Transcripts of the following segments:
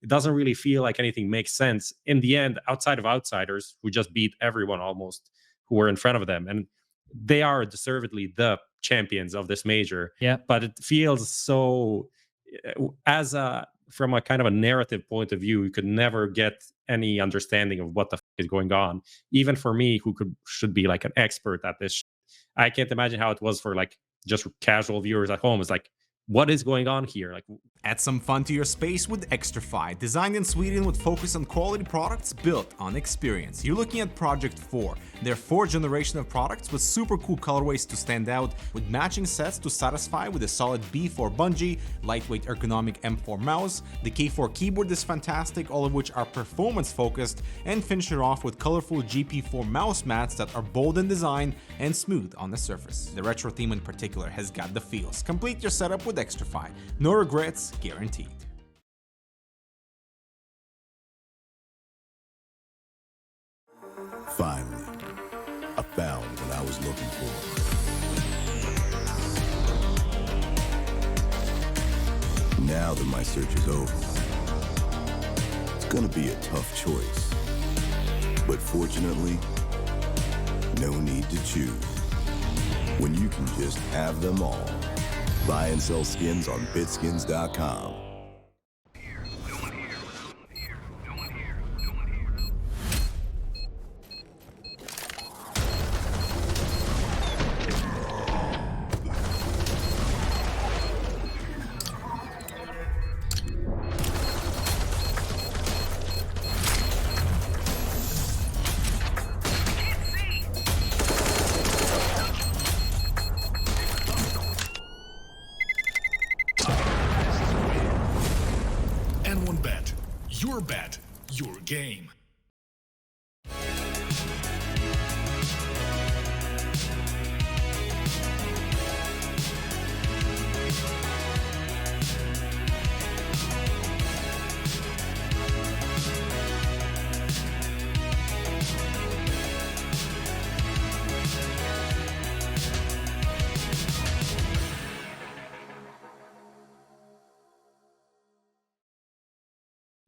it doesn't really feel like anything makes sense in the end, outside of outsiders who just beat everyone almost who were in front of them. And they are deservedly the champions of this major. Yeah. But it feels so, from a kind of a narrative point of view, you could never get any understanding of what the is going on. Even for me, who should be like an expert at this, I can't imagine how it was for like just casual viewers at home. It's like, what is going on here? Like, add some fun to your space with Xtrfy, designed in Sweden with focus on quality products built on experience. You're looking at Project 4, their 4th generation of products with super cool colorways to stand out, with matching sets to satisfy with a solid B4 bungee, lightweight ergonomic M4 mouse, the K4 keyboard is fantastic, all of which are performance focused, and finish it off with colorful GP4 mouse mats that are bold in design and smooth on the surface. The retro theme in particular has got the feels. Complete your setup with Xtrfy. No regrets guaranteed. Finally, I found what I was looking for. Now that my search is over, it's gonna be a tough choice. But fortunately, no need to choose. When you can just have them all. Buy and sell skins on Bitskins.com. Your bet, your game.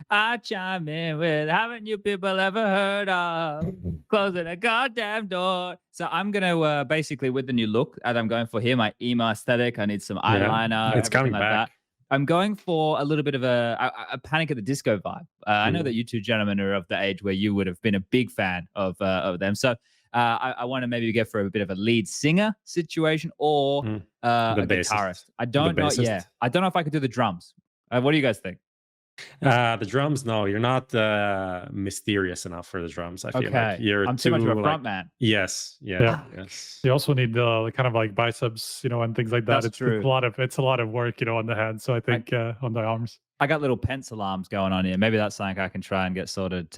I chime in with, haven't you people ever heard of closing a goddamn door? So I'm going to basically, with the new look that I'm going for here, my emo aesthetic, I need some eyeliner, it's coming like back. that. I'm going for a little bit of a Panic at the Disco vibe. I know that you two gentlemen are of the age where you would have been a big fan of them. So I want to maybe get for a bit of a lead singer situation or a guitarist. I don't know. Yeah, I don't know if I could do the drums. What do you guys think? The drums, no, you're not mysterious enough for the drums. I feel like I'm too much of a front man. Yes, yes. You also need the kind of like biceps, and things like that. That's true. It's a lot of work, on the hands. So I think on the arms. I got little pencil arms going on here. Maybe that's something I can try and get sorted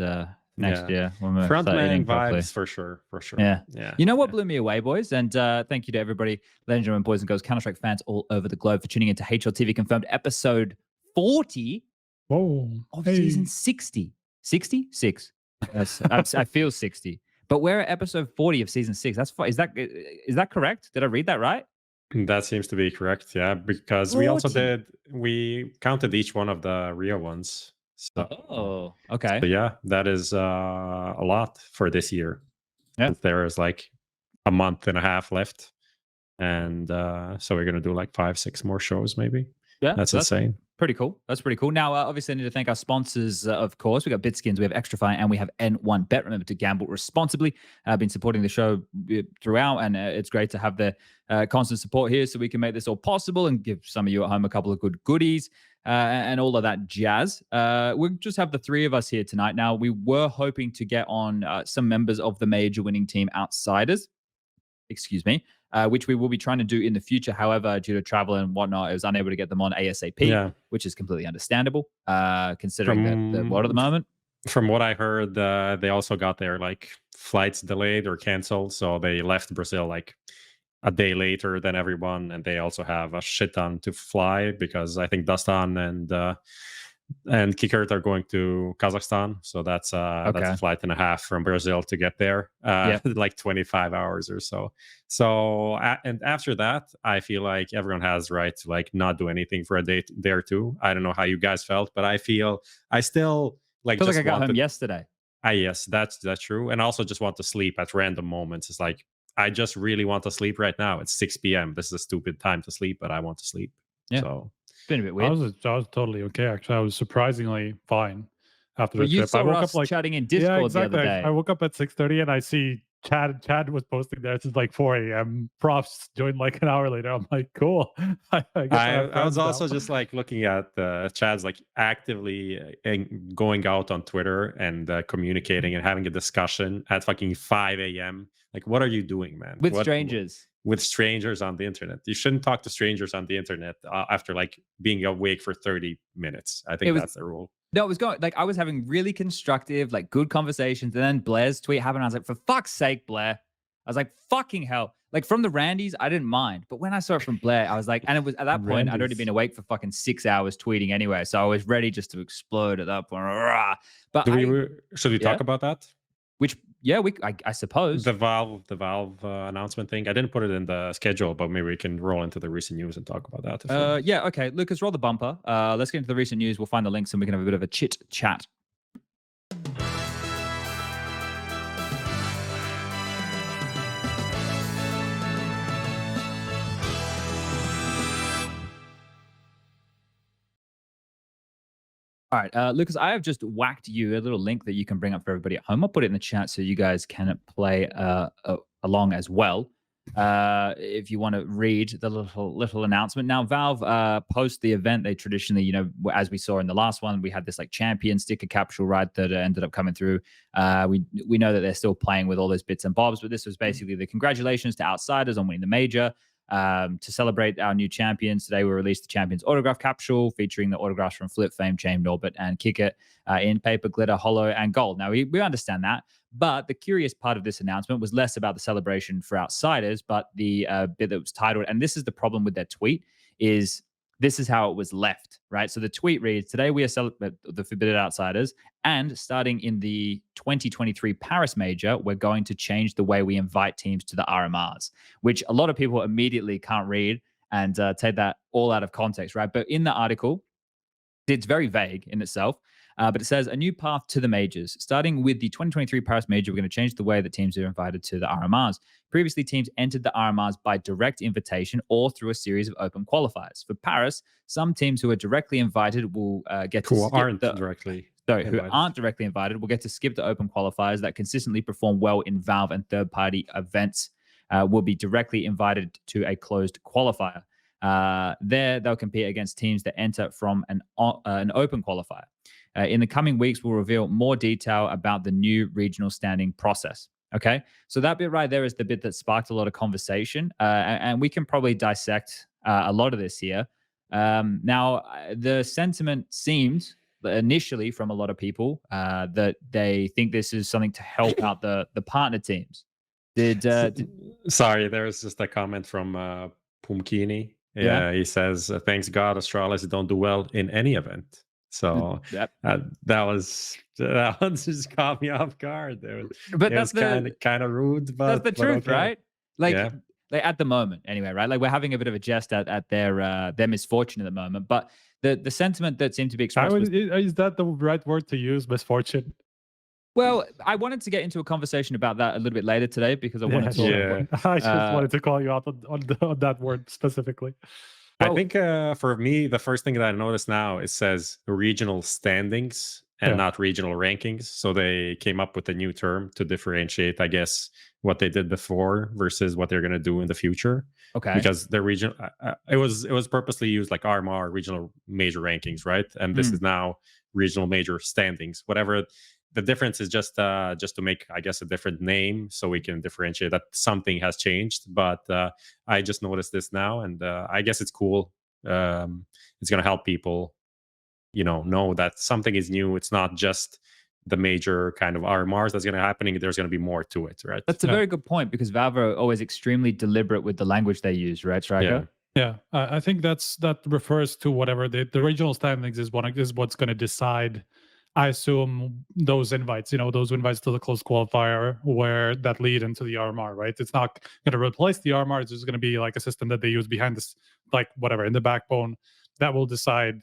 next year. Front man vibes for sure. Yeah. You know what blew me away, boys? And thank you to everybody, ladies and gentlemen, boys and girls, Counter-Strike fans all over the globe for tuning into HLTV Confirmed episode 40. Whoa. Of season 60. 66. I feel 60. But we're at episode 40 of season 6. That's is that correct? Did I read that right? That seems to be correct, yeah. Because 40. we counted each one of the Rio ones. So, okay. So yeah, that is a lot for this year. Yeah. There is like a month and a half left. And so we're going to do like 5-6 more shows maybe. Yeah. That's insane. Pretty cool. That's pretty cool. Now, obviously, I need to thank our sponsors, of course. We got Bitskins, we have Xtrfy, and we have N1Bet. Remember to gamble responsibly. I've been supporting the show throughout, and it's great to have the constant support here so we can make this all possible and give some of you at home a couple of good goodies and all of that jazz. We just have the 3 of us here tonight. Now, we were hoping to get on some members of the major winning team Outsiders. Excuse me. Which we will be trying to do in the future. However, due to travel and whatnot, I was unable to get them on ASAP, which is completely understandable, considering the world at the moment. From what I heard, they also got their like flights delayed or canceled, so they left Brazil like a day later than everyone, and they also have a shit ton to fly because I think dastan and and Kikert are going to Kazakhstan, so that's a flight and a half from Brazil to get there, like 25 hours or so. So and after that, I feel like everyone has the right to like not do anything for a day there too. I don't know how you guys felt, but I still like I got home yesterday. Yes, that's true, and also just want to sleep at random moments. It's like I just really want to sleep right now. It's 6 p.m. This is a stupid time to sleep, but I want to sleep. Yeah. So. Been a bit weird. I was totally okay. Actually, I was surprisingly fine after the trip. I woke up like chatting in Discord the other day. I woke up at 6:30 and I see Chad was posting there since like 4 a.m. Props joined like an hour later. I'm like, cool. I was also just like looking at Chad's like actively going out on Twitter and communicating and having a discussion at fucking 5 a.m. Like, what are you doing, man? With strangers. With strangers on the internet. You shouldn't talk to strangers on the internet after like being awake for 30 minutes. I think that's the rule. No, it was going like I was having really constructive, like good conversations, and then Blair's tweet happened. I was like, for fuck's sake, Blair. I was like, fucking hell. Like from the Randys, I didn't mind. But when I saw it from Blair, I was like, and it was at that point, I'd already been awake for fucking 6 hours tweeting anyway. So I was ready just to explode at that point. But should we talk about that? Which, I suppose. The Valve announcement thing. I didn't put it in the schedule, but maybe we can roll into the recent news and talk about that. Yeah, okay. Lucas, roll the bumper. Let's get into the recent news. We'll find the links and we can have a bit of a chit chat. All right, Lucas, I have just whacked you a little link that you can bring up for everybody at home. I'll put it in the chat so you guys can play along as well. If you want to read the little announcement. Now, Valve post the event, they traditionally, you know, as we saw in the last one, we had this like champion sticker capsule, right, that ended up coming through. We know that they're still playing with all those bits and bobs, but this was basically the congratulations to Outsiders on winning the major. To celebrate our new champions, today we released the champions autograph capsule featuring the autographs from Flip, Fame, Chain, Norbert, and Kickit in paper, glitter, hollow, and gold. Now, we understand that, but the curious part of this announcement was less about the celebration for Outsiders, but the bit that was titled, and this is the problem with their tweet, is this is how it was left, right? So the tweet reads, today we are celebrating the Forbidden Outsiders, and starting in the 2023 Paris Major, we're going to change the way we invite teams to the RMRs, which a lot of people immediately can't read and take that all out of context, right? But in the article, it's very vague in itself, but it says a new path to the majors. Starting with the 2023 Paris Major, we're going to change the way that teams are invited to the RMRs. Previously, teams entered the RMRs by direct invitation or through a series of open qualifiers. For Paris, some teams who are directly invited will get to skip who aren't directly invited will get to skip the open qualifiers that consistently perform well in Valve and third-party events. Will be directly invited to a closed qualifier. There, they'll compete against teams that enter from an open qualifier. In the coming weeks, we'll reveal more detail about the new regional standing process. Okay, so that bit right there is the bit that sparked a lot of conversation, and we can probably dissect a lot of this here. Now, the sentiment seemed initially from a lot of people that they think this is something to help out the partner teams. Sorry, there was just a comment from Pumkini. Yeah, he says, "Thanks God, Astralis don't do well in any event." So that one just caught me off guard. But that's kind of rude. But that's the truth, okay. Right? Like at the moment, anyway, right? Like we're having a bit of a jest at their misfortune at the moment. But the sentiment that seemed to be expressed is that the right word to use? Misfortune. Well, I wanted to get into a conversation about that a little bit later today because I wanted to. I just wanted to call you out on that word specifically. Well, I think for me, the first thing that I noticed now, it says regional standings and not regional rankings. So they came up with a new term to differentiate, I guess, what they did before versus what they're going to do in the future. Okay. Because the region, it was purposely used like RMR, regional major rankings, right? And this is now regional major standings. Whatever the difference is, just to make, I guess, a different name so we can differentiate that something has changed. But I just noticed this now, and I guess it's cool. It's going to help people, know that something is new. It's not just the major kind of RMRs that's going to happen. There's going to be more to it, right? That's a very good point because Valve are always extremely deliberate with the language they use, right, Striker? Yeah, I think that refers to whatever the regional standings is what's going to decide. I assume those invites, those invites to the close qualifier, where that lead into the RMR, right? It's not going to replace the RMR. It's just going to be like a system that they use behind this, like whatever in the backbone, that will decide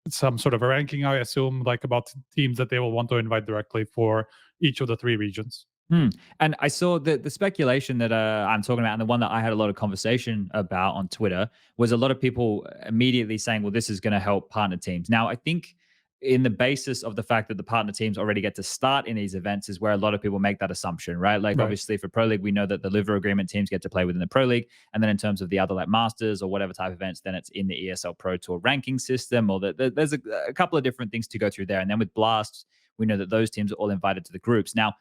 some sort of a ranking. I assume, like about teams that they will want to invite directly for each of the three regions. And I saw the speculation that I'm talking about, and the one that I had a lot of conversation about on Twitter, was a lot of people immediately saying, well, this is going to help partner teams. Now, I think in the basis of the fact that the partner teams already get to start in these events is where a lot of people make that assumption, right? Like, Right. obviously for Pro League, we know that the liver agreement teams get to play within the Pro League. And then in terms of the other like Masters or whatever type of events, then it's in the ESL Pro Tour ranking system, or there's a couple of different things to go through there. And then with Blast, we know that those teams are all invited to the groups. Now,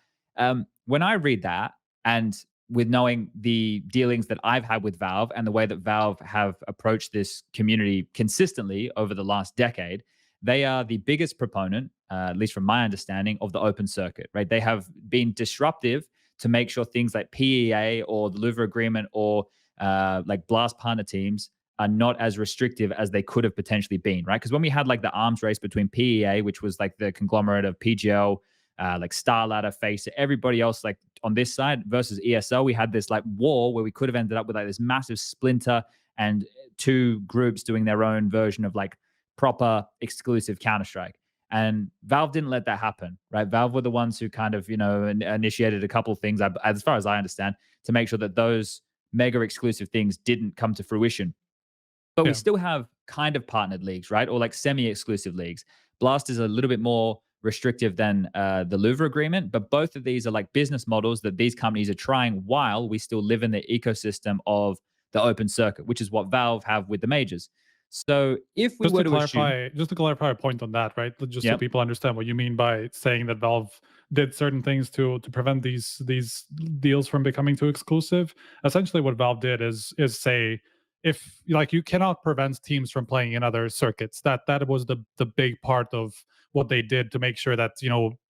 when I read that, and with knowing the dealings that I've had with Valve and the way that Valve have approached this community consistently over the last decade, they are the biggest proponent, at least from my understanding, of the open circuit, right? They have been disruptive to make sure things like PEA or the Louvre Agreement or like Blast partner teams are not as restrictive as they could have potentially been, right? Because when we had like the arms race between PEA, which was like the conglomerate of PGL, like Starladder, FaZe, everybody else like on this side versus ESL, we had this like war where we could have ended up with like this massive splinter and two groups doing their own version of like proper exclusive Counter-Strike. And Valve didn't let that happen, right? Valve were the ones who kind of, initiated a couple of things, as far as I understand, to make sure that those mega exclusive things didn't come to fruition. But we still have kind of partnered leagues, right? Or like semi-exclusive leagues. Blast is a little bit more restrictive than the Louvre agreement, but both of these are like business models that these companies are trying while we still live in the ecosystem of the open circuit, which is what Valve have with the majors. So if we were to clarify, just to clarify a point on that, right? Just so people understand what you mean by saying that Valve did certain things to prevent these deals from becoming too exclusive. Essentially, what Valve did is say, if like you cannot prevent teams from playing in other circuits. That was the big part of what they did to make sure that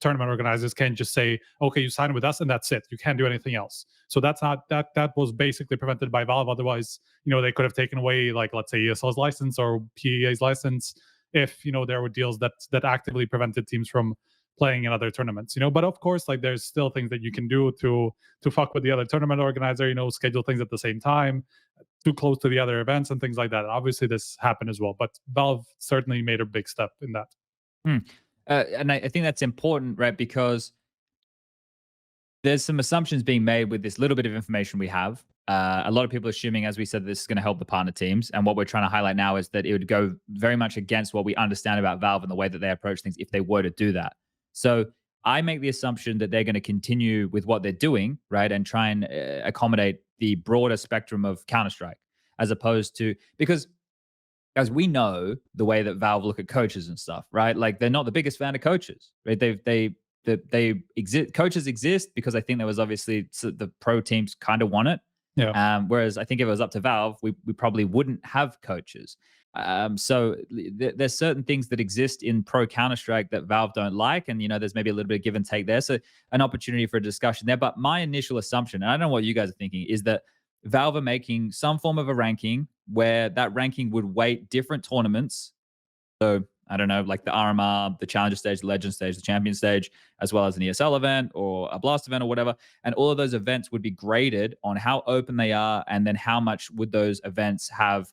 tournament organizers can't just say, okay, you sign with us and that's it, you can't do anything else. So that's not that was basically prevented by Valve. Otherwise, they could have taken away, like, let's say ESL's license or PEA's license if there were deals that actively prevented teams from playing in other tournaments. But of course, like, there's still things that you can do to fuck with the other tournament organizer, schedule things at the same time, too close to the other events and things like that. Obviously this happened as well, but Valve certainly made a big step in that. And I think that's important, right? Because there's some assumptions being made with this little bit of information we have. A lot of people assuming, as we said, this is going to help the partner teams. And what we're trying to highlight now is that it would go very much against what we understand about Valve and the way that they approach things if they were to do that. So I make the assumption that they're going to continue with what they're doing, right? And try and accommodate the broader spectrum of Counter-Strike, as opposed to, because as we know, the way that Valve look at coaches and stuff, right? Like, they're not the biggest fan of coaches, right? They exist. Coaches exist because I think there was obviously the pro teams kind of want it. Yeah. Whereas I think if it was up to Valve, we probably wouldn't have coaches. So there's certain things that exist in pro Counter-Strike that Valve don't like, and there's maybe a little bit of give and take there. So an opportunity for a discussion there. But my initial assumption, and I don't know what you guys are thinking, is that Valve are making some form of a ranking where that ranking would weight different tournaments. So I don't know, like the RMR, the Challenger stage, the Legend stage, the Champion stage, as well as an ESL event or a Blast event or whatever. And all of those events would be graded on how open they are, and then how much would those events have,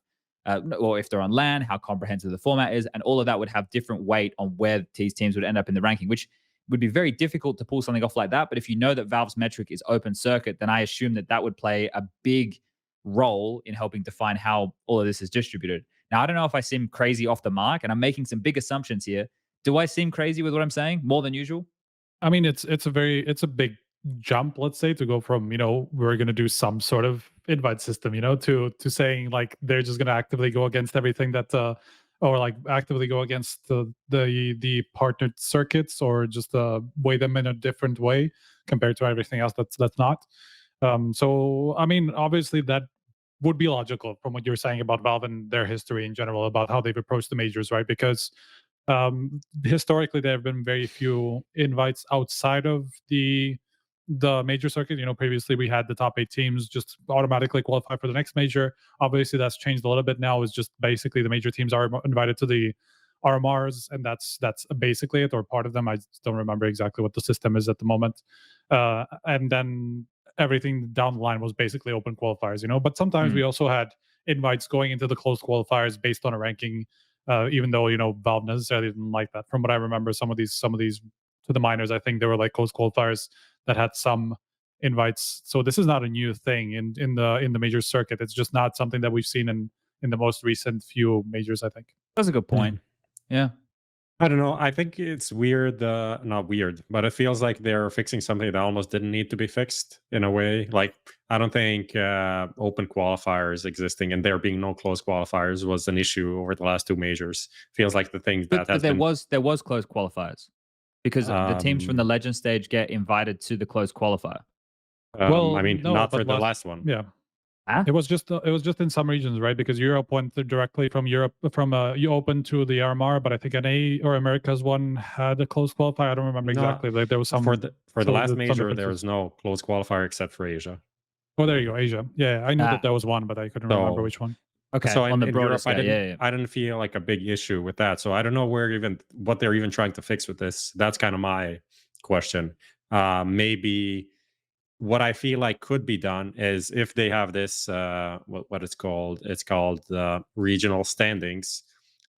or if they're on LAN, how comprehensive the format is. And all of that would have different weight on where these teams would end up in the ranking, which would be very difficult to pull something off like that. But if you know that Valve's metric is open circuit, then I assume that would play a big role in helping define how all of this is distributed. Now, I don't know if I seem crazy off the mark, and I'm making some big assumptions here. Do I seem crazy with what I'm saying more than usual? I mean, it's a big jump, let's say, to go from we're going to do some sort of invite system, to saying like they're just going to actively go against everything that or like actively go against the partnered circuits, or just weigh them in a different way compared to everything else that's not. So I mean, obviously that would be logical from what you're saying about Valve and their history in general, about how they've approached the majors, right? Because historically there have been very few invites outside of the the major circuit. Previously we had the top 8 teams just automatically qualify for the next major. Obviously that's changed a little bit now. It's just basically the major teams are invited to the RMRs, and that's basically it, or part of them. I don't remember exactly what the system is at the moment. And then everything down the line was basically open qualifiers, But sometimes we also had invites going into the closed qualifiers based on a ranking, even though Valve necessarily didn't like that. From what I remember, some of these to the minors, I think they were like closed qualifiers that had some invites. So this is not a new thing in the major circuit. It's just not something that we've seen in the most recent few majors, I think. That's a good point. Yeah. I don't know. I think it's weird, not weird, but it feels like they're fixing something that almost didn't need to be fixed in a way. Like, I don't think open qualifiers existing and there being no closed qualifiers was an issue over the last 2 majors. Feels like the thing that has there been... was closed qualifiers because the teams from the legend stage get invited to the closed qualifier. Well, I mean, no, not but for the last one. Yeah. Huh? It was just in some regions, right? Because Europe went directly from Europe you open to the RMR, but I think NA or America's one had a closed qualifier. I don't remember exactly. Like there was some for the last major. There was no closed qualifier except for Asia. Oh, there you go, Asia. Yeah, I knew that there was one, but I couldn't remember which one. Okay, so on the in broader Europe, scale, I didn't feel like a big issue with that. So I don't know what they're even trying to fix with this. That's kind of my question. Maybe what I feel like could be done is if they have this, what it's called regional standings.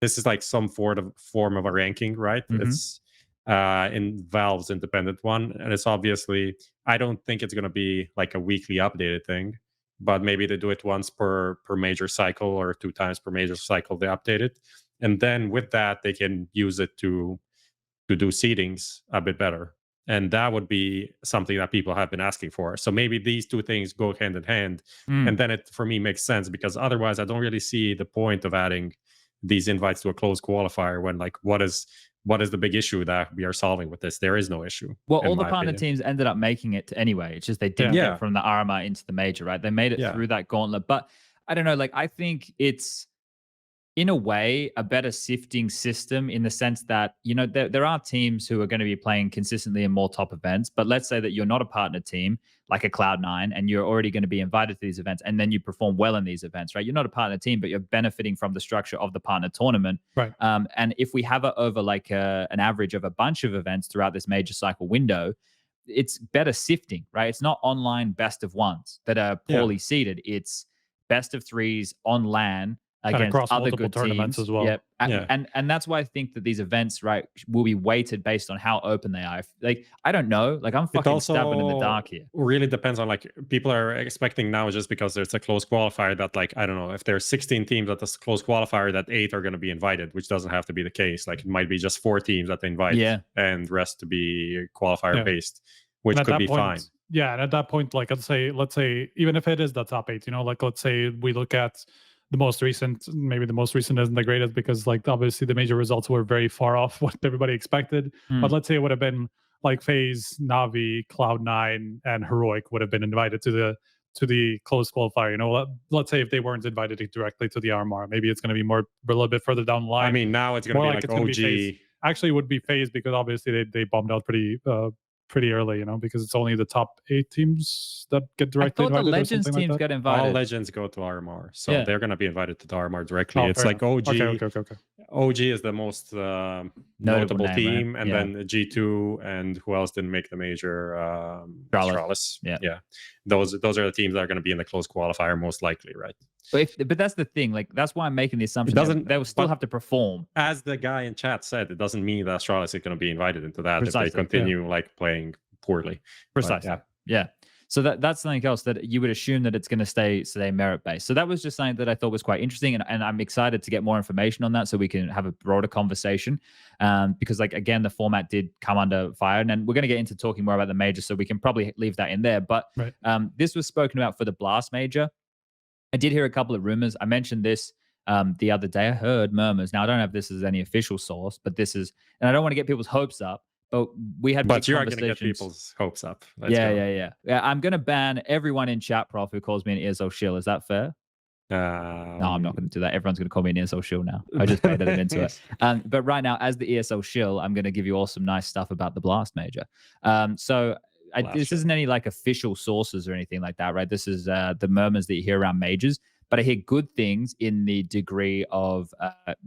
This is like some form of a ranking, right? It's in Valve's independent one, and it's obviously, I don't think it's going to be like a weekly updated thing, but maybe they do it once per major cycle or 2 times per major cycle they update it, and then with that they can use it to do seedings a bit better. And that would be something that people have been asking for. So maybe these 2 things go hand in hand. And then it, for me, makes sense, because otherwise I don't really see the point of adding these invites to a closed qualifier when, like, what is the big issue that we are solving with this? There is no issue. Well, all the partner teams ended up making it anyway. It's just they didn't get from the RMR into the major, right? They made it through that gauntlet. But I don't know, like, I think it's, in a way, a better sifting system, in the sense that, there are teams who are going to be playing consistently in more top events. But let's say that you're not a partner team like a Cloud9 and you're already going to be invited to these events, and then you perform well in these events, right? You're not a partner team, but you're benefiting from the structure of the partner tournament. Right. And if we have it over like an average of a bunch of events throughout this major cycle window, it's better sifting, right? It's not online best of ones that are poorly seeded. It's best of 3s on LAN against other good tournaments teams as well. Yep. And that's why I think that these events, right, will be weighted based on how open they are. Like, I don't know. Like, I'm fucking stabbing in the dark here. Really depends on, like, people are expecting now, just because there's a close qualifier, that, like, I don't know, if there's 16 teams at this close qualifier, that 8 are going to be invited, which doesn't have to be the case. Like, it might be just 4 teams that they invite, and rest to be qualifier based, which could be fine. Yeah, and at that point, like, let's say even if it is the top 8, like, let's say we look at the most recent, maybe the most recent isn't the greatest, because, like, obviously the major results were very far off what everybody expected. But let's say it would have been like FaZe, Navi, Cloud9, and Heroic would have been invited to the closed qualifier. Let's say if they weren't invited directly to the RMR, maybe it's going to be a little bit further down the line. I mean, now it's going to be like OG. Actually, it would be FaZe, because obviously they bombed out pretty early, because it's only the top 8 teams that get directly invited. I thought the Legends teams like got invited. All Legends go to RMR, so they're going to be invited to the RMR directly. It's like OG. Okay. OG is the most notable team, right? And then G2, and who else didn't make the major? Astralis. Yeah. Those are the teams that are going to be in the close qualifier most likely, right? But that's the thing. Like, that's why I'm making the assumption that they will still have to perform. As the guy in chat said, it doesn't mean that Astralis is going to be invited into that if they continue like playing poorly. Precisely. Yeah. So that's something else that you would assume that it's going to stay merit based. So that was just something that I thought was quite interesting, and I'm excited to get more information on that so we can have a broader conversation. Because, like, again, the format did come under fire, and then we're going to get into talking more about the major, so we can probably leave that in there. But this was spoken about for the Blast major. I did hear a couple of rumors. I mentioned this the other day. I heard murmurs. Now, I don't know if this is any official source, but this is, and I don't want to get people's hopes up, but we had But you are going to get people's hopes up. Yeah. I'm going to ban everyone in chat, Prof, who calls me an ESL shill. Is that fair? No, I'm not going to do that. Everyone's going to call me an ESL shill now. I just baited them into it. But right now, as the ESL shill, I'm going to give you all some nice stuff about the Blast major. So this isn't any like official sources or anything like that, right? This is the murmurs that you hear around majors. But I hear good things in the degree of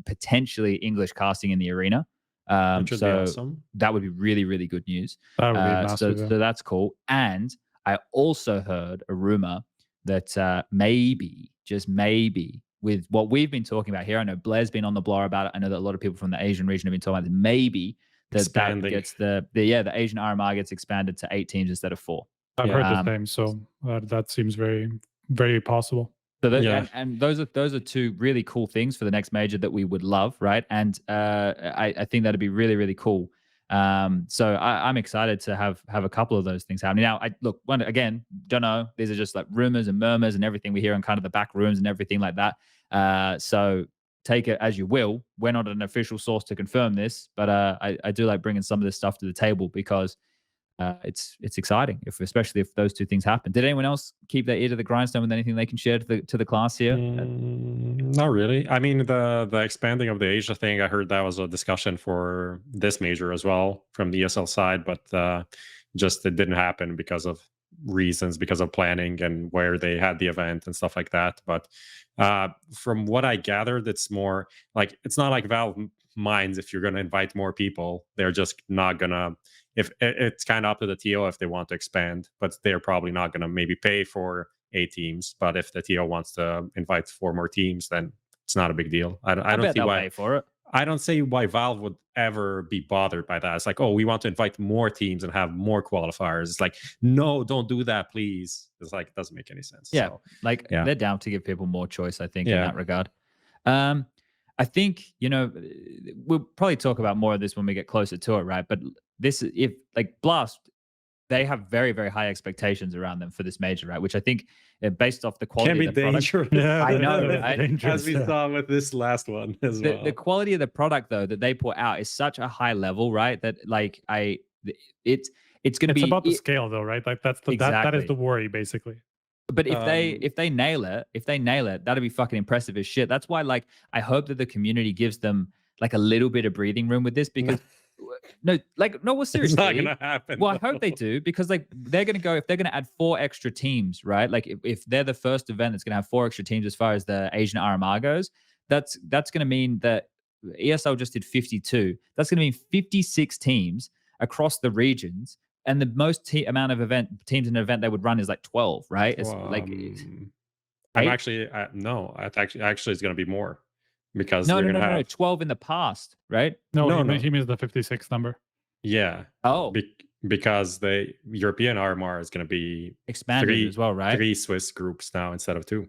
potentially English casting in the arena. Which would be So awesome. that would be really, really good news. That would be massive. So that's cool. And I also heard a rumor that maybe, just maybe, with what we've been talking about here, I know Blair's been on the blower about it. I know that a lot of people from the Asian region have been talking about it. Maybe that gets the Asian RMR gets expanded to 8 teams instead of 4. I've heard the same, so that seems very, very possible. So and those are 2 really cool things for the next major that we would love, right? And I think that'd be really, really cool. So I'm excited to have a couple of those things happening. Now, again, don't know. These are just like rumors and murmurs and everything we hear in kind of the back rooms and everything like that. So take it as you will. We're not an official source to confirm this, but I do like bringing some of this stuff to the table because it's exciting, especially if those 2 things happen. Did anyone else keep their ear to the grindstone with anything they can share to the class here? Not really. I mean, the expanding of the Asia thing, I heard that was a discussion for this major as well from the ESL side, but just it didn't happen because of reasons, because of planning and where they had the event and stuff like that. But from what I gathered, it's more like, it's not like Valve minds if you're going to invite more people. They're just not going to, if it's kind of up to the TO if they want to expand, but they're probably not going to maybe pay for 8 teams. But if the TO wants to invite 4 more teams, then it's not a big deal. I don't see why. Pay for it. I don't see why Valve would ever be bothered by that. It's like, oh, we want to invite more teams and have more qualifiers. It's like, no, don't do that, please. It's like, it doesn't make any sense. Yeah, so, they're down to give people more choice, I think, in that regard. I think, we'll probably talk about more of this when we get closer to it, right? But if like Blast, they have very, very high expectations around them for this major, right? Which I think, based off the quality of the dangerous. product, I know, as we saw with this last one as well. The quality of the product, though, that they put out is such a high level, right? That like it's going to be about the scale, though, right? Like that is the worry, basically. But if they nail it, that'll be fucking impressive as shit. That's why, like, I hope that the community gives them like a little bit of breathing room with this, because well, seriously, it's not gonna happen. Well, I hope they do, because like they're gonna add 4 extra teams, right? Like if they're the first event that's gonna have 4 extra teams as far as the Asian RMR goes, that's gonna mean that ESL just did 52. That's gonna mean 56 teams across the regions. And the most amount of teams in an event they would run is like 12, right? It's actually no. Actually, it's going to be more, because no, 12 in the past, right? No, he means the 56 number. Yeah. Oh, because the European RMR is going to be expanded as well, right? 3 Swiss groups now instead of 2.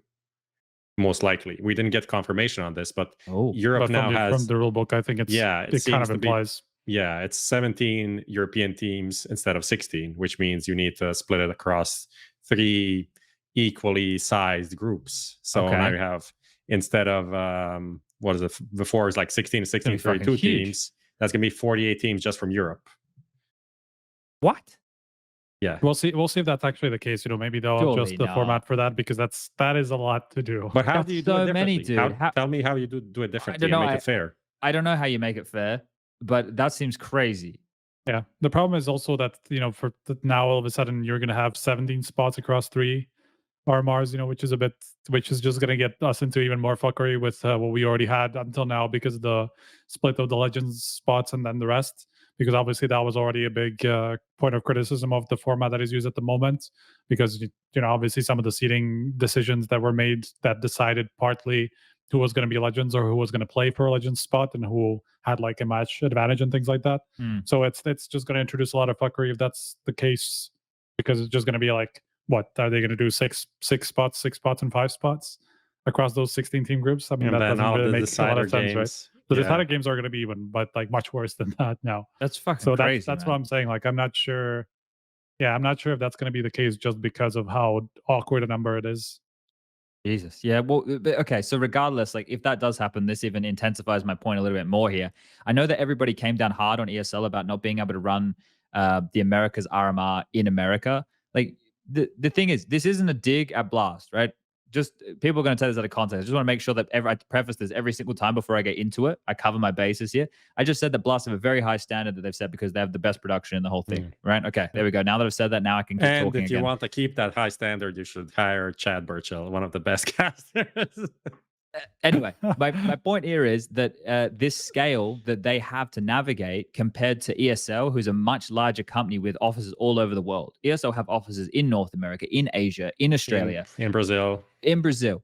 Most likely, we didn't get confirmation on this, but Europe now has from the rule book. I think it kind of implies. Yeah, it's 17 European teams instead of 16, which means you need to split it across 3 equally sized groups. So now you have, instead of what is it before, it's like 16 to 16, 32 teams. That's gonna be 48 teams just from Europe. What? Yeah, we'll see if that's actually the case. Maybe they'll adjust the format for that, because that is a lot to do. But how do you do it differently? Dude. Tell me how you do it differently and make it fair. I don't know how you make it fair, but that seems crazy. Yeah, the problem is also that for now all of a sudden you're going to have 17 spots across 3 RMRs, which is just going to get us into even more fuckery with what we already had until now, because of the split of the Legends spots and then the rest. Because obviously that was already a big point of criticism of the format that is used at the moment, because obviously some of the seeding decisions that were made that decided partly who was going to be Legends or who was going to play for a Legends spot and who had like a match advantage and things like that. So it's just going to introduce a lot of fuckery if that's the case, because it's just going to be like, what are they going to do? 6 spots and 5 spots across those 16 team groups? I mean, that doesn't really make a lot of sense, right? The decided games are going to be even, but like much worse than that now. That's fucking crazy. That's what I'm saying. Like, I'm not sure. Yeah, I'm not sure if that's going to be the case, just because of how awkward a number it is. Jesus. Yeah. Well, okay. So regardless, like if that does happen, this even intensifies my point a little bit more here. I know that everybody came down hard on ESL about not being able to run the America's RMR in America. Like the thing is, this isn't a dig at Blast, right? just people are going to take this out of context. I just want to make sure that I preface this every single time before I get into it. I cover my bases here. I just said that Blast have a very high standard that they've set because they have the best production in the whole thing, right? Okay, there we go. Now that I've said that, now I can keep talking again. And if you want to keep that high standard, you should hire Chad Burchill, one of the best casters. Anyway, my point here is that this scale that they have to navigate compared to ESL, who's a much larger company with offices all over the world. ESL have offices in North America, in Asia, in Australia, in Brazil,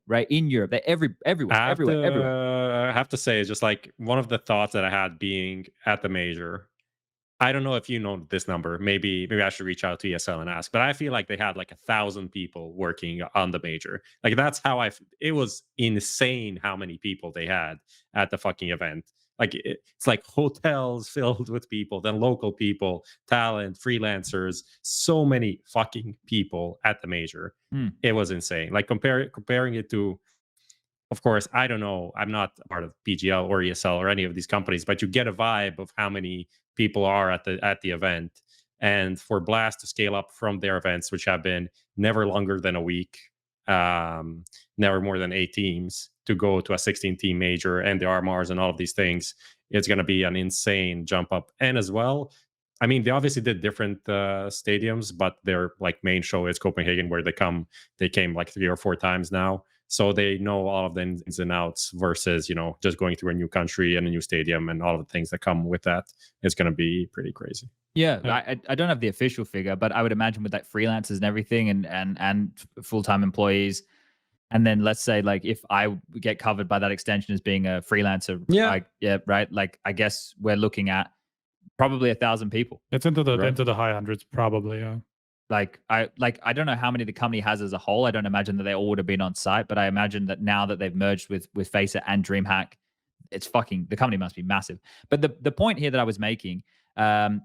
right, in Europe. They're everywhere. I have to say, just like one of the thoughts that I had being at the major. I don't know if you know this number. Maybe I should reach out to ESL and ask. But I feel like they had like 1,000 people working on the major. Like that's how it was insane how many people they had at the fucking event. Like it's like hotels filled with people, then local people, talent, freelancers, so many fucking people at the major. It was insane. Like comparing it to, of course, I don't know. I'm not part of PGL or ESL or any of these companies, but you get a vibe of how many people are at the event. And for Blast to scale up from their events, which have been never longer than a week, never more than 8 teams, to go to a 16-team major and the RMRs and all of these things, it's going to be an insane jump up. And as well, I mean, they obviously did different stadiums, but their like main show is Copenhagen, where they came like 3 or 4 times now. So they know all of the ins and outs versus, just going through a new country and a new stadium and all of the things that come with that. It's going to be pretty crazy. Yeah, I don't have the official figure, but I would imagine with like freelancers and everything and full-time employees. And then let's say like if I get covered by that extension as being a freelancer, right? Like I guess we're looking at probably 1,000 people. It's into the high hundreds, probably. Yeah. I don't know how many the company has as a whole. I don't imagine that they all would have been on site, but I imagine that now that they've merged with FaZe and DreamHack, the company must be massive. But the point here that I was making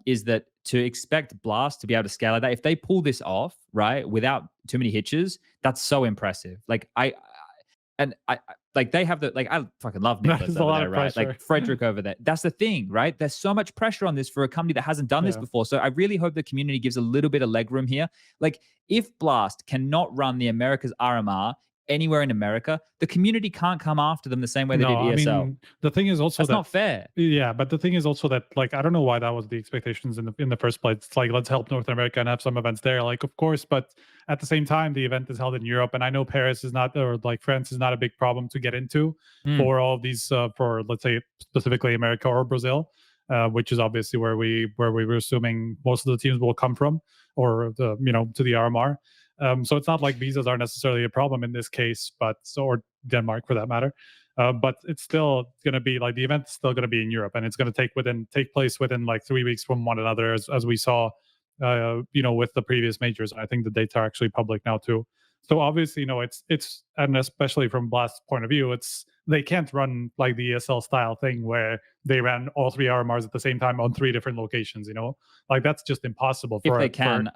is that to expect Blast to be able to scale like that, if they pull this off, right, without too many hitches, that's so impressive. Like I they have I fucking love Nicholas over there, right? Like Frederick over there. That's the thing, right? There's so much pressure on this for a company that hasn't done this before. So I really hope the community gives a little bit of leg room here. Like if Blast cannot run the America's RMR anywhere in America, the community can't come after them the same way they did ESL. I mean, the thing is also that's not fair. Yeah, but the thing is also that like I don't know why that was the expectations in the first place. It's like, let's help North America and have some events there. Like, of course, but at the same time, the event is held in Europe, and I know Paris is not, or like France is not a big problem to get into for all of these for let's say specifically America or Brazil, which is obviously where we were assuming most of the teams will come from, or to the RMR. So it's not like visas are necessarily a problem in this case, or Denmark for that matter. But it's still going to be like the event's still going to be in Europe, and it's going to take place within like 3 weeks from one another, as we saw, with the previous majors. I think the dates are actually public now too. So obviously, it's and especially from Blast's point of view, they can't run like the ESL style thing where they ran all 3 RMRs at the same time on 3 different locations. Like that's just impossible. If they can.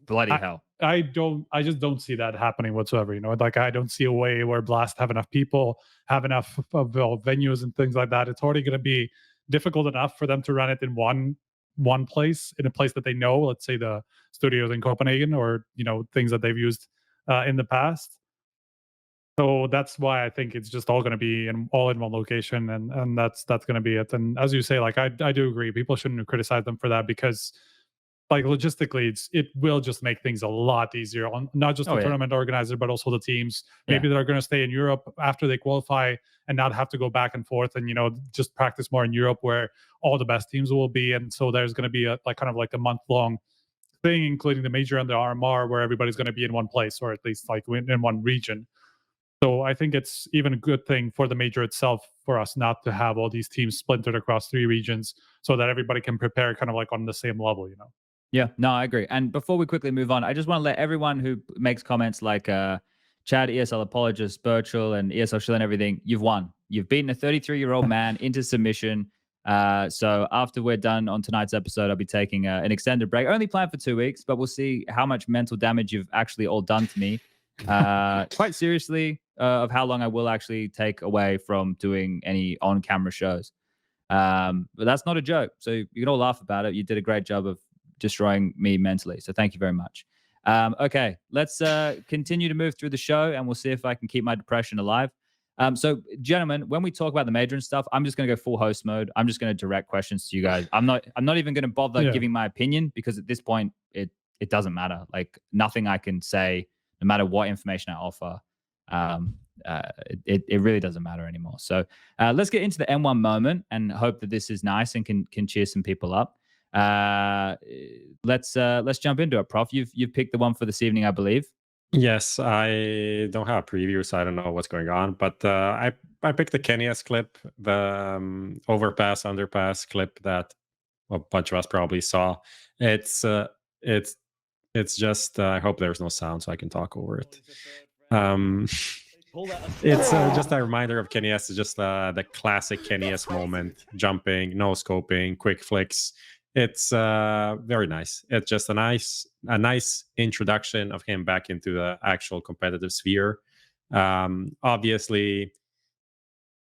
Bloody hell. I just don't see that happening whatsoever. Like I don't see a way where Blast have enough people, have enough of venues and things like that. It's already going to be difficult enough for them to run it in one place, in a place that they know, let's say the studios in Copenhagen, or things that they've used in the past. So that's why I think it's just all going to be all in one location, and that's going to be it. And as you say, like I do agree, people shouldn't criticize them for that, because like logistically, it will just make things a lot easier on not just the tournament organizer, but also the teams. Maybe they're going to stay in Europe after they qualify and not have to go back and forth, and just practice more in Europe, where all the best teams will be. And so there's going to be a month-long thing, including the major and the RMR, where everybody's going to be in one place, or at least like in one region. So I think it's even a good thing for the major itself for us not to have all these teams splintered across 3 regions, so that everybody can prepare kind of like on the same level. Yeah, no, I agree. And before we quickly move on, I just want to let everyone who makes comments like Chad, ESL apologist, Birchall, and ESL Shill and everything, you've won. You've beaten a 33-year-old man into submission. So after we're done on tonight's episode, I'll be taking an extended break. Only planned for 2 weeks, but we'll see how much mental damage you've actually all done to me. Quite seriously, of how long I will actually take away from doing any on-camera shows. But that's not a joke. So you can all laugh about it. You did a great job of destroying me mentally. So thank you very much. Okay, let's continue to move through the show, and we'll see if I can keep my depression alive. So, gentlemen, when we talk about the major and stuff, I'm just going to go full host mode. I'm just going to direct questions to you guys. I'm not even going to bother giving my opinion, because at this point, it doesn't matter. Like, nothing I can say, no matter what information I offer, it really doesn't matter anymore. So let's get into the N1 moment and hope that this is nice and can cheer some people up. Let's jump into it, Prof. You've picked the one for this evening, I believe. Yes, I don't have a preview, so I don't know what's going on. But I picked the Kenny's clip, the overpass, underpass clip that a bunch of us probably saw. It's just I hope there's no sound so I can talk over it. It's just a reminder of Kenny S. Just the classic Kenny S moment: jumping, no scoping, quick flicks. It's very nice. It's just a nice introduction of him back into the actual competitive sphere. Obviously,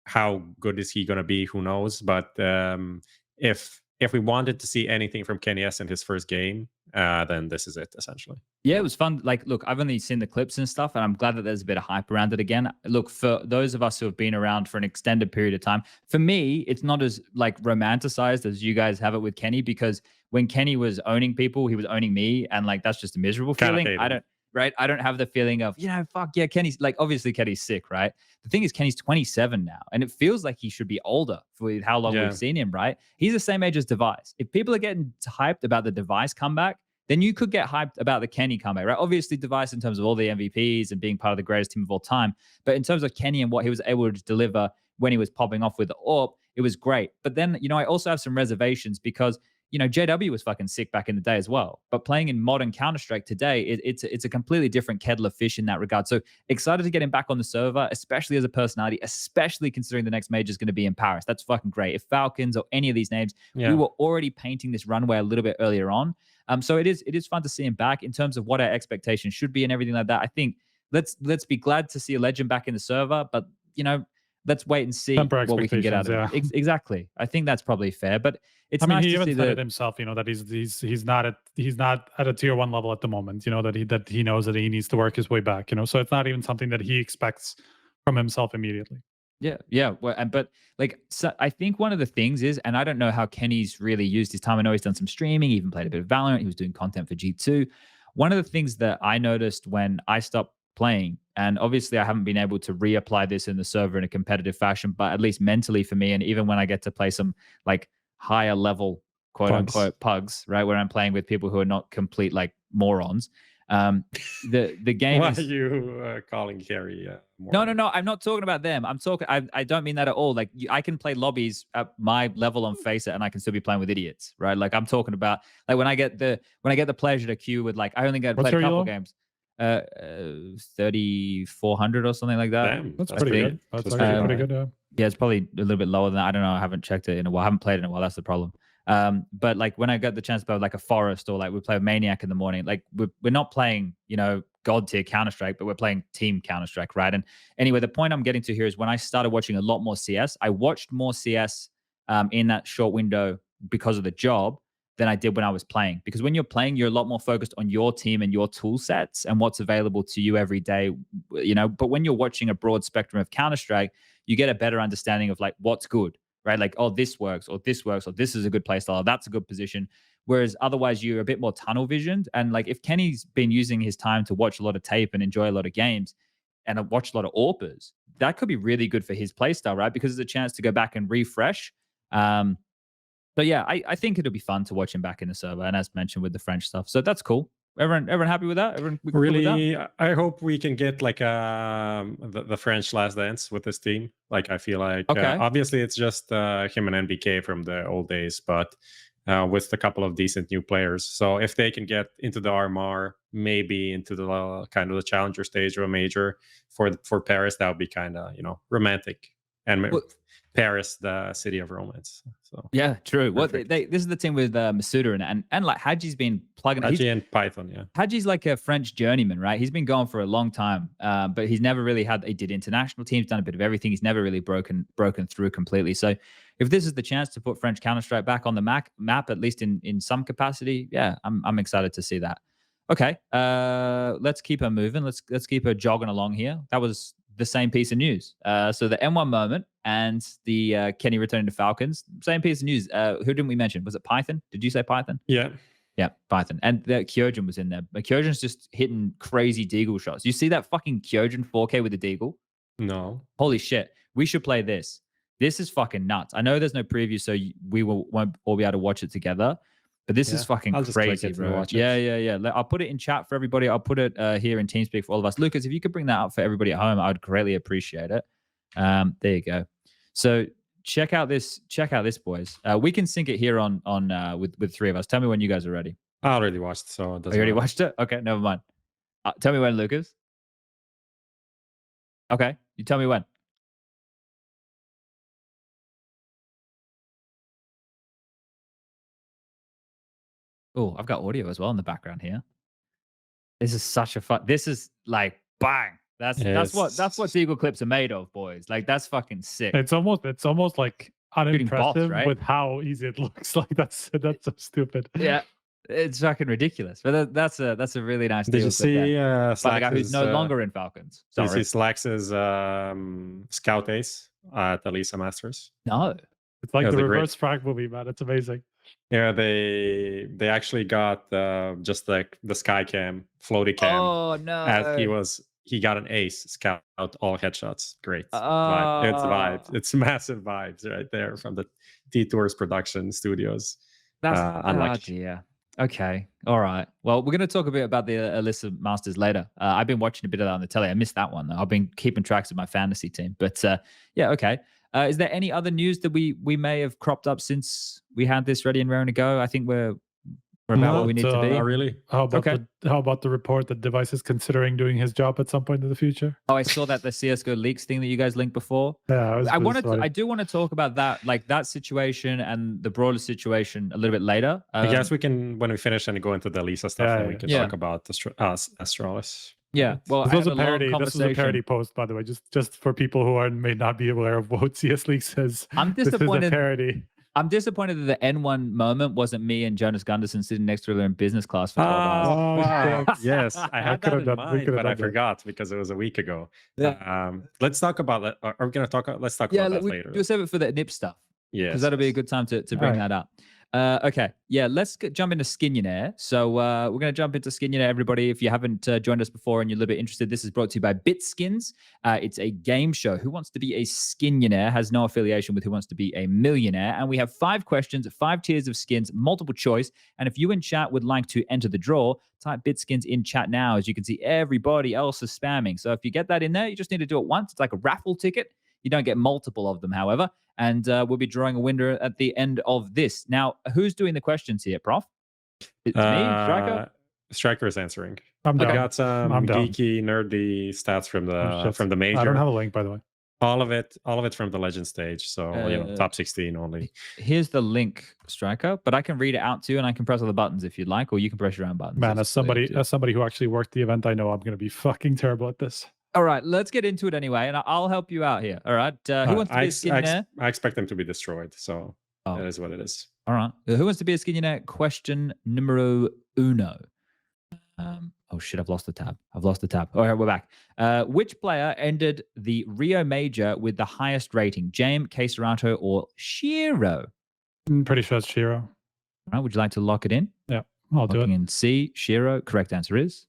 how good is he going to be? Who knows? But if we wanted to see anything from Kenny S in his first game, then this is it, essentially. Yeah, it was fun. Like, look, I've only seen the clips and stuff, and I'm glad that there's a bit of hype around it again. Look, for those of us who have been around for an extended period of time, for me, it's not as like romanticized as you guys have it with Kenny, because when Kenny was owning people, he was owning me, and like that's just a miserable feeling. I don't have the feeling of, fuck yeah, Kenny's like, obviously Kenny's sick, right? The thing is, Kenny's 27 now, and it feels like he should be older for how long we've seen him, right? He's the same age as Device. If people are getting hyped about the Device comeback, then you could get hyped about the Kenny comeback, right? Obviously, Device in terms of all the MVPs and being part of the greatest team of all time. But in terms of Kenny and what he was able to deliver when he was popping off with the AWP, it was great. But then, I also have some reservations because, JW was fucking sick back in the day as well. But playing in modern Counter-Strike today, it's a completely different kettle of fish in that regard. So excited to get him back on the server, especially as a personality, especially considering the next major is going to be in Paris. That's fucking great. If Falcons or any of these names, we were already painting this runway a little bit earlier on. So it is fun to see him back in terms of what our expectations should be and everything like that. I think let's be glad to see a legend back in the server, but let's wait and see what we can get out of it. Exactly. I think that's probably fair, but it's nice to see he even said it himself, that he's not at a tier 1 level at the moment, that he knows that he needs to work his way back, so it's not even something that he expects from himself immediately. Yeah. Well, but like, so I think one of the things is, and I don't know how Kenny's really used his time. I know he's done some streaming, he even played a bit of Valorant. He was doing content for G2. One of the things that I noticed when I stopped playing, and obviously I haven't been able to reapply this in the server in a competitive fashion, but at least mentally for me, and even when I get to play some like higher level quote unquote pugs, right, where I'm playing with people who are not complete like morons. The game. Why are you calling Kerry? No. I'm not talking about them. I'm talking. I don't mean that at all. Like, I can play lobbies at my level on FaZe, and I can still be playing with idiots, right? Like, I'm talking about like when I get the pleasure to queue with, like, I only get to play a couple games. 3,400 or something like that. Damn, that's pretty good. That's pretty good. Yeah, it's probably a little bit lower than that. I don't know. I haven't checked it in a while. I haven't played it in a while. That's the problem. But like when I got the chance to play with like a Forest, or like we play with Maniac in the morning, like we're not playing, God tier Counter-Strike, but we're playing team Counter-Strike, right? And anyway, the point I'm getting to here is when I started watching a lot more CS, I watched more CS in that short window because of the job than I did when I was playing. Because when you're playing, you're a lot more focused on your team and your tool sets and what's available to you every day, But when you're watching a broad spectrum of Counter-Strike, you get a better understanding of like what's good, right? Like, oh, this works, or this works, or this is a good playstyle, or that's a good position. Whereas otherwise you're a bit more tunnel visioned. And like if Kenny's been using his time to watch a lot of tape and enjoy a lot of games and watch a lot of AWPers, that could be really good for his playstyle, right? Because it's a chance to go back and refresh. But yeah, I think it'll be fun to watch him back in the server, and as mentioned with the French stuff. So that's cool. Everyone happy with that? Everyone really? Cool with that? I hope we can get like the French Last Dance with this team. Like I feel like obviously it's just him and NBK from the old days, but with a couple of decent new players. So if they can get into the RMR, maybe into the kind of the challenger stage of a major for Paris, that would be kind of romantic. And Paris, the city of romance. So yeah, true. Well, this is the team with Masuda and like Haji's been plugging. Haji and Python, yeah. Haji's like a French journeyman, right? He's been going for a long time, but he's never really he did international teams, done a bit of everything. He's never really broken through completely. So if this is the chance to put French Counter-Strike back on the map, at least in some capacity, yeah, I'm excited to see that. Okay. Let's keep her moving. Let's keep her jogging along here. That was the same piece of news. So the N1 moment and the Kenny returning to Falcons, same piece of news. Who didn't we mention? Was it Python? Did you say Python? Yeah. Yeah, Python. And the Kyojin was in there. But Kyojin's just hitting crazy deagle shots. You see that fucking Kyojin 4K with the deagle? No. Holy shit. We should play this. This is fucking nuts. I know there's no preview, so won't all be able to watch it together. But this is fucking crazy, bro. Yeah. I'll put it in chat for everybody. I'll put it here in TeamSpeak for all of us. Lucas, if you could bring that up for everybody at home, I would greatly appreciate it. There you go. So check out this, boys. We can sync it here on with three of us. Tell me when you guys are ready. I already watched, so it doesn't You already matter. watched it? Okay, never mind. Tell me when, Lucas. Okay, you tell me when. Oh, I've got audio as well in the background here. This is such a fun. This is like bang. That's what Deagle clips are made of, boys. Like that's fucking sick. It's almost like unimpressive right? with how easy it looks. Like that's so stupid. Yeah, it's fucking ridiculous. But that's a really nice. Did you see by the guy who's no longer in Falcons? Did you see Slax's scout ace at Elisa Masters? No. It's like the reverse frag movie, man. It's amazing. Yeah, they actually got just like the sky cam, floaty cam. Oh no! As he got an ace, scout all headshots. Great. It's vibes. It's massive vibes right there from the T-Tours production studios. That's unlucky. Yeah. Okay. All right. Well, we're going to talk a bit about the Elisa Masters later. I've been watching a bit of that on the telly. I missed that one though. I've been keeping tracks of my fantasy team. But yeah, okay. Is there any other news that we may have cropped up since we had this ready and raring to go? I think we're about where we need to be. Not really. How about the report that Device is considering doing his job at some point in the future? Oh, I saw that the CSGO leaks thing that you guys linked before. Yeah, I do want to talk about that, like that situation and the broader situation a little bit later. I guess we can, when we finish and go into the Lisa stuff, then we can talk about Astralis. Yeah, well, this was a parody. This was a parody post, by the way, just for people who may not be aware of what CS League says. I'm disappointed. This is a parody. I'm disappointed that the N1 moment wasn't me and Jonas Gunderson sitting next to her in business class for 12 hours. Oh, yes, I had that in mind, but I forgot because it was a week ago. Yeah. Let's talk about that. Are we going to talk? Let's talk about that later. We'll save it for the NIP stuff. Yeah, because that'll be a good time to bring that up. Okay, yeah, let's jump into Skinionaire. So we're going to jump into Skinionaire, everybody. If you haven't joined us before and you're a little bit interested, this is brought to you by Bitskins. It's a game show. Who Wants to Be a Skinionaire has no affiliation with Who Wants to Be a Millionaire. And we have 5 questions, 5 tiers of skins, multiple choice. And if you in chat would like to enter the draw, type Bitskins in chat now. As you can see, everybody else is spamming. So if you get that in there, you just need to do it once. It's like a raffle ticket. You don't get multiple of them, however. And we'll be drawing a winner at the end of this. Now, who's doing the questions here, Prof? It's me, Striker? Striker is answering. I got some geeky, nerdy stats from the major. I don't have a link, by the way. All of it from the legend stage. So top 16 only. Here's the link, Striker, but I can read it out too, and I can press all the buttons if you'd like, or you can press your own buttons. Man, as somebody who actually worked the event, I know I'm going to be fucking terrible at this. All right, let's get into it anyway, and I'll help you out here. All right, who wants to be a Skinionaire? I expect them to be destroyed, so that is what it is. All right, who wants to be a Skinionaire? Question numero uno. Oh shit, I've lost the tab. All right, we're back. Which player ended the Rio Major with the highest rating? James, Caserato, or Shiro? I'm pretty sure it's Shiro. All right, would you like to lock it in? Yeah, I'll do it. In C, Shiro. Correct answer is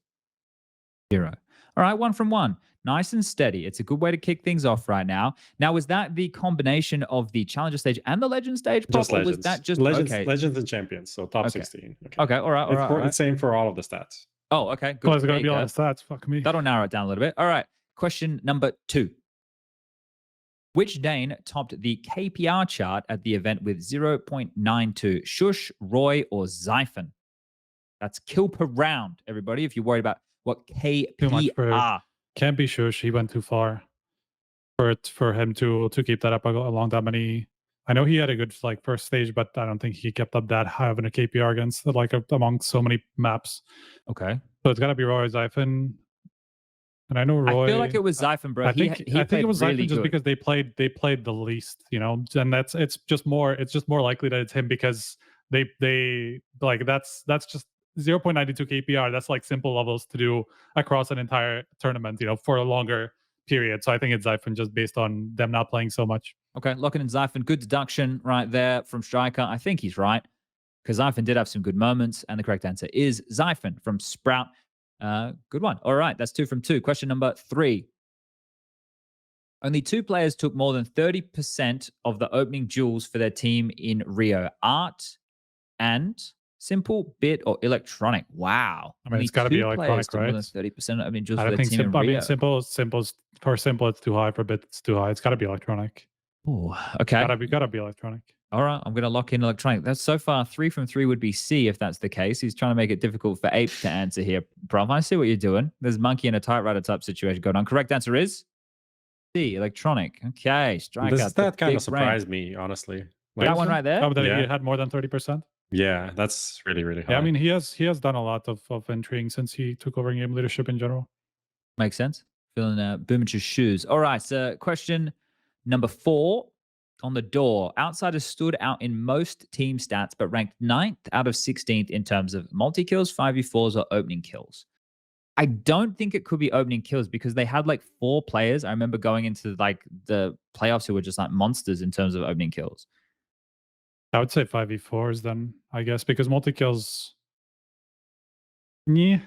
Shiro. All right, 1 from 1. Nice and steady. It's a good way to kick things off right now. Now, was that the combination of the Challenger stage and the Legend stage? Just Legends. Was that just Legends and Champions, so top 16. Okay, all right. It's same for all of the stats. Oh, okay. Good. Well, it's going to be all the stats. Fuck me. That'll narrow it down a little bit. All right. Question number 2. Which Dane topped the KPR chart at the event with 0.92? Shush, Roy, or Zyphon? That's kill per round, everybody, if you're worried about what KPR. Can't be Shush. He went too far for him to keep that up along that many. I know he had a good first stage, but I don't think he kept up that high of a KPR against among so many maps. Okay, so it's got to be Roy Zyphon. And I know Roy. I feel like it was Zyphon, bro. I think it was Zyphon just because they played the least, and it's just more likely that it's him because they that's just 0.92 KPR. That's like simple levels to do across an entire tournament, for a longer period. So I think it's Xiphon just based on them not playing so much. Okay, locking in Xiphon. Good deduction right there from Striker. I think he's right, because Xiphon did have some good moments, and the correct answer is Xiphon from Sprout. Good one. All right, that's 2 from 2. Question number 3. Only 2 players took more than 30% of the opening duels for their team in Rio. Art and Simple, Bit, or Electronic. Wow. I mean, it's got to be Electronic, right? More than 30% of opening duels I for their think team in Rio. Simple, for Simple, it's too high. For Bit, it's too high. It's got to be Electronic. Oh, okay. Gotta be Electronic. All right, I'm going to lock in Electronic. That's so far 3 from 3 would be C if that's the case. He's trying to make it difficult for Ape to answer here. Prof, I see what you're doing. There's monkey in a typewriter type situation going on. Correct answer is C, Electronic. Okay, Striker. That kind of surprised me, honestly. That one right there? Oh, that he had more than 30%? Yeah, that's really, really high. Yeah, I mean, he has done a lot of entering since he took over game leadership in general. Makes sense. Feeling Boomich's shoes. All right, so question number 4 on the door. Outsiders stood out in most team stats, but ranked 9th out of 16th in terms of multi-kills, 5v4s, or opening kills. I don't think it could be opening kills because they had like 4 players. I remember going into like the playoffs who were just like monsters in terms of opening kills. I would say 5v4s then, I guess, because multi-kills... Yeah.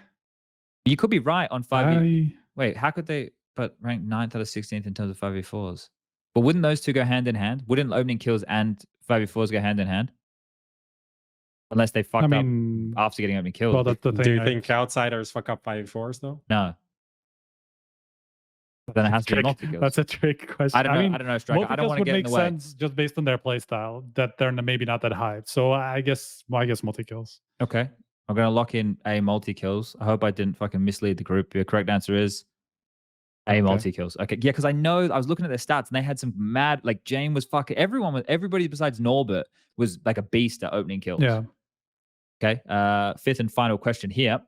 You could be right on 5v... Wait, how could they... But ranked 9th out of 16th in terms of 5v4s. But wouldn't those two go hand in hand? Wouldn't opening kills and 5v4s go hand in hand? Unless they fucked up after getting opening kills. Well, that's the thing. Do you think outsiders fuck up 5v4s though? No. Then it has to be multi-kills. That's a trick question. I don't know, Striker. I don't want to get in the way. Multi-kills would make sense just based on their play style, that they're maybe not that high. So I guess multi-kills. Okay. I'm going to lock in A, multi-kills. I hope I didn't fucking mislead the group. Your correct answer is A, multi-kills. Okay. Yeah, because I know I was looking at their stats and they had some mad, like Jane was fucking, everybody besides Norbert was like a beast at opening kills. Yeah. Okay. 5th and final question here.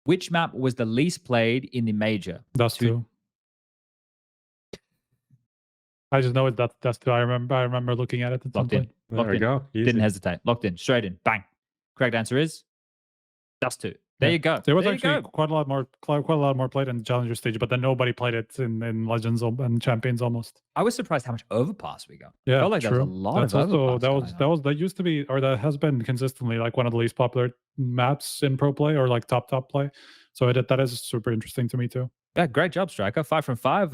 Which map was the least played in the major? That's true. I just know that's true. I remember looking at it at some point. There we go. Easy. Didn't hesitate. Locked in. Straight in. Bang. Correct answer is Dust 2. There you go. There was actually quite a lot more played in the Challenger stage, but then nobody played it in Legends and Champions almost. I was surprised how much overpass we got. Yeah, I felt like true. there was a lot of overpass. That used to be, or that has been consistently like one of the least popular maps in pro play, or like top play. So that is super interesting to me too. Yeah, great job, Striker. 5 from 5.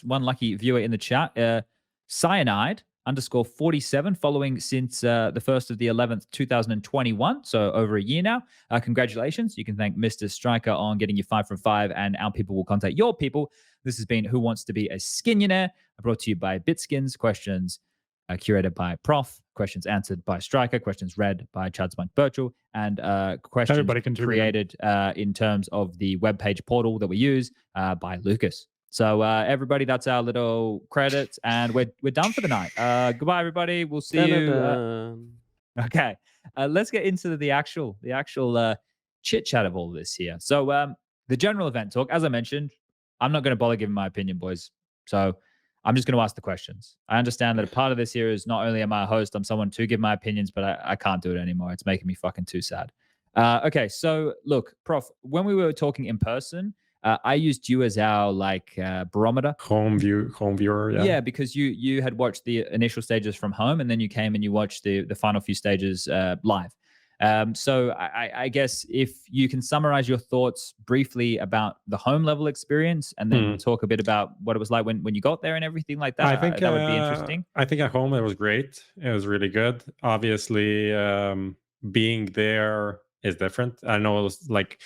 One lucky viewer in the chat. Cyanide _47 following since the 1st of the 11th, 2021. So over a year now. Congratulations. You can thank Mr. Striker on getting you 5 from 5, and our people will contact your people. This has been Who Wants to Be a Skinionaire, brought to you by Bitskins. Questions curated by Prof, questions answered by Striker, questions read by SPUNJ Birchall, and questions created in terms of the webpage portal that we use by Lucas. So everybody, that's our little credits, and we're done for the night. Goodbye, everybody. We'll see you. Okay, let's get into the actual chit chat of all of this here. So the general event talk, as I mentioned, I'm not going to bother giving my opinion, boys. So I'm just going to ask the questions. I understand that a part of this here is not only am I a host, I'm someone to give my opinions, but I can't do it anymore. It's making me fucking too sad. Okay, so look, Prof, when we were talking in person, I used you as our barometer. Home viewer, yeah. Yeah, because you had watched the initial stages from home, and then you came and you watched the final few stages live. So I guess if you can summarize your thoughts briefly about the home level experience, and then talk a bit about what it was like when you got there and everything like that. I think that would be interesting. I think at home it was great. It was really good. Obviously, being there is different. I know it was like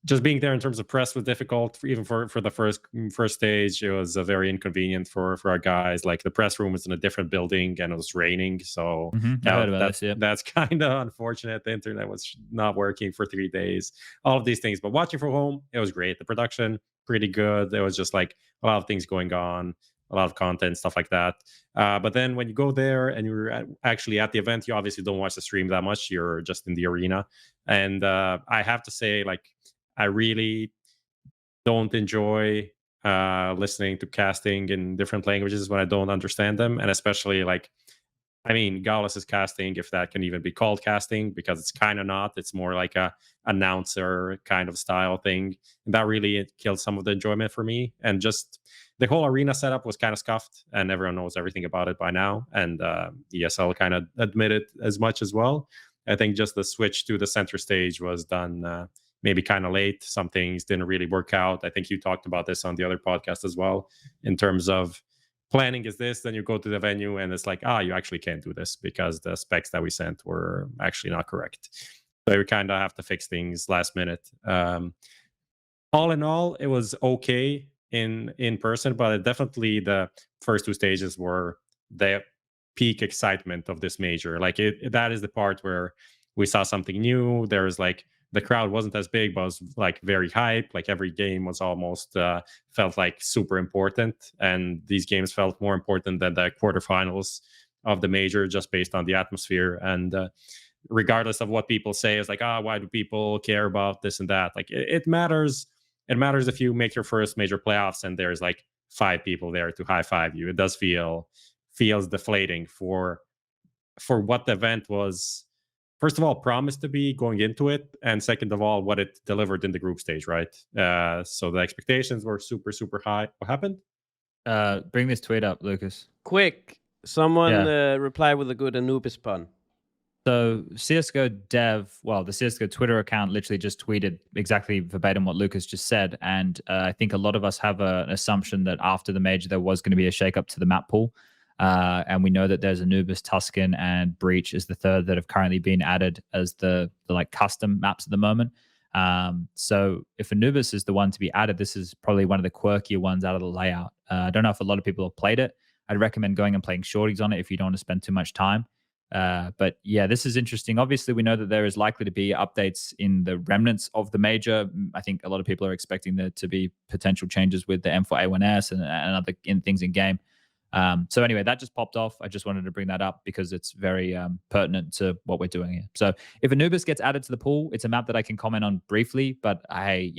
just being there in terms of press was difficult, even for the first stage. It was very inconvenient for our guys. Like the press room was in a different building and it was raining, so that's kind of unfortunate. The internet was not working for 3 days. All of these things, but watching from home, it was great. The production pretty good. There was just like a lot of things going on, a lot of content, stuff like that. But then when you go there and you're actually at the event, you obviously don't watch the stream that much. You're just in the arena, and I have to say, like, I really don't enjoy listening to casting in different languages when I don't understand them. And especially like I mean, Gaules is casting, if that can even be called casting, because it's kind of not. It's more like a announcer kind of style thing. And that really killed some of the enjoyment for me. And just the whole arena setup was kind of scuffed, and everyone knows everything about it by now. And ESL kind of admitted as much as well. I think just the switch to the center stage was done maybe kind of late. Some things didn't really work out. I think you talked about this on the other podcast as well, in terms of planning is this, then you go to the venue and it's like, you actually can't do this because the specs that we sent were actually not correct. So we kind of have to fix things last minute. All in all, it was okay in person, but definitely the first two stages were the peak excitement of this major. Like that is the part where we saw something new. There's like, the crowd wasn't as big, but it was like very hype. Like every game was almost felt like super important, and these games felt more important than the quarterfinals of the major, just based on the atmosphere. And regardless of what people say, it's like, why do people care about this and that? Like it matters. It matters if you make your first major playoffs and there's like 5 people there to high five you. It does feels deflating for what the event was. First of all, promised to be going into it, and second of all, what it delivered in the group stage, right? So the expectations were super, super high. What happened? Bring this tweet up, Lucas. Quick, someone reply with a good Anubis pun. So CSGO dev, well, the CSGO Twitter account literally just tweeted exactly verbatim what Lucas just said. And I think a lot of us have an assumption that after the major, there was going to be a shakeup to the map pool. And we know that there's Anubis, Tuscan, and Breach is the third that have currently been added as the like custom maps at the moment. So if Anubis is the one to be added, this is probably one of the quirkier ones out of the layout. I don't know if a lot of people have played it. I'd recommend going and playing shorties on it if you don't want to spend too much time. But yeah, this is interesting. Obviously, we know that there is likely to be updates in the remnants of the major. I think a lot of people are expecting there to be potential changes with the M4A1S and other things in game. So anyway, that just popped off. I just wanted to bring that up because it's very pertinent to what we're doing here. So if Anubis gets added to the pool, it's a map that I can comment on briefly, but I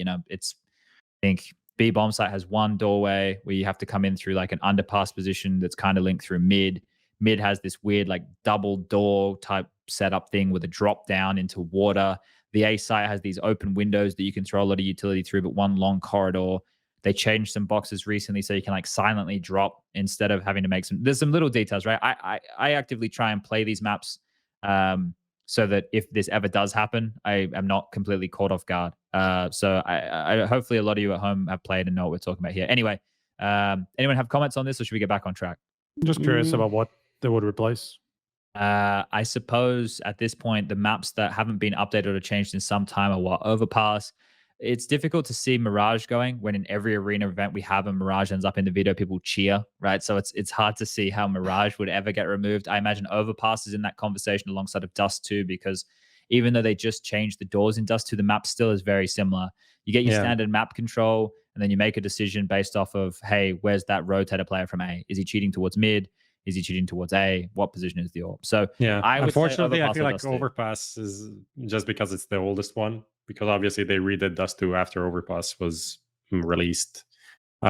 think B bomb site has one doorway where you have to come in through like an underpass position that's kind of linked through mid. Mid has this weird like double door type setup thing with a drop down into water. The A site has these open windows that you can throw a lot of utility through, but one long corridor. They changed some boxes recently so you can like silently drop instead of having to make there's some little details, right? I actively try and play these maps so that if this ever does happen, I am not completely caught off guard. So I hopefully a lot of you at home have played and know what we're talking about here. Anyway, anyone have comments on this, or should we get back on track? Just curious about what they would replace. I suppose at this point, the maps that haven't been updated or changed in some time are what? Overpass. It's difficult to see Mirage going when in every arena event we have a Mirage ends up in the video, people cheer, right? So it's hard to see how Mirage would ever get removed. I imagine Overpass is in that conversation alongside of Dust 2, because even though they just changed the doors in Dust 2, the map still is very similar. You get your standard map control, and then you make a decision based off of, hey, where's that rotator player from A? Is he cheating towards mid? Is he cheating towards A? What position is the AWP? So yeah, unfortunately, I feel like Dust Overpass is just because it's the oldest one. Because obviously they redid Dust 2 after Overpass was released. So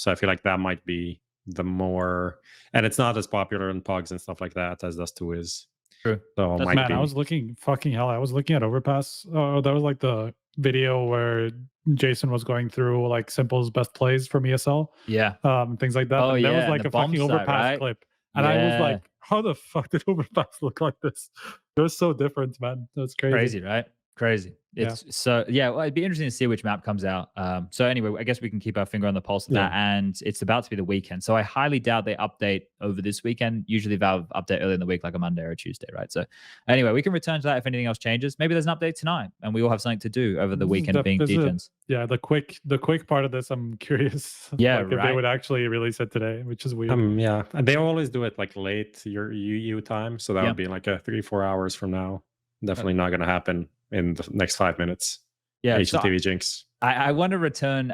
I feel like that might be the more... And it's not as popular in PUGs and stuff like that as Dust 2 is. True. So I was looking... Fucking hell, I was looking at Overpass. That was like the video where Jason was going through like Simple's best plays from ESL. Yeah. Things like that. Oh, and there was yeah, like a fucking Overpass clip. And I was like, how the fuck did Overpass look like this? It was so different, man. That's crazy. Crazy, right? Crazy. It's so well, it'd be interesting to see which map comes out. So anyway, I guess we can keep our finger on the pulse of that. And it's about to be the weekend, so I highly doubt they update over this weekend. Usually Valve update early in the week, like a Monday or a Tuesday, right? So anyway, we can return to that if anything else changes. Maybe there's an update tonight and we all have something to do over the weekend, being DJs. Yeah, the quick part of this, I'm curious. Yeah, like if they would actually release it today, which is weird. Yeah, and they always do it like late your EU time, so that would be like a 3-4 hours from now. Definitely not going to happen in the next 5 minutes. Yeah, HLTV jinx. I want to return,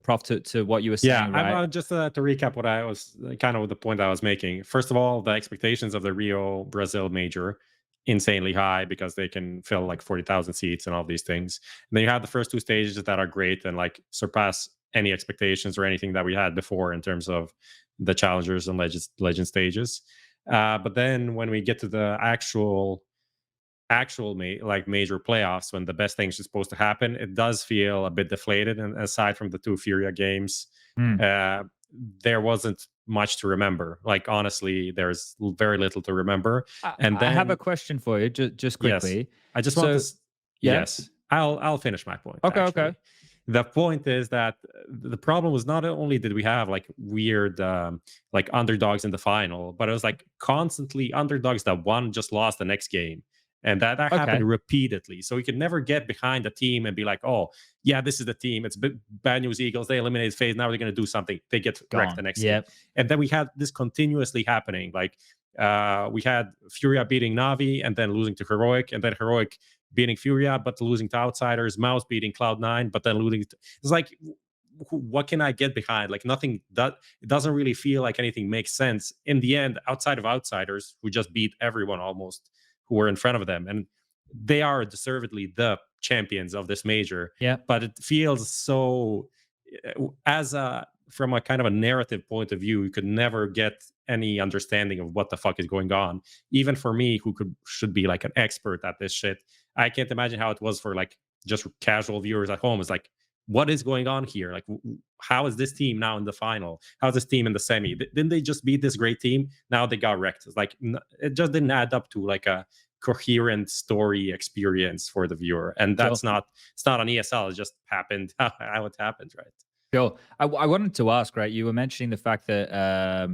Prof, to what you were saying. Yeah, right? I want just to recap what I was kind of the point I was making. First of all, the expectations of the Rio Brazil major insanely high because they can fill like 40,000 seats and all these things. And then you have the first two stages that are great and like surpass any expectations or anything that we had before in terms of the challengers and legend stages. But then when we get to the actual major playoffs, when the best things are supposed to happen, it does feel a bit deflated. And aside from the two FURIA games, there wasn't much to remember. Like, honestly, there's very little to remember. And then I have a question for you, just quickly. Yes, I just want to. yeah? Yes, I'll finish my point. Okay, actually. okay. The point is that the problem was not only did we have like weird like underdogs in the final, but it was like constantly underdogs that one just lost the next game. And that Okay. happened repeatedly. So we could never get behind the team and be like, oh, yeah, this is the team. It's Bad News Eagles. They eliminated FaZe. Now they're going to do something. They get wrecked the next game. And then we had this continuously happening. Like we had FURIA beating Navi and then losing to Heroic, and then Heroic beating FURIA but losing to Outsiders, Mouse beating Cloud9 but then losing to, it's like, what can I get behind? Like nothing. That it doesn't really feel like anything makes sense in the end, outside of Outsiders, who just beat everyone almost who were in front of them, and they are deservedly the champions of this major. Yeah, but it feels so, as a from a kind of a narrative point of view, you could never get any understanding of what the fuck is going on. Even for me, who should be like an expert at this shit, I can't imagine how it was for like just casual viewers at home. It's like, what is going on here? Like, how is this team now in the final? How's this team in the semi? Didn't they just beat this great team? Now they got wrecked. It's like, it just didn't add up to like a coherent story experience for the viewer. And that's not, it's not on ESL. It just happened how it happened, right? Sure. I wanted to ask, right? You were mentioning the fact that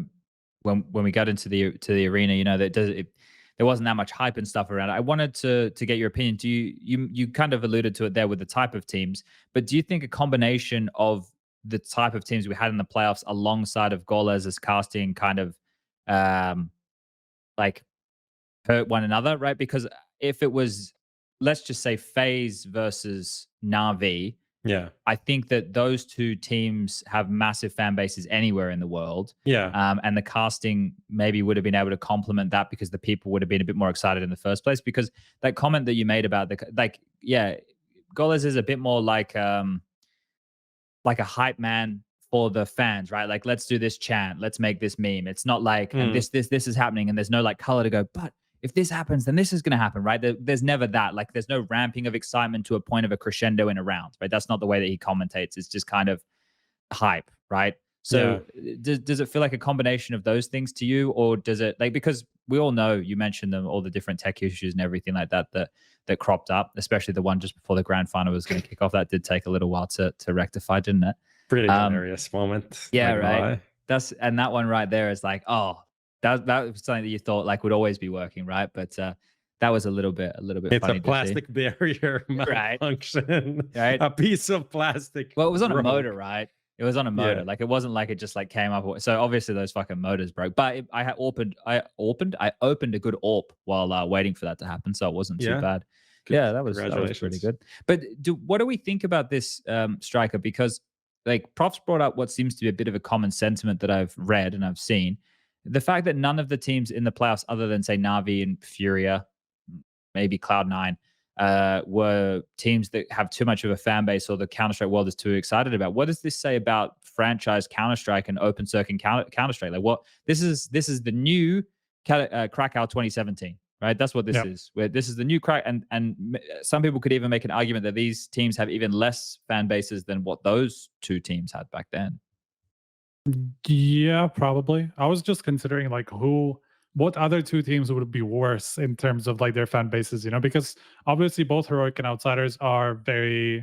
when we got into the arena, you know, that there wasn't that much hype and stuff around it. I wanted to get your opinion. Do you kind of alluded to it there with the type of teams, but do you think a combination of the type of teams we had in the playoffs alongside of Golez's casting kind of like hurt one another, right? Because if it was, let's just say FaZe versus Navi, yeah, I think that those two teams have massive fan bases anywhere in the world. Yeah. And the casting maybe would have been able to complement that because the people would have been a bit more excited in the first place. Because that comment that you made about Golez is a bit more like a hype man for the fans, right? Like, let's do this chant, let's make this meme. It's not like, and this is happening, and there's no like color to go, but if this happens, then this is going to happen, right? There's never that. Like, there's no ramping of excitement to a point of a crescendo in a round, right? That's not the way that he commentates. It's just kind of hype, right? So does it feel like a combination of those things to you, or does it, like, because we all know, you mentioned them, all the different tech issues and everything like that cropped up, especially the one just before the grand final was going to kick off. That did take a little while to rectify, didn't it? Pretty hilarious moment. Yeah, right. And that one right there is like, oh, that was something that you thought like would always be working, right? But that was a little bit. It's funny a plastic barrier malfunction, right? A piece of plastic. Well, it was on a motor, right? It was on a motor. Yeah. Like, it wasn't like it just like came up. So obviously those fucking motors broke. But I opened a good AWP while waiting for that to happen, so it wasn't too bad. Good. Yeah, that was pretty good. But what do we think about this, Striker? Because like Profs brought up what seems to be a bit of a common sentiment that I've read and I've seen. The fact that none of the teams in the playoffs, other than say Navi and FURIA, maybe Cloud9, were teams that have too much of a fan base, or the Counter-Strike world is too excited about. What does this say about franchise Counter-Strike and open circuit Counter-Strike? Like, what this is the new Krakow 2017, right? That's what this is. Where this is the new crack, and some people could even make an argument that these teams have even less fan bases than what those two teams had back then. Yeah, probably. I was just considering like what other two teams would be worse in terms of like their fan bases, you know, because obviously both Heroic and Outsiders are very,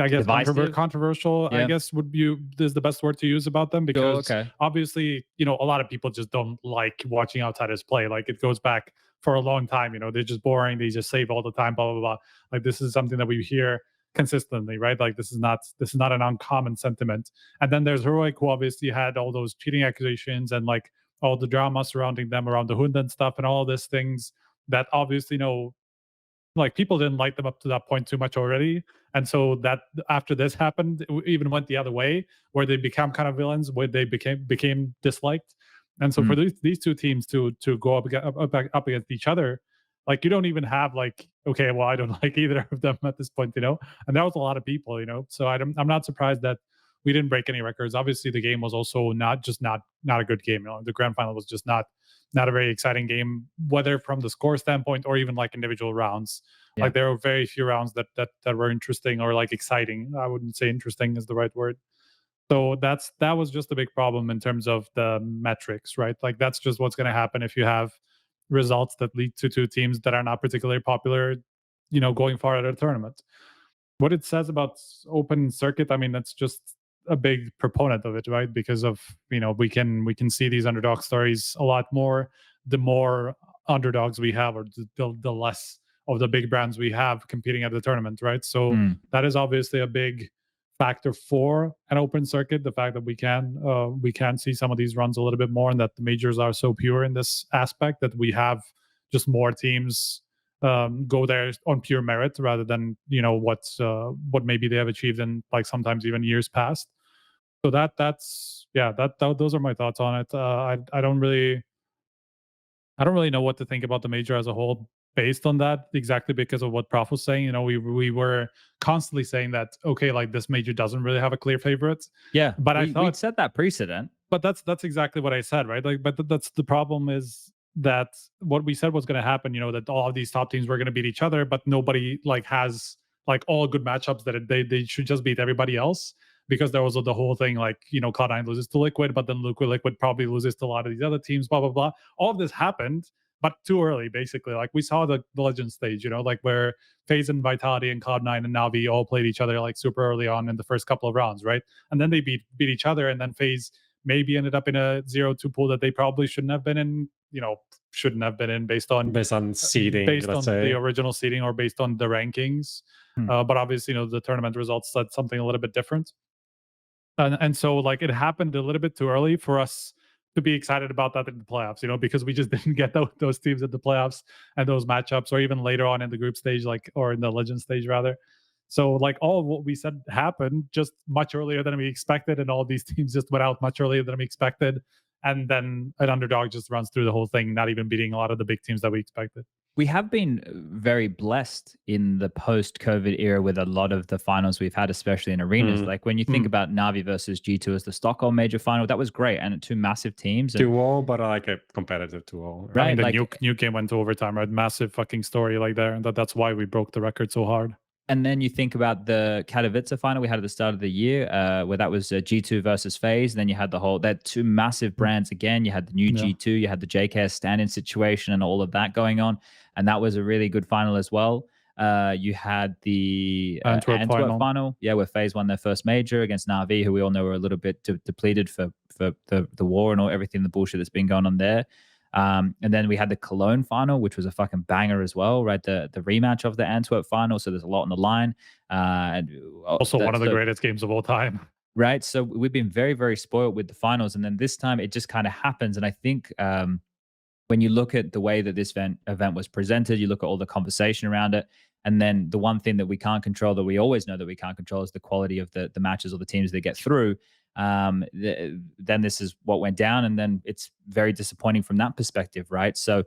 I guess, controversial. I guess is the best word to use about them, because obviously, you know, a lot of people just don't like watching Outsiders play. Like, it goes back for a long time, you know, they're just boring, they just save all the time, blah blah blah. Like, this is something that we hear consistently, right? Like, this is not an uncommon sentiment. And then there's Heroic, who obviously had all those cheating accusations and like all the drama surrounding them around the Hund and stuff, and all these things that obviously, you know, like, people didn't like them up to that point too much already. And so that after this happened, it even went the other way, where they become kind of villains, where they became disliked. And so for these two teams to go up against each other, like, you don't even have like, okay, well, I don't like either of them at this point, you know? And that was a lot of people, you know? So I'm not surprised that we didn't break any records. Obviously, the game was also not a good game. You know? The grand final was just not not a very exciting game, whether from the score standpoint or even like individual rounds. Yeah. Like there were very few rounds that were interesting or like exciting. I wouldn't say interesting is the right word. So that was just a big problem in terms of the metrics, right? Like that's just what's going to happen if you have results that lead to two teams that are not particularly popular, going far at a tournament. What it says about open circuit, I mean, that's just a big proponent of it, right? Because of we can see these underdog stories a lot more. The more underdogs we have, or the less of the big brands we have competing at the tournament, right? So that is obviously a big factor for an open circuit. The fact that we can see some of these runs a little bit more, and that the majors are so pure in this aspect that we have just more teams go there on pure merit rather than what maybe they have achieved in like sometimes even years past. So those are my thoughts on it. I don't really know what to think about the major as a whole based on that, exactly because of what Prof was saying. We were constantly saying that, okay, like this major doesn't really have a clear favorite. Yeah, but I thought we'd set that precedent. But that's exactly what I said, right? Like, but that's the problem is that what we said was going to happen. That all of these top teams were going to beat each other, but nobody like has like all good matchups that they should just beat everybody else. Because there was the whole thing like, Cloud9 loses to Liquid, but then Liquid probably loses to a lot of these other teams, blah, blah, blah. All of this happened, but too early, basically. Like we saw the Legend stage, like where FaZe and Vitality and Cloud9 and Navi all played each other like super early on in the first couple of rounds, right? And then they beat each other, and then FaZe maybe ended up in a 0-2 pool that they probably shouldn't have been in, based on seeding, based on say. the original seeding or based on the rankings. But obviously, the tournament results said something a little bit different. And so like it happened a little bit too early for us to be excited about that in the playoffs, because we just didn't get those teams at the playoffs and those matchups, or even later on in the group stage, or in the Legend stage rather. So like all of what we said happened just much earlier than we expected, and all these teams just went out much earlier than we expected. And then an underdog just runs through the whole thing, not even beating a lot of the big teams that we expected. We have been very blessed in the post-COVID era with a lot of the finals we've had, especially in arenas. Like when you think about Navi versus G2 as the Stockholm major final, that was great. And two massive teams. 2-0, but like a competitive 2-0. Right. I mean, the like, nuke game went to overtime, right? Massive fucking story like there. And that's why we broke the record so hard. And then you think about the Katowice final we had at the start of the year, where that was G2 versus FaZe. And then you had that two massive brands again. You had the new G2, you had the JKS stand-in situation and all of that going on. And that was a really good final as well. You had the Antwerp final, where FaZe won their first major against Navi, who we all know are a little bit depleted for the war and everything, the bullshit that's been going on there. And then we had the Cologne final, which was a fucking banger as well, right? The rematch of the Antwerp final. So there's a lot on the line. Also one of the greatest games of all time. Right. So we've been very, very spoiled with the finals. And then this time it just kind of happens. And I think when you look at the way that this event was presented, you look at all the conversation around it. And then the one thing that we can't control, that we always know that we can't control, is the quality of the matches or the teams that get through. Then this is what went down, and then it's very disappointing from that perspective, right? So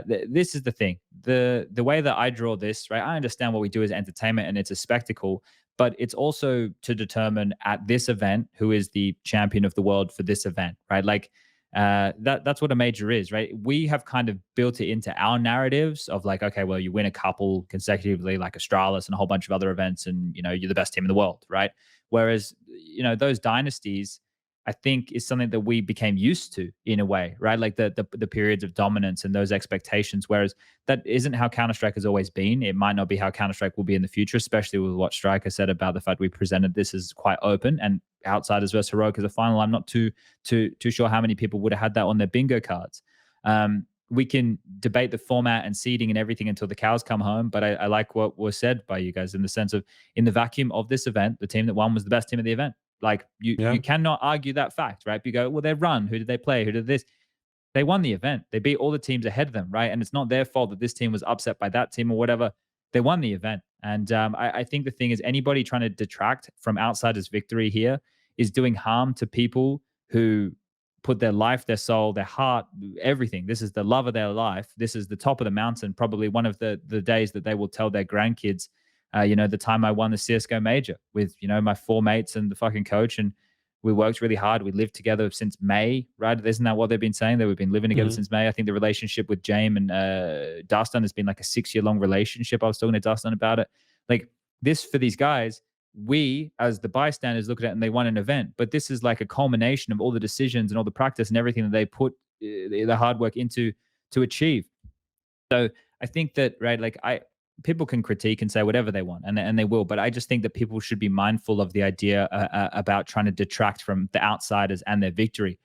this is the thing. The way that I draw this, right? I understand what we do as entertainment and it's a spectacle, but it's also to determine at this event who is the champion of the world for this event, right? Like that's what a major is, right? We have kind of built it into our narratives of like, okay, well, you win a couple consecutively, like Astralis and a whole bunch of other events, and you're the best team in the world, right? Whereas those dynasties, I think, is something that we became used to in a way, right? Like the periods of dominance and those expectations. Whereas that isn't how Counter-Strike has always been. It might not be how Counter-Strike will be in the future, especially with what Striker said about the fact we presented this as quite open, and Outsiders versus Heroic as a final. I'm not too sure how many people would have had that on their bingo cards. We can debate the format and seeding and everything until the cows come home, but I like what was said by you guys in the sense of, in the vacuum of this event, the team that won was the best team of the event. Like you cannot argue that fact, right? You go, well, they run. Who did they play? Who did this? They won the event. They beat all the teams ahead of them, right? And it's not their fault that this team was upset by that team or whatever. They won the event. And I think the thing is, anybody trying to detract from Outsiders' victory here is doing harm to people who put their life, their soul, their heart, everything. This is the love of their life. This is the top of the mountain, probably one of the days that they will tell their grandkids, the time I won the CSGO major with, my 4 mates and the fucking coach. And We worked really hard. We lived together since May, right? Isn't that what they've been saying? That we've been living together since May. I think the relationship with James and dastan has been like a 6-year-long relationship. I was talking to dastan about it. Like this for these guys, we as the bystanders look at it and they won an event, but this is like a culmination of all the decisions and all the practice and everything that they put the hard work into to achieve. So I think that, right, like people can critique and say whatever they want, and they will, but I just think that people should be mindful of the idea about trying to detract from the outsiders and their victory,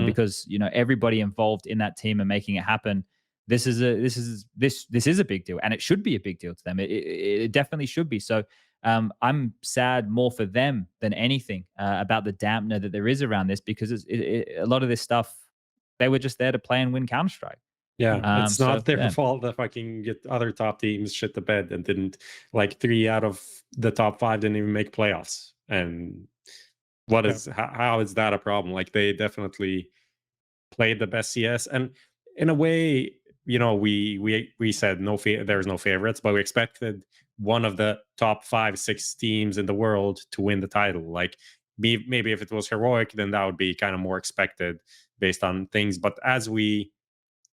because everybody involved in that team and making it happen. This is a big deal, and it should be a big deal to them. It definitely should be. So I'm sad more for them than anything about the dampener that there is around this, because a lot of this stuff, they were just there to play and win Counter-Strike. Yeah, it's not their fault that fucking get other top teams shit the bed and didn't, like 3 out of the top 5 didn't even make playoffs. And how is that a problem? Like they definitely played the best CS, and in a way, we said there's no favorites, but we expected one of the top 5-6 teams in the world to win the title. Like maybe if it was Heroic, then that would be kind of more expected based on things. But as we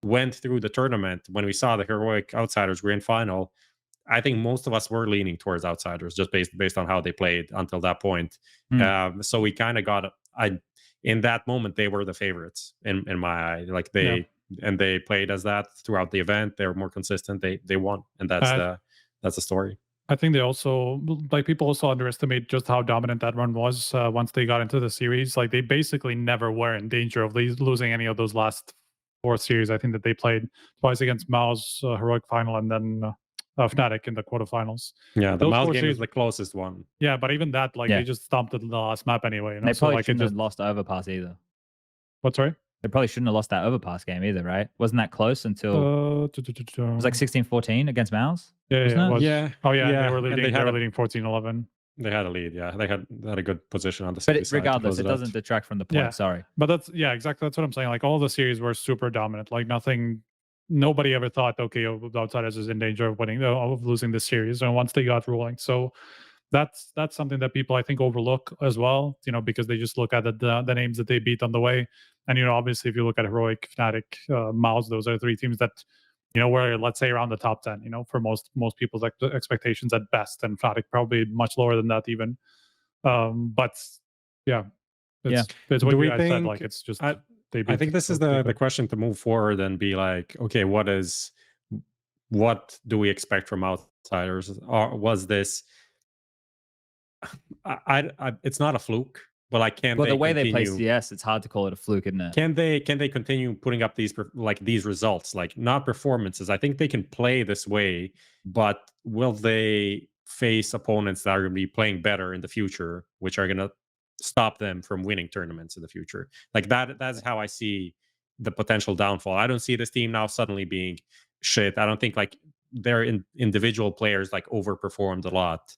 went through the tournament, when we saw the Heroic Outsiders grand final, I think most of us were leaning towards Outsiders just based on how they played until that point. So we kind of got in that moment they were the favorites in my eye. Like they played as that throughout the event. They were more consistent. They won, and that's the story. I think they also, like, people also underestimate just how dominant that run was once they got into the series. Like they basically never were in danger of losing any of those last 4 series. I think that they played twice against Mao's Heroic final, and then fnatic in the quarterfinals. Yeah, the Mouse game is the closest one. Yeah, but even that, like, they just stomped it in the last map anyway. They probably shouldn't have lost Overpass either. What, sorry? They probably shouldn't have lost that Overpass game either, right? Wasn't that close until it was like 16-14 against Mouse? Yeah. Oh yeah, they were leading. They were leading 14-11. They had a lead, yeah. They had a good position on the side. But regardless, it doesn't detract from the point. Yeah. Sorry. But that's exactly. That's what I'm saying. Like all the series were super dominant. Like nobody ever thought, okay, the Outsiders is in danger of losing this series. And once they got rolling, so that's something that people I think overlook as well. Because they just look at the names that they beat on the way. And obviously, if you look at Heroic, fnatic, Mouse, those are 3 teams that were, let's say, around the top 10, for most people's expectations at best, and fnatic probably much lower than that even. But it's what you guys said. Like it's just I think this is the question to move forward and be like, okay, what do we expect from Outsiders? Or was this? It's not a fluke. Well, the way they play CS, it's hard to call it a fluke, isn't it? Can they continue putting up these results, like not performances? I think they can play this way, but will they face opponents that are going to be playing better in the future, which are going to stop them from winning tournaments in the future? Like that's how I see the potential downfall. I don't see this team now suddenly being shit. I don't think like their individual players like overperformed a lot,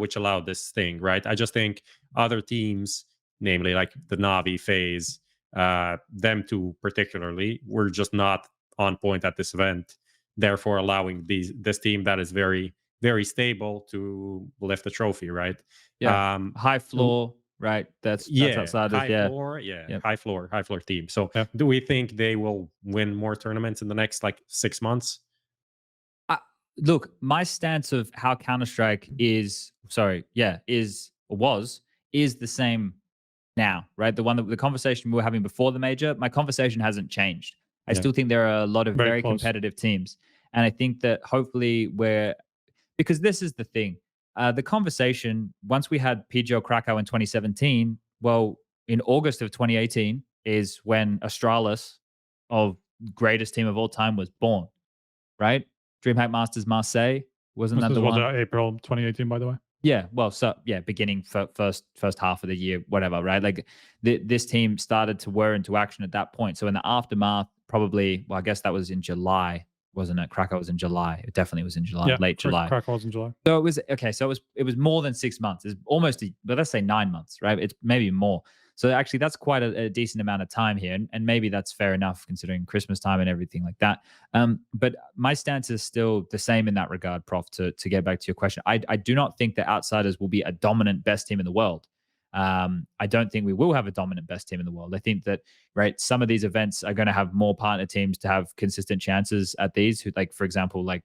which allowed this thing, right? I just think other teams, namely like the Navi, FaZe, them two particularly, were just not on point at this event, therefore allowing this team that is very, very stable to lift the trophy, right? High floor, right? That's outside floor, high floor team. So do we think they will win more tournaments in the next like 6 months? Look, my stance of how Counter-Strike was the same now, right? The conversation we were having before the major, my conversation hasn't changed. I still think there are a lot of very competitive teams. And I think that hopefully because this is the thing, the conversation, once we had PGL Krakow in 2017, well, in August of 2018 is when Astralis, of greatest team of all time, was born, right? DreamHack Masters Marseille, wasn't that the one? April 2018, by the way. Yeah, well, beginning first half of the year, whatever, right? Like this team started to whir into action at that point. So in the aftermath, probably, well, I guess that was in July, wasn't it? Krakow was in July. It definitely was in July, late July. Krakow was in July. So it was okay. So it was more than 6 months. It's almost, but let's say 9 months, right? It's maybe more. So actually, that's quite a decent amount of time here, and maybe that's fair enough considering Christmas time and everything like that. But my stance is still the same in that regard, Prof. To get back to your question, I do not think that Outsiders will be a dominant best team in the world. I don't think we will have a dominant best team in the world. I think that, right, some of these events are going to have more partner teams to have consistent chances at these. Who, like, for example, like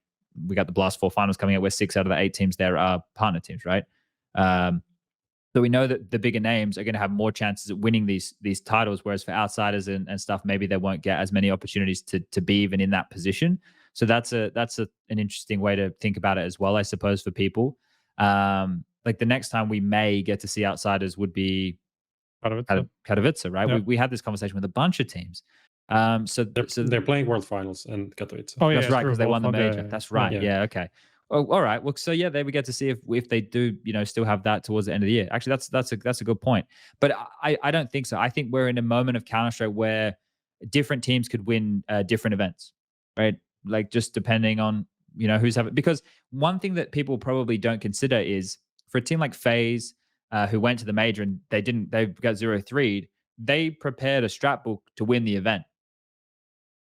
we got the Blast 4 finals coming up where 6 out of the 8 teams there are partner teams, right? So we know that the bigger names are going to have more chances at winning these titles, whereas for outsiders and stuff, maybe they won't get as many opportunities to be even in that position. So that's an interesting way to think about it as well, I suppose, for people. Like the next time we may get to see outsiders would be Katowice, right? Yeah. We had this conversation with a bunch of teams. So they're playing World Finals in Katowice. Oh yeah, that's right, because they won the major. Yeah. That's right. Yeah. Okay. Oh, all right. Well, so yeah, there we get to see if they do, still have that towards the end of the year. Actually, that's a good point. But I don't think so. I think we're in a moment of Counter-Strike where different teams could win different events, right? Like just depending on who's having. Because one thing that people probably don't consider is for a team like FaZe, who went to the major and they got 0-3'd, they prepared a strat book to win the event.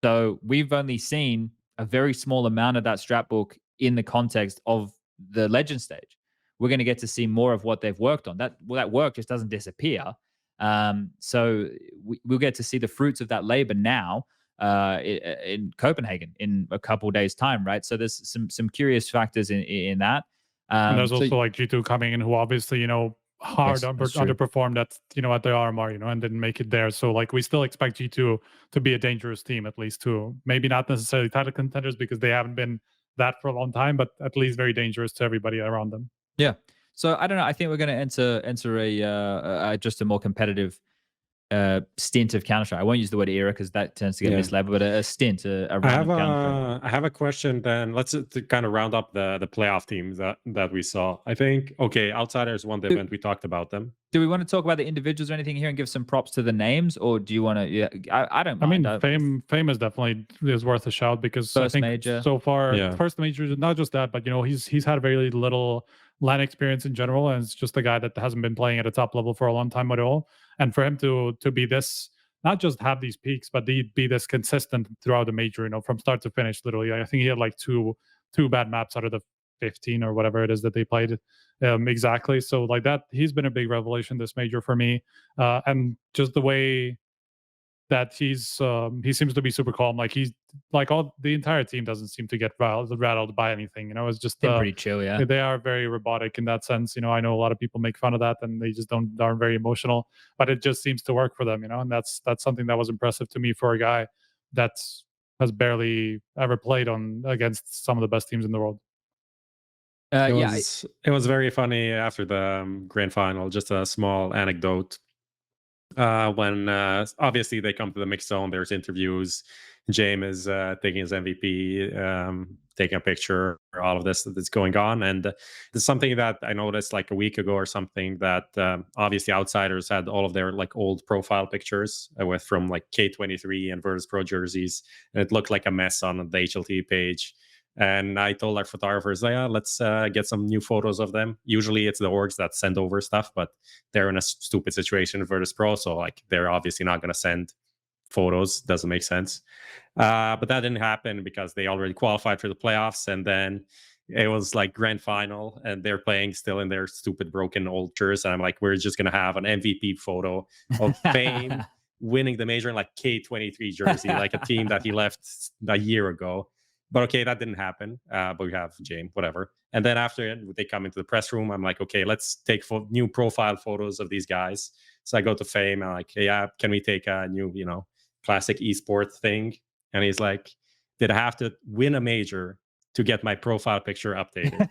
So we've only seen a very small amount of that strat book in the context of the legend stage. We're going to get to see more of what they've worked on. That work just doesn't disappear. So we'll get to see the fruits of that labor now in Copenhagen in a couple of days' time, right? So there's some curious factors in that. And there's also like G2 coming in, who obviously hard underperformed at at the RMR, and didn't make it there. So like we still expect G2 to be a dangerous team, at least to maybe not necessarily title contenders because they haven't been that for a long time, but at least very dangerous to everybody around them. Yeah. So I don't know. I think we're going to enter a just a more competitive stint of Counter-Strike. I won't use the word era because that tends to get mislabeled, but a stint around Counter-Strike. I have a question then. Let's kind of round up the playoff teams that we saw. I think, okay, Outsiders won the event. We talked about them. Do we want to talk about the individuals or anything here and give some props to the names, or do you want to? Yeah, I don't mind. I mean, Fame is definitely worth a shout because first I think major. So far, first major, not just that, but he's had very little LAN experience in general, and it's just a guy that hasn't been playing at a top level for a long time at all. And for him to be this, not just have these peaks, but be this consistent throughout the major, from start to finish, literally. I think he had like two bad maps out of the 15 or whatever it is that they played exactly. So like that, he's been a big revelation this major for me. And just the way that he seems to be super calm. Like he's like the entire team doesn't seem to get rattled by anything. It's just pretty chill. Yeah, they are very robotic in that sense. I know a lot of people make fun of that and they just aren't very emotional, but it just seems to work for them. And that's something that was impressive to me for a guy that has barely ever played against some of the best teams in the world. It was very funny after the grand final. Just a small anecdote. When obviously they come to the mixed zone, there's interviews. James is taking his MVP, taking a picture, all of this that's going on. And there's something that I noticed like a week ago or something that obviously Outsiders had all of their like old profile pictures from like K23 and Virtus Pro jerseys. And it looked like a mess on the HLTV page. And I told our photographers, let's get some new photos of them. Usually it's the orgs that send over stuff, but they're in a stupid situation with Virtus Pro. So like they're obviously not going to send photos. Doesn't make sense. But that didn't happen because they already qualified for the playoffs. And then it was like grand final and they're playing still in their stupid broken old jerseys. And I'm like, we're just going to have an MVP photo of Fame winning the major in like K23 jersey, like a team that he left a year ago. But okay, that didn't happen. But we have James, whatever. And then after they come into the press room, I'm like, okay, let's take new profile photos of these guys. So I go to Fame. I'm like, hey, can we take a new, classic esports thing? And he's like, did I have to win a major to get my profile picture updated?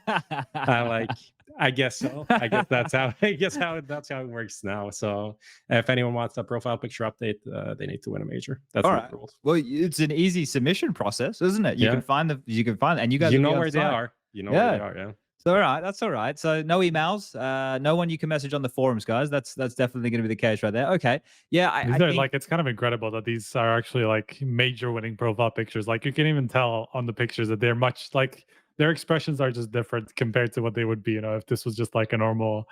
I'm like, I guess so. I guess that's how it works now. So if anyone wants a profile picture update, they need to win a major. That's the rules. Well, it's an easy submission process, isn't it? You can find and you guys know where they are. You know where they are, yeah. So all right, that's all right. So no emails, no one you can message on the forums, guys. That's definitely going to be the case right there. Okay, yeah. I think like it's kind of incredible that these are actually like major winning profile pictures. Like you can even tell on the pictures that they're much like their expressions are just different compared to what they would be. If this was just like a normal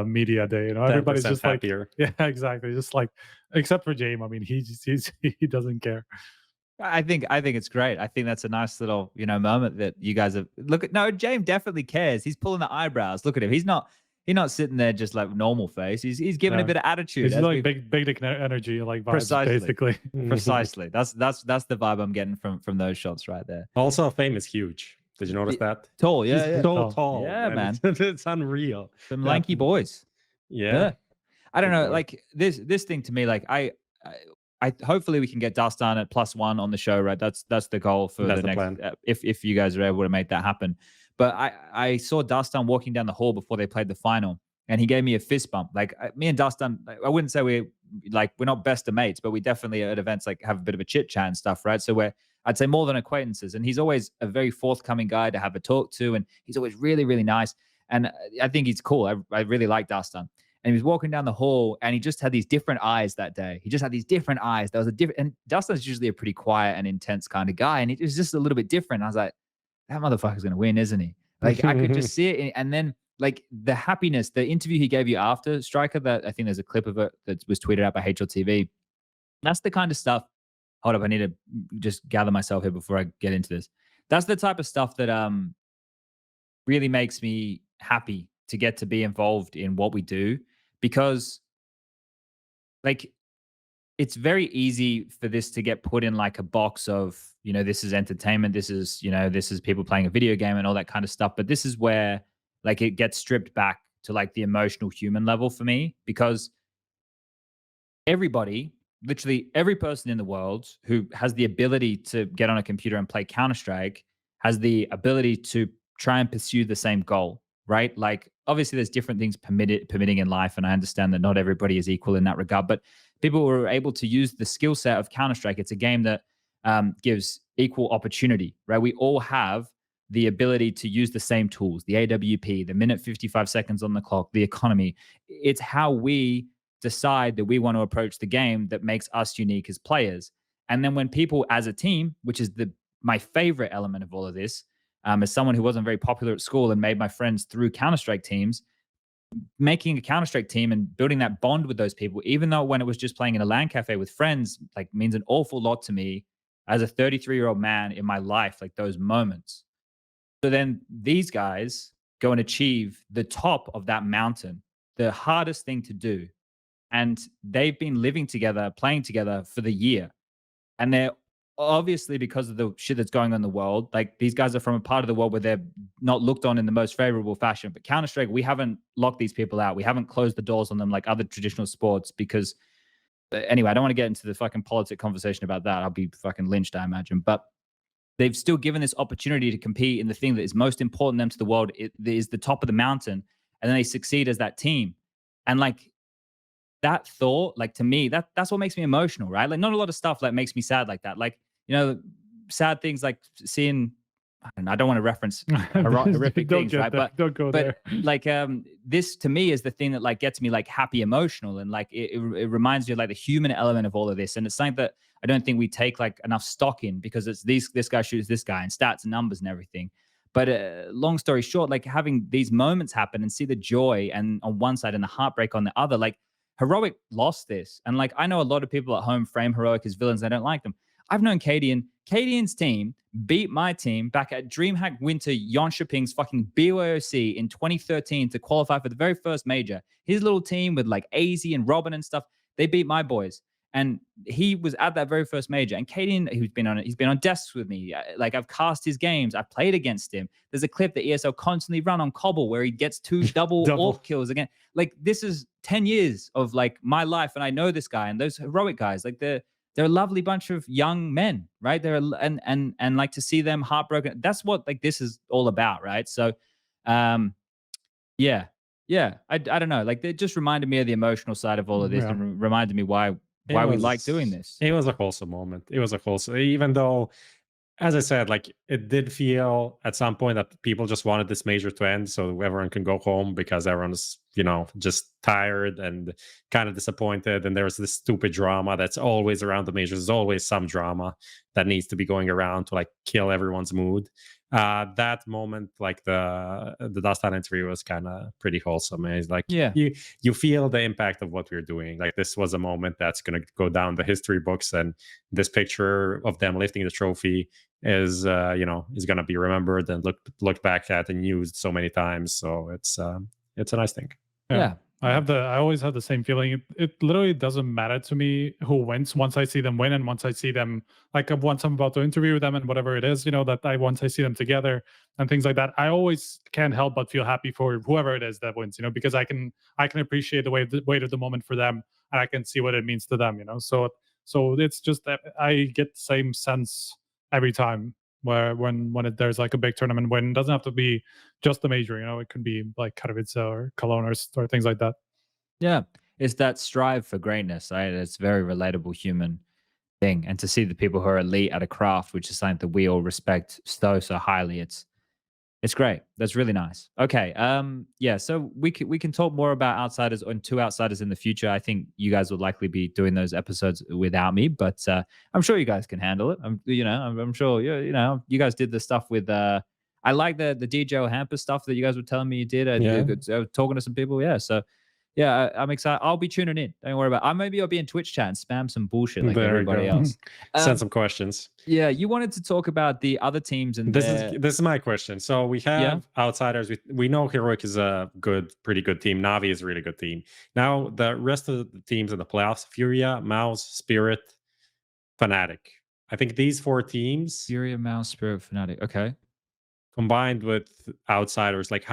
media day. Everybody's just happier. Like, yeah, exactly. Just like except for James. I mean, he doesn't care. I think it's great. I think that's a nice little, moment that you guys have. No, James definitely cares. He's pulling the eyebrows. Look at him. He's not He's not sitting there just like normal face. He's giving a bit of attitude. He's like big dick energy, like vibes, basically. Precisely. That's the vibe I'm getting from those shots right there. Also, Fame is huge. Did you notice that? Tall, He's so tall. Yeah, man. It's unreal. Some lanky boys. Yeah. I don't know. Like this thing to me, like I hopefully we can get dastan at +1 on the show, right? That's the goal for the next. If you guys are able to make that happen. But I saw dastan walking down the hall before they played the final, and he gave me a fist bump. Like me and dastan, I wouldn't say we're not best of mates, but we definitely at events like have a bit of a chit chat and stuff, right? So I'd say more than acquaintances. And he's always a very forthcoming guy to have a talk to, and he's always really, really nice. And I think he's cool. I really like dastan. And he was walking down the hall, and he just had these different eyes that day. He just had these different eyes. There was a different, and dastan's usually a pretty quiet and intense kind of guy, and it was just a little bit different. I was like, that motherfucker's gonna win, isn't he? Like I could just see it. And then like the happiness, the interview he gave you after Striker, that I think there's a clip of it that was tweeted out by HLTV. That's the kind of stuff. Hold up, I need to just gather myself here before I get into this. That's the type of stuff that really makes me happy to get to be involved in what we do, because like it's very easy for this to get put in like a box of, this is entertainment, this is people playing a video game and all that kind of stuff. But this is where like it gets stripped back to like the emotional human level for me, because everybody, literally every person in the world who has the ability to get on a computer and play Counter-Strike has the ability to try and pursue the same goal, right? Like obviously there's different things permitting in life, and I understand that not everybody is equal in that regard, but people were able to use the skill set of Counter-Strike. It's a game that gives equal opportunity, right? We all have the ability to use the same tools, the AWP, the minute 55 seconds on the clock, the economy. It's how we decide that we want to approach the game that makes us unique as players. And then when people as a team, which is my favorite element of all of this, as someone who wasn't very popular at school and made my friends through Counter-Strike teams, making a Counter-Strike team and building that bond with those people, even though when it was just playing in a LAN cafe with friends, like means an awful lot to me as a 33-year-old man in my life, like those moments. So then these guys go and achieve the top of that mountain, the hardest thing to do. And they've been living together, playing together for the year. And they're obviously, because of the shit that's going on in the world, like these guys are from a part of the world where they're not looked on in the most favorable fashion. But Counter-Strike, we haven't locked these people out. We haven't closed the doors on them like other traditional sports, because anyway, I don't want to get into the fucking politic conversation about that. I'll be fucking lynched, I imagine. But they've still given this opportunity to compete in the thing that is most important to them to the world. It is the top of the mountain. And then they succeed as that team. And like that thought, like to me, that's what makes me emotional, right? Like not a lot of stuff like makes me sad like that. Like, sad things like seeing, I don't want to reference horrific things, right? But don't go there. Like this to me is the thing that like gets me like happy, emotional, and like it reminds me of like the human element of all of this. And it's something that I don't think we take like enough stock in, because it's this guy shoots this guy and stats and numbers and everything. But long story short, like having these moments happen and see the joy and on one side and the heartbreak on the other, like Heroic lost this. And like, I know a lot of people at home frame Heroic as villains. I don't like them. I've known Cadian's team beat my team back at DreamHack Winter Jönköping's fucking BOC in 2013 to qualify for the very first major. His little team with like AZ and Robin and stuff, they beat my boys. And he was at that very first major. And Cadian, he's been on desks with me. Like I've cast his games. I've played against him. There's a clip that ESL constantly run on Cobble where he gets two double AWP kills again. Like this is 10 years of like my life. And I know this guy and those Heroic guys, like they're a lovely bunch of young men, right? And like to see them heartbroken. That's what like this is all about, right? So, yeah. I don't know. Like it just reminded me of the emotional side of all of this, and reminded me why we like doing this. It was a wholesome moment. It was a wholesome, even though, as I said, like it did feel at some point that people just wanted this major to end so everyone can go home, because everyone's, just tired and kind of disappointed. And there's this stupid drama that's always around the majors. There's always some drama that needs to be going around to like kill everyone's mood. That moment, like the dastan interview, was kind of pretty wholesome. And it's like, you feel the impact of what we're doing. Like this was a moment that's going to go down the history books, and this picture of them lifting the trophy is is going to be remembered and looked back at and used so many times. So it's it's a nice thing. Yeah. I always have the same feeling. It literally doesn't matter to me who wins once I see them win, and once I see them, like once I'm about to interview them and whatever it is, once I see them together and things like that, I always can't help but feel happy for whoever it is that wins, because I can appreciate the weight of the moment for them, and I can see what it means to them, So it's just that I get the same sense every time where there's like a big tournament win. It doesn't have to be just the major, it could be like Katowice or Cologne or things like that. Yeah. It's that strive for greatness, right? It's a very relatable human thing. And to see the people who are elite at a craft, which is something that we all respect so highly, it's great. That's really nice. Okay. Yeah. So we can talk more about outsiders and two outsiders in the future. I think you guys will likely be doing those episodes without me, but I'm sure you guys can handle it. I'm sure you guys did the stuff with. I like the DJ Hamper stuff that you guys were telling me you did. I was talking to some people. Yeah. So yeah, I'm excited. I'll be tuning in. Don't worry about it. Maybe I'll be in Twitch chat and spam some bullshit like everybody else. Send some questions. Yeah, you wanted to talk about the other teams, and this is my question. So we have outsiders. We know Heroic is a pretty good team. Navi is a really good team. Now the rest of the teams in the playoffs: Furia, Mouse, Spirit, fnatic. I think these four teams, Furia, Mouse, Spirit, fnatic. Okay. Combined with outsiders, like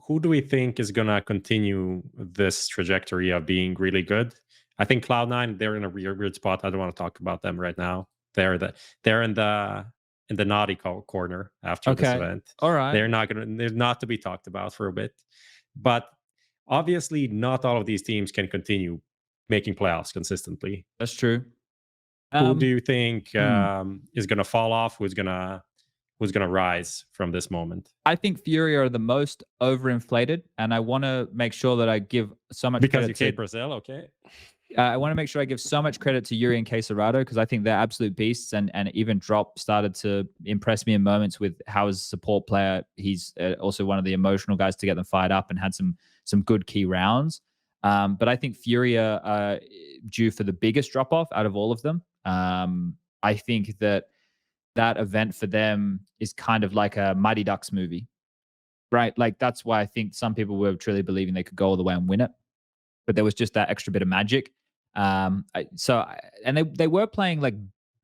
who do we think is gonna continue this trajectory of being really good? I think Cloud9, they're in a weird spot. I don't want to talk about them right now. They're in the naughty corner after this event. All right. They're not to be talked about for a bit. But obviously not all of these teams can continue making playoffs consistently. That's true. Who do you think is gonna fall off? Who's gonna rise from this moment? I think Furia are the most overinflated, and I want to make sure that I give so much because credit you hate Brazil, okay? I want to make sure I give so much credit to Yuri and Quesarado because I think they're absolute beasts, and even Drop started to impress me in moments with how as a support player, he's also one of the emotional guys to get them fired up and had some good key rounds. But I think Furia are due for the biggest drop off out of all of them. I think that event for them is kind of like a Mighty Ducks movie, right? Like that's why I think some people were truly believing they could go all the way and win it, but there was just that extra bit of magic. And they were playing like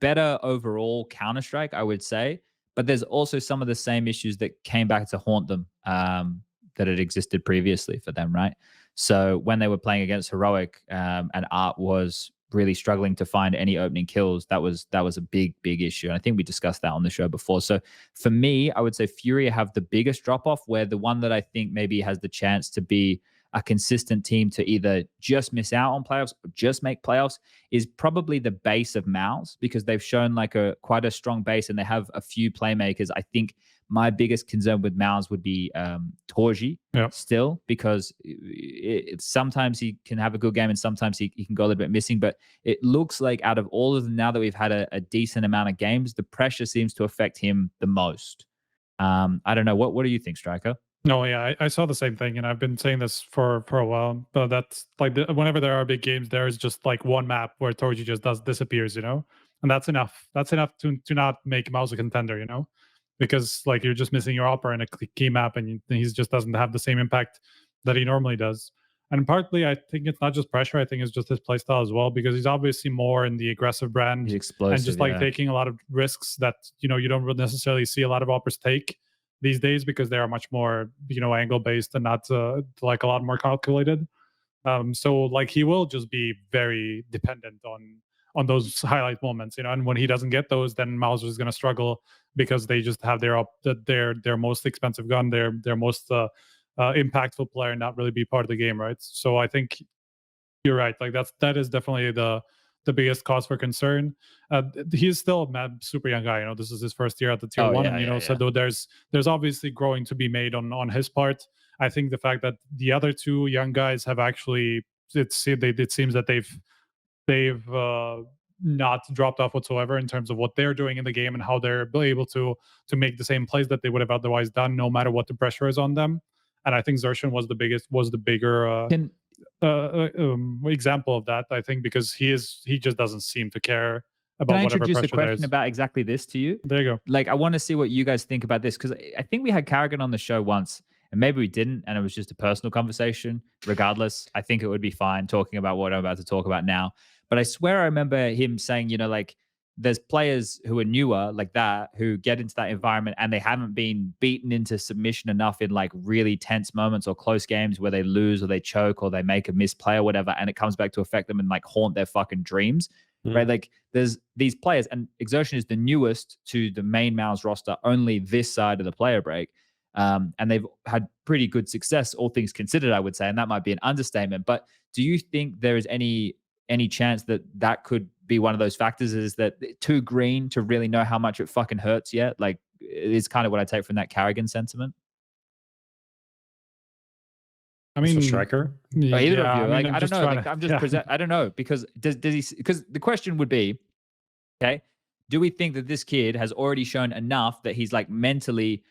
better overall Counter-Strike, I would say, but there's also some of the same issues that came back to haunt them that had existed previously for them, right? So when they were playing against Heroic and Art was really struggling to find any opening kills, that was a big issue. And I think we discussed that on the show before. So for me, I would say Furia have the biggest drop off, where the one that I think maybe has the chance to be a consistent team to either just miss out on playoffs or just make playoffs is probably the base of Mouse, because they've shown like quite a strong base and they have a few playmakers. I think my biggest concern with Mouse would be Torji still, because sometimes he can have a good game and sometimes he can go a little bit missing. But it looks like out of all of them, now that we've had a decent amount of games, the pressure seems to affect him the most. I don't know. What do you think, Striker? No, yeah, I saw the same thing, and I've been saying this for a while. But that's like whenever there are big games, there is just like one map where Torji just disappears, and that's enough. That's enough to not make Mouse a contender, because like you're just missing your opera in a key map, and he just doesn't have the same impact that he normally does. And partly, I think it's not just pressure. I think it's just his playstyle as well, because he's obviously more in the aggressive brand. He's explosive, and just like taking a lot of risks that you don't really necessarily see a lot of operas take these days, because they are much more angle based and not like a lot more calculated. So like he will just be very dependent on those highlight moments, and when he doesn't get those, then Mauser is going to struggle, because they just have their most expensive gun, their most impactful player not really be part of the game, right? So I think you're right. Like that is definitely the biggest cause for concern. He's still a super young guy. This is his first year at the tier 1. So though there's obviously growing to be made on his part. I think the fact that the other two young guys have actually, it seems that they've not dropped off whatsoever in terms of what they're doing in the game and how they're able to make the same plays that they would have otherwise done, no matter what the pressure is on them. And I think Xtrfy was the bigger example of that, I think, because he just doesn't seem to care about whatever pressure there is. Can I introduce a question about exactly this to you? There you go. Like, I want to see what you guys think about this, because I think we had Carrigan on the show once, and maybe we didn't, and it was just a personal conversation. Regardless, I think it would be fine talking about what I'm about to talk about now. But I swear I remember him saying, like, there's players who are newer like that who get into that environment and they haven't been beaten into submission enough in like really tense moments or close games where they lose or they choke or they make a misplay or whatever, and it comes back to affect them and like haunt their fucking dreams. Right? Like there's these players, and Xtrfy is the newest to the main MOUZ roster only this side of the player break. And they've had pretty good success, all things considered, I would say, and that might be an understatement. But do you think there is any chance that could be one of those factors, is that too green to really know how much it fucking hurts yet? Like, it's kind of what I take from that Carrigan sentiment. I mean, striker. Yeah, either of you. Like, I don't know. Like, I'm just I don't know, because does he? Because the question would be, okay, do we think that this kid has already shown enough that he's like mentally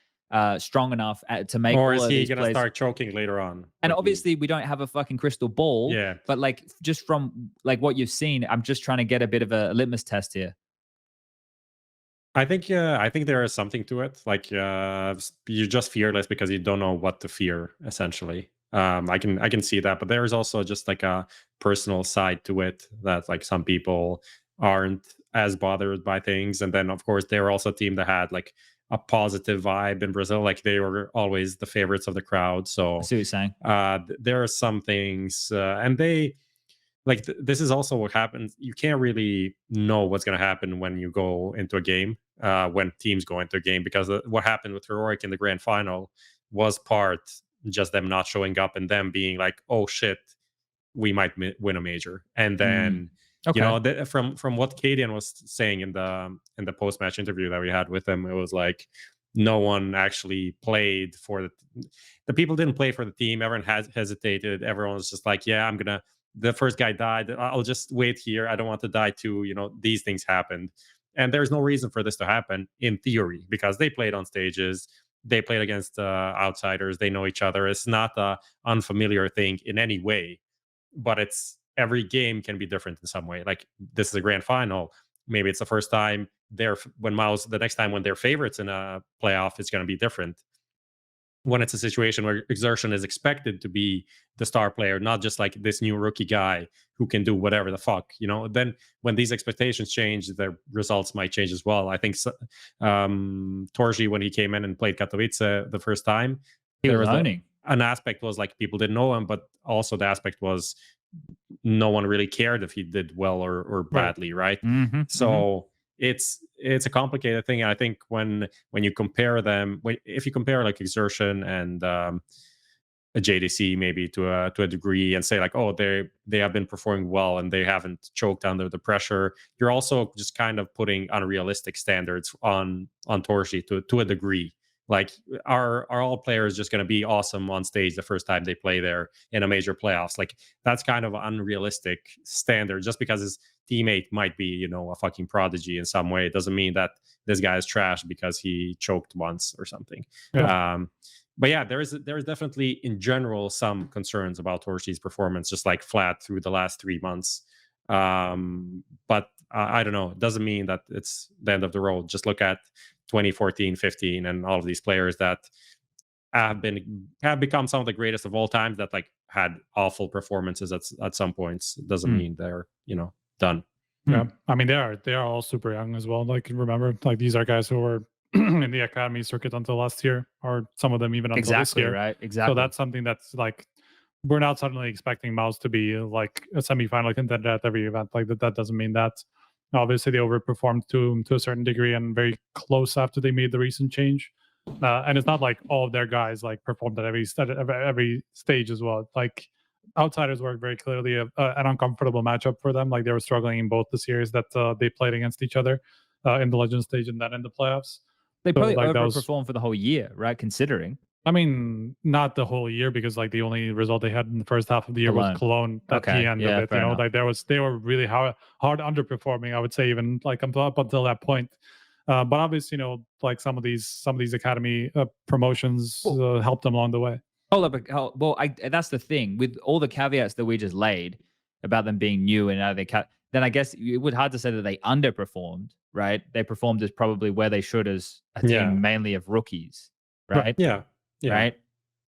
strong enough to make? Or all is of he these gonna plays? start choking later on? And obviously, we don't have a fucking crystal ball. Yeah. But like, just from like what you've seen, I'm just trying to get a bit of a litmus test here. I think there is something to it. Like, you're just fearless because you don't know what to fear, essentially. I can see that, but there is also just like a personal side to it that like some people aren't as bothered by things. And then of course they were also a team that had like a positive vibe in Brazil. Like they were always the favorites of the crowd. So I see what you're saying. there are some things, and they like this is also what happens. You can't really know what's going to happen when you go into a game, when teams go into a game, because what happened with Heroic in the grand final was part just them not showing up and them being like, oh shit, we might win a major. And then Okay. you know, from what Cadian was saying in the post-match interview that we had with him, it was like no one actually played for the people didn't play for the team. Everyone has hesitated. Everyone was just like, yeah, the first guy died, I'll just wait here, I don't want to die too. You know, these things happened, and there's no reason for this to happen in theory, because they played on stages, they played against outsiders, they know each other. It's not a unfamiliar thing in any way, but it's every game can be different in some way. Like, this is a grand final, maybe it's the first time when MOUZ, the next time when they're favorites in a playoff, it's going to be different. When it's a situation where Xtrfy is expected to be the star player, not just like this new rookie guy who can do whatever the fuck, you know, then when these expectations change, their results might change as well. I think Torji, when he came in and played Katowice the first time, He was owning. An aspect was like people didn't know him, but also the aspect was no one really cared if he did well or badly, right? So it's a complicated thing. And I think when you compare them, if you compare like Xtrfy and a JDC maybe to a degree, and say like, oh, they have been performing well and they haven't choked under the pressure, you're also just kind of putting unrealistic standards on Torji to a degree. Like, are all players just going to be awesome on stage the first time they play there in a major playoffs? Like, that's kind of an unrealistic standard. Just because his teammate might be, you know, a fucking prodigy in some way, it doesn't mean that this guy is trash because he choked once or something. Yeah. But yeah, there is definitely in general some concerns about Torji's performance, just like flat through the last 3 months. But I don't know. It doesn't mean that it's the end of the road. Just look at 2014, 15, and all of these players that have become some of the greatest of all time that like had awful performances at some points. It doesn't mean they're, you know, done. Yeah, I mean they are all super young as well. Like, remember, like these are guys who were in the academy circuit until last year, or some of them even until this year. Right, exactly. So that's something that's like, we're not suddenly expecting MOUZ to be like a semifinal contender at every event. Like that doesn't mean that. Obviously, they overperformed to a certain degree and very close after they made the recent change. And it's not like all of their guys like performed at every stage as well. Like, outsiders were very clearly an uncomfortable matchup for them. Like, they were struggling in both the series that they played against each other in the Legend stage and then in the playoffs. They probably overperformed for the whole year, right? Considering. I mean, not the whole year, because like the only result they had in the first half of the year was Cologne at the end of it. You know, like they were really hard underperforming, I would say, even like up until that point. But obviously, you know, like some of these academy promotions helped them along the way. Hold up. Well, that's the thing with all the caveats that we just laid about them being new and how then I guess it would hard to say that they underperformed, right? They performed as probably where they should as a team mainly of rookies, right? Yeah. Right.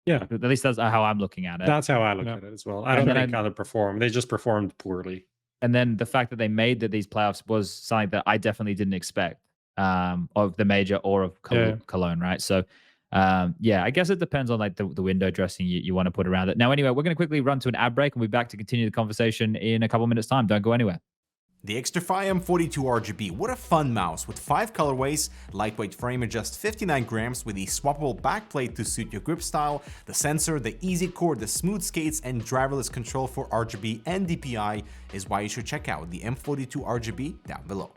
Yeah, At least that's how I'm looking at it. that's how I look Yeah. at it as well. I don't think how they perform. They just performed poorly. And then the fact that they made these playoffs was something that I definitely didn't expect of the major or of Cologne, right? So, yeah, I guess it depends on like the window dressing you want to put around it. Now, anyway, we're going to quickly run to an ad break and we'll be back to continue the conversation in a couple minutes' time. Don't go anywhere. The Xtrfy M42 RGB, what a fun mouse with 5 colorways, lightweight frame at just 59 grams with a swappable backplate to suit your grip style, the sensor, the easy core, the smooth skates, and driverless control for RGB and DPI is why you should check out the M42 RGB down below.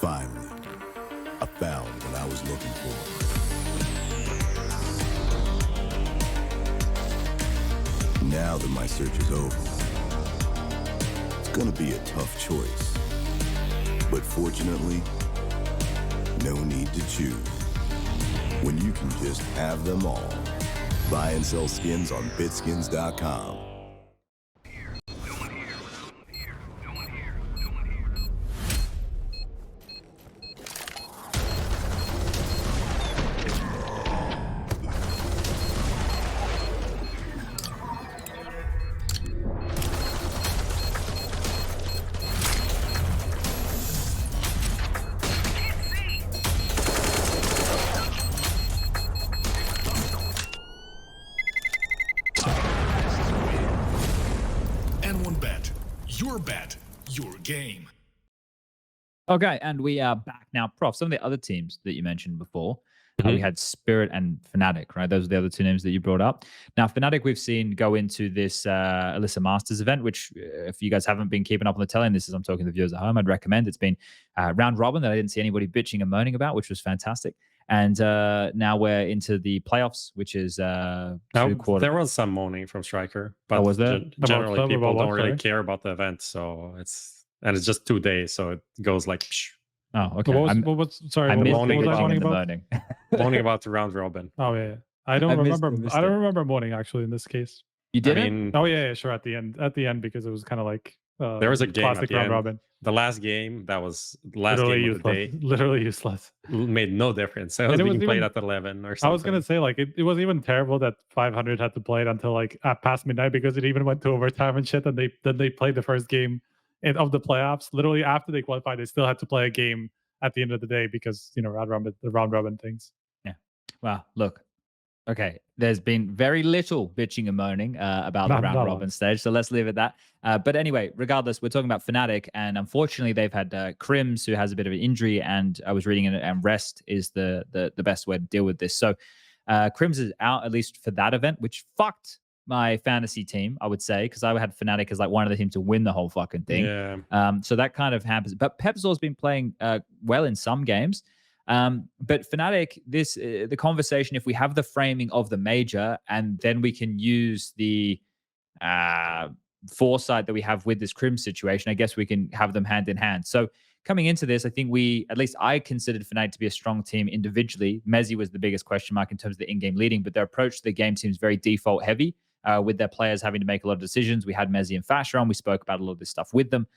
Finally, I found what I was looking for. Now that my search is over, it's gonna be a tough choice. But fortunately, no need to choose. When you can just have them all. Buy and sell skins on Bitskins.com. Your bet, your game. Okay, and we are back now. Prof, some of the other teams that you mentioned before, we had Spirit and Fnatic, right? Those are the other two names that you brought up. Now, Fnatic, we've seen go into this Alyssa Masters event, which if you guys haven't been keeping up on the telly, and this is I'm talking to the viewers at home, I'd recommend. It's been round robin that I didn't see anybody bitching and moaning about, which was fantastic. And now we're into the playoffs, which is there was some moaning from Striker, but was there? Generally people don't really care about the event, so it's just 2 days, so it goes like psh. Oh, okay. Sorry, I'm moaning about moaning about the round robin. Oh yeah, I don't remember moaning actually in this case. You did? I mean, oh yeah, sure. At the end, because it was kind of like there was a game classic at the round end. robin. The last game, that was the last game of the day. Literally useless. Made no difference. It was being played at 11 or something. I was gonna say like it wasn't even terrible that 500 had to play it until like past midnight because it even went to overtime and shit. And they played the first game of the playoffs. Literally after they qualified, they still had to play a game at the end of the day because the round robin things. Yeah. Well, look. Okay, there's been very little bitching and moaning about the round robin stage, so let's leave it at that. But anyway, regardless, we're talking about Fnatic, and unfortunately, they've had Crims, who has a bit of an injury, and I was reading it, and rest is the best way to deal with this. So Crims is out, at least for that event, which fucked my fantasy team, I would say, because I had Fnatic as like one of the teams to win the whole fucking thing. Yeah. So that kind of happens. But Pepzor's been playing well in some games. But Fnatic, the conversation, if we have the framing of the major and then we can use the foresight that we have with this Crim situation, I guess we can have them hand in hand. So coming into this, I think at least I considered Fnatic to be a strong team individually. Mezzi was the biggest question mark in terms of the in-game leading, but their approach to the game seems very default heavy with their players having to make a lot of decisions. We had Mezzi and Fasher on. We spoke about a lot of this stuff with them.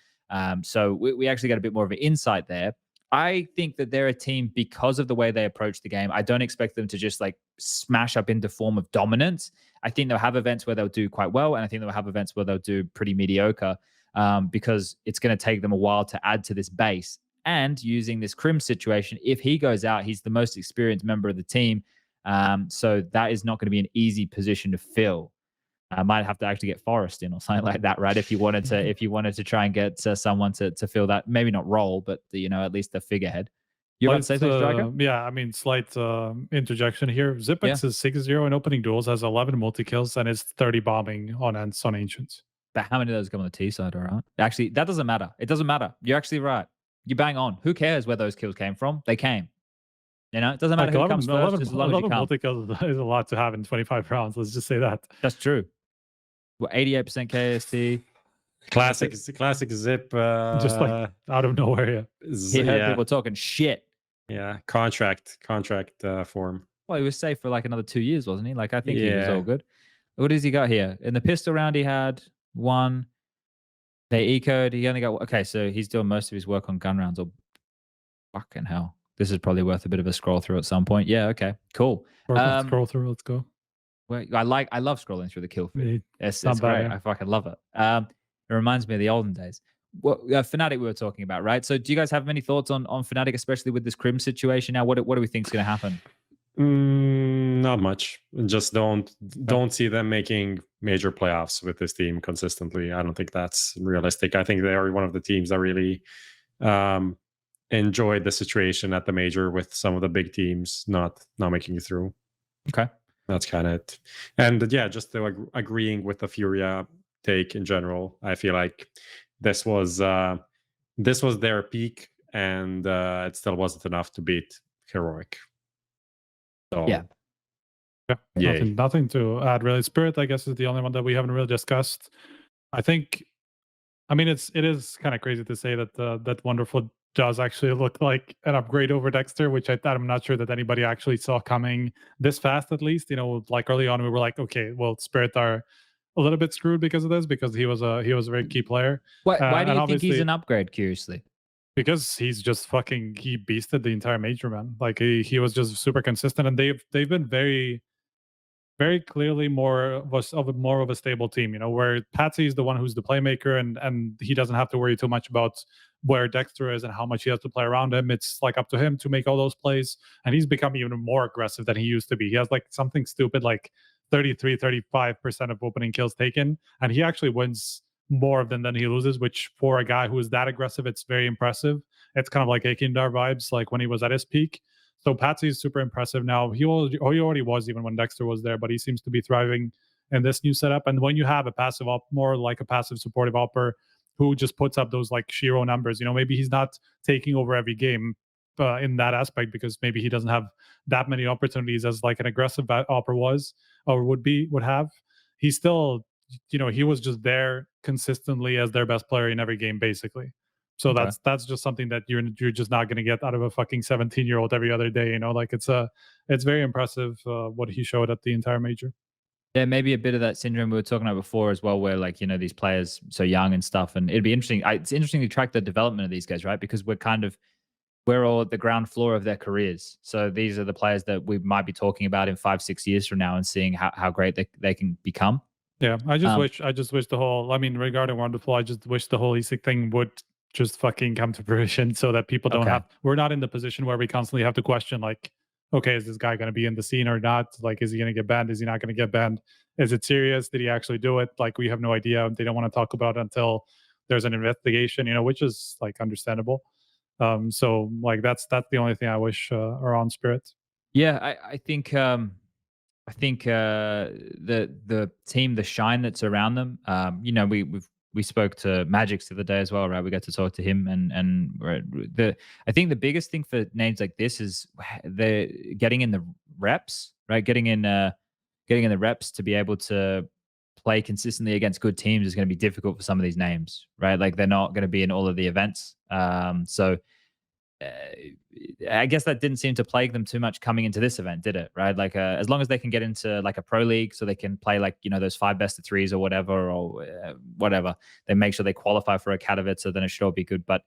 So we actually got a bit more of an insight there. I think that they're a team because of the way they approach the game. I don't expect them to just like smash up into form of dominance. I think they'll have events where they'll do quite well, and I think they'll have events where they'll do pretty mediocre because it's going to take them a while to add to this base. And using this Crim situation, if he goes out, he's the most experienced member of the team. So that is not going to be an easy position to fill. I might have to actually get Forrest in or something like that, right? If you wanted to try and get someone to fill that, maybe not role, but at least the figurehead. You want to say something, Striker? Yeah, I mean, slight interjection here. Zipex is 6-0 in opening duels, has 11 multi-kills, and is 30 bombing on Ancients. But how many of those come on the T side, all right? Actually, that doesn't matter. It doesn't matter. You're actually right. You bang on. Who cares where those kills came from? They came. It doesn't matter who comes first, as long as you come. 11 multi-kills is a lot to have in 25 rounds. Let's just say that. That's true. 88% KST. Classic Zip. Just like out of nowhere, He heard people talking shit. Yeah, contract form. Well, he was safe for like another 2 years, wasn't he? Like, I think he was all good. What has he got here? In the pistol round, he had 1. They ecoed. He only got... Okay, so he's doing most of his work on gun rounds. Fucking hell. this is probably worth a bit of a scroll through at some point. Yeah, okay, cool. Let's scroll through. Let's go. Well, I love scrolling through the kill feed. It's not bad, great. yeah. I fucking love it. It reminds me of the olden days. What Fnatic we were talking about, right? So do you guys have any thoughts on Fnatic, especially with this Crim situation now? What do we think is going to happen? Not much. Just don't see them making major playoffs with this team consistently. I don't think that's realistic. I think they are one of the teams that really enjoyed the situation at the major with some of the big teams not making it through. Okay. That's kind of it. And yeah, just agreeing with the FURIA take in general. I feel like this was their peak, and it still wasn't enough to beat Heroic. So yeah. Nothing to add really. Spirit, I guess, is the only one that we haven't really discussed. I think, I mean, it is kind of crazy to say that that Wonderful does actually look like an upgrade over degster, which I'm not sure that anybody actually saw coming this fast, at least. You know, like early on, we were like, okay, well, Spirit are a little bit screwed because of this, because he was a very key plaplayer. Why do you think he's an upgrade, curiously? Because he's just he beasted the entire major, man. Like he was just super consistent, and they've been very clearly more of a stable team, you know, where Patsy is the one who's the playmaker, and he doesn't have to worry too much about where dexter is and how much he has to play around him. It's like up to him to make all those plays, and he's become even more aggressive than he used to be. He has like something stupid like 35% of opening kills taken, and he actually wins more of them than he loses, which for a guy who is that aggressive, it's very impressive. It's kind of like Akindar vibes, like when he was at his peak. So Patsy is super impressive now. He already was even when degster was there, but he seems to be thriving in this new setup. And when you have a passive op, more like a passive supportive opper who just puts up those like Shiro numbers, you know, maybe he's not taking over every game in that aspect, because maybe he doesn't have that many opportunities as like an aggressive opper was or would have. He's still, you know, he was just there consistently as their best player in every game, basically. So Okay. that's just something that you're just not going to get out of a fucking 17-year-old every other day, you know. Like it's very impressive what he showed at the entire major. Yeah, maybe a bit of that syndrome we were talking about before as well, where like, you know, these players so young and stuff, and it'd be interesting. It's interesting to track the development of these guys, right? Because we're all at the ground floor of their careers. So these are the players that we might be talking about in 5-6 years from now and seeing how great they can become. Yeah, I just wish the whole, I mean, regarding Wonderful, I just wish the whole ESIC thing would just fucking come to fruition, so that people don't we're not in the position where we constantly have to question, like, okay, is this guy going to be in the scene or not? Like, is he going to get banned? Is he not going to get banned? Is it serious? Did he actually do it? Like, we have no idea. They don't want to talk about it until there's an investigation, you know, which is like understandable. So like that's the only thing I wish around Spirit. Yeah, I think the team, the shine that's around them. You know, we spoke to Magix the other day as well, right? We got to talk to him, and I think the biggest thing for names like this is they're getting in the reps, right? Getting in the reps to be able to play consistently against good teams is going to be difficult for some of these names, right? Like they're not going to be in all of the events. So I guess that didn't seem to plague them too much coming into this event, did it? Right? Like as long as they can get into like a pro league, so they can play like, you know, those 5 best of 3s or whatever, they make sure they qualify for a Katowice, so then it should all be good. But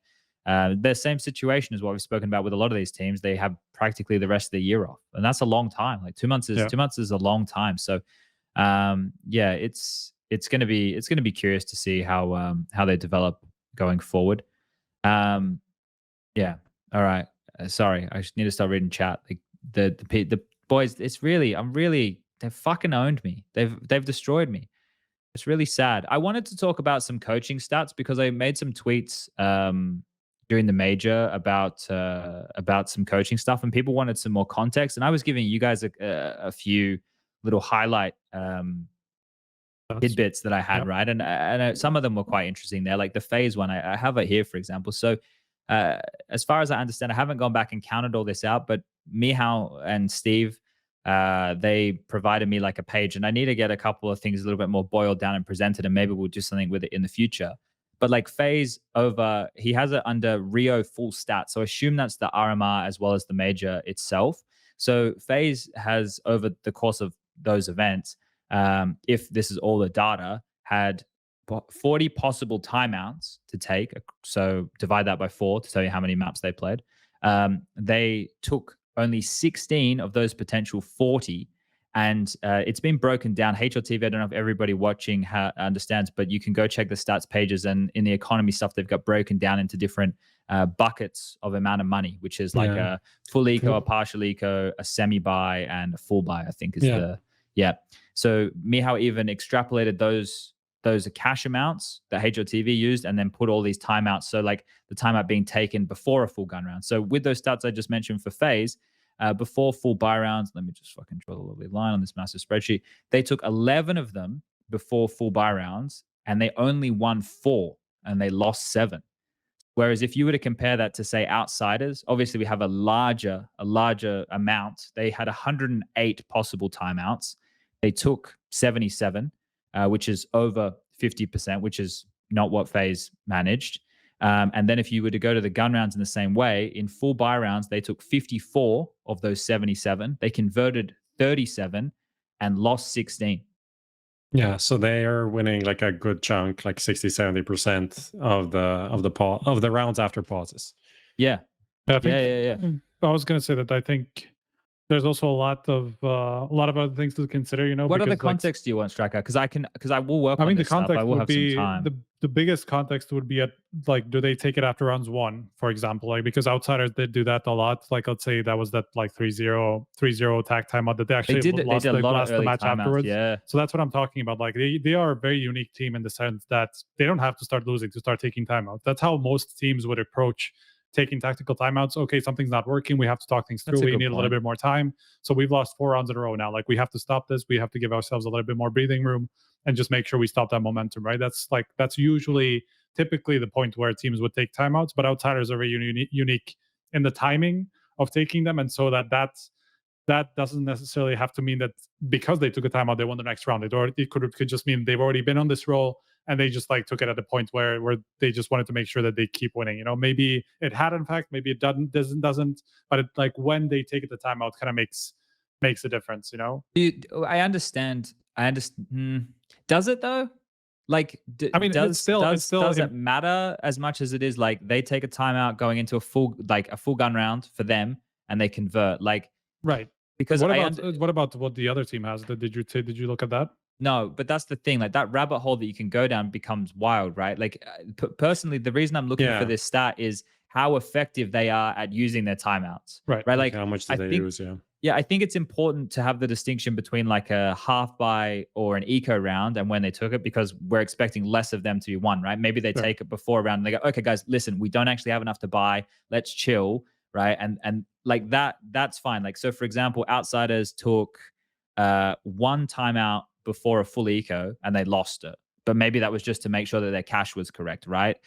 the same situation is what we've spoken about with a lot of these teams. They have practically the rest of the year off, and that's a long time. Like 2 months is a long time. So yeah, it's gonna be curious to see how they develop going forward. Yeah. All right. Sorry, I just need to start reading chat. Like the boys, they've fucking owned me. They've destroyed me. It's really sad. I wanted to talk about some coaching stats because I made some tweets during the major about some coaching stuff, and people wanted some more context. And I was giving you guys a few little highlight tidbits that I had, right? And some of them were quite interesting there, like the FaZe one. I have it here, for example. So as far as I understand, I haven't gone back and counted all this out, but Mihao and Steve, they provided me like a page, and I need to get a couple of things a little bit more boiled down and presented, and maybe we'll do something with it in the future. But like FaZe he has it under Rio full stat. So assume that's the RMR as well as the major itself. So FaZe has, over the course of those events, if this is all the data, had 40 possible timeouts to take. So divide that by 4 to tell you how many maps they played. they took only 16 of those potential 40. And it's been broken down. HLTV, I don't know if everybody watching understands, but you can go check the stats pages. And in the economy stuff, they've got broken down into different buckets of amount of money, which is like a full eco, a partial eco, a semi-buy, and a full buy, I think is So Mihao even extrapolated those cash amounts that HLTV used and then put all these timeouts. So like the timeout being taken before a full gun round. So with those stats I just mentioned for FaZe, before full buy rounds, let me just fucking draw a lovely line on this massive spreadsheet. They took 11 of them before full buy rounds, and they only won 4, and they lost 7. Whereas if you were to compare that to, say, outsiders, obviously we have a larger amount. They had 108 possible timeouts. They took 77, which is over 50%, which is not what FaZe managed. And then if you were to go to the gun rounds in the same way, in full buy rounds, they took 54 of those 77. They converted 37 and lost 16. Yeah, so they are winning like a good chunk, like 60-70% of the rounds after pauses. Yeah. I was going to say that I think there's also a lot of other things to consider. You know, what other context do you want, Striker? Because I will work. I mean, on the this stuff. context I will would have be some time. the biggest context would be at like, do they take it after rounds 1, for example? Like, because outsiders did do that a lot. Like, let's say that was that like 3-0 attack timeout that they actually lost the match afterwards. Yeah. So that's what I'm talking about. Like, they are a very unique team in the sense that they don't have to start losing to start taking timeouts. That's how most teams would approach taking tactical timeouts. Okay, something's not working. We have to talk things through. We need a little bit more time. So we've lost 4 rounds in a row now. Like, we have to stop this. We have to give ourselves a little bit more breathing room and just make sure we stop that momentum, right? That's usually typically the point where teams would take timeouts, but outsiders are very unique in the timing of taking them. And so that doesn't necessarily have to mean that because they took a timeout, they won the next round. It could just mean they've already been on this roll and they just like took it at a point where they just wanted to make sure that they keep winning. You know, maybe it had in fact, maybe it doesn't, but it, like when they take it the timeout kind of makes a difference, you know? I understand. Does it though? Like, I mean, does it matter as much as it is like they take a timeout going into a full gun round for them and they convert, like, right? Because what about what the other team has? Did you look at that? No, but that's the thing. Like, that rabbit hole that you can go down becomes wild, right? Like, personally, the reason I'm looking for this stat is how effective they are at using their timeouts. Right. Like, how much do they use? Yeah, I think it's important to have the distinction between like a half buy or an eco round and when they took it, because we're expecting less of them to be won, right? Maybe they take it before a round and they go, okay, guys, listen, we don't actually have enough to buy. Let's chill, right? And like that's fine. Like, so for example, outsiders took 1 timeout before a full eco and they lost it. But maybe that was just to make sure that their cash was correct, right?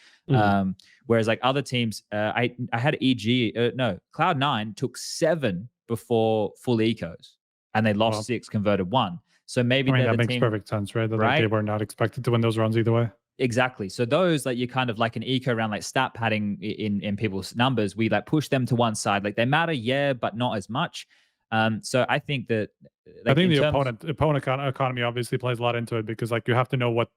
Whereas like other teams, I had Cloud9 took 7 before full ecos and they lost 6, converted 1. So maybe that makes perfect sense, right? That like, they were not expected to win those rounds either way. Exactly. So those, like, you kind of like an eco round, like stat padding in people's numbers, we like push them to one side. Like, they matter, yeah, but not as much. So I think that I think the opponent economy obviously plays a lot into it, because like you have to know what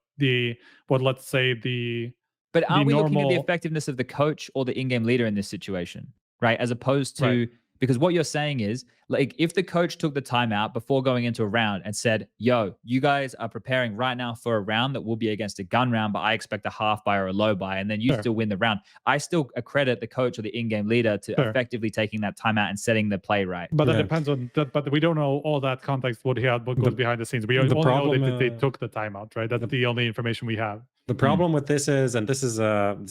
let's say the but aren't we looking at the effectiveness of the coach or the in-game leader in this situation, right? As opposed to because what you're saying is, like, if the coach took the timeout before going into a round and said, yo, you guys are preparing right now for a round that will be against a gun round, but I expect a half buy or a low buy, and then you still win the round, I still accredit the coach or the in-game leader to effectively taking that timeout and setting the play right. But that depends on that. But we don't know all that context, what goes behind the scenes. We only know that they took the timeout, right? That's the only information we have. The problem with this is, and this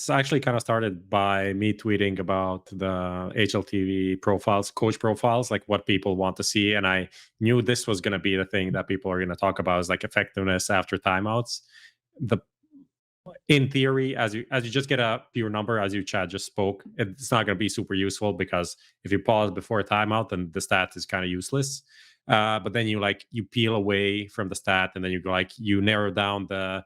actually kind of started by me tweeting about the HLTV profiles, coach profiles, like what people want to see. And I knew this was going to be the thing that people are going to talk about, is like effectiveness after timeouts. In theory, as you just get a pure number, as you Chad just spoke, it's not going to be super useful, because if you pause before a timeout, then the stat is kind of useless. But then you peel away from the stat, and then you narrow down the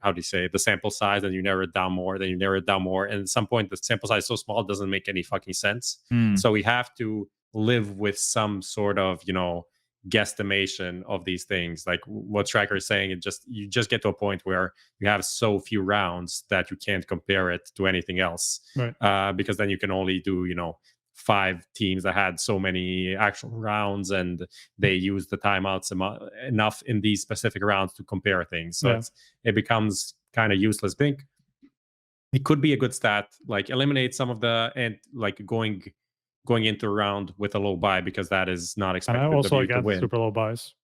how do you say, the sample size, and you narrow it down more, then you narrow it down more, and at some point the sample size is so small it doesn't make any fucking sense. So we have to live with some sort of guesstimation of these things. Like what Striker is saying, you just get to a point where you have so few rounds that you can't compare it to anything else, right? Because then you can only do 5 teams that had so many actual rounds, and they use the timeouts enough in these specific rounds to compare things. So it becomes kind of useless. I think it could be a good stat, like eliminate some of the, and like going into a round with a low buy, because that is not expected And also of you to against win. super low buys.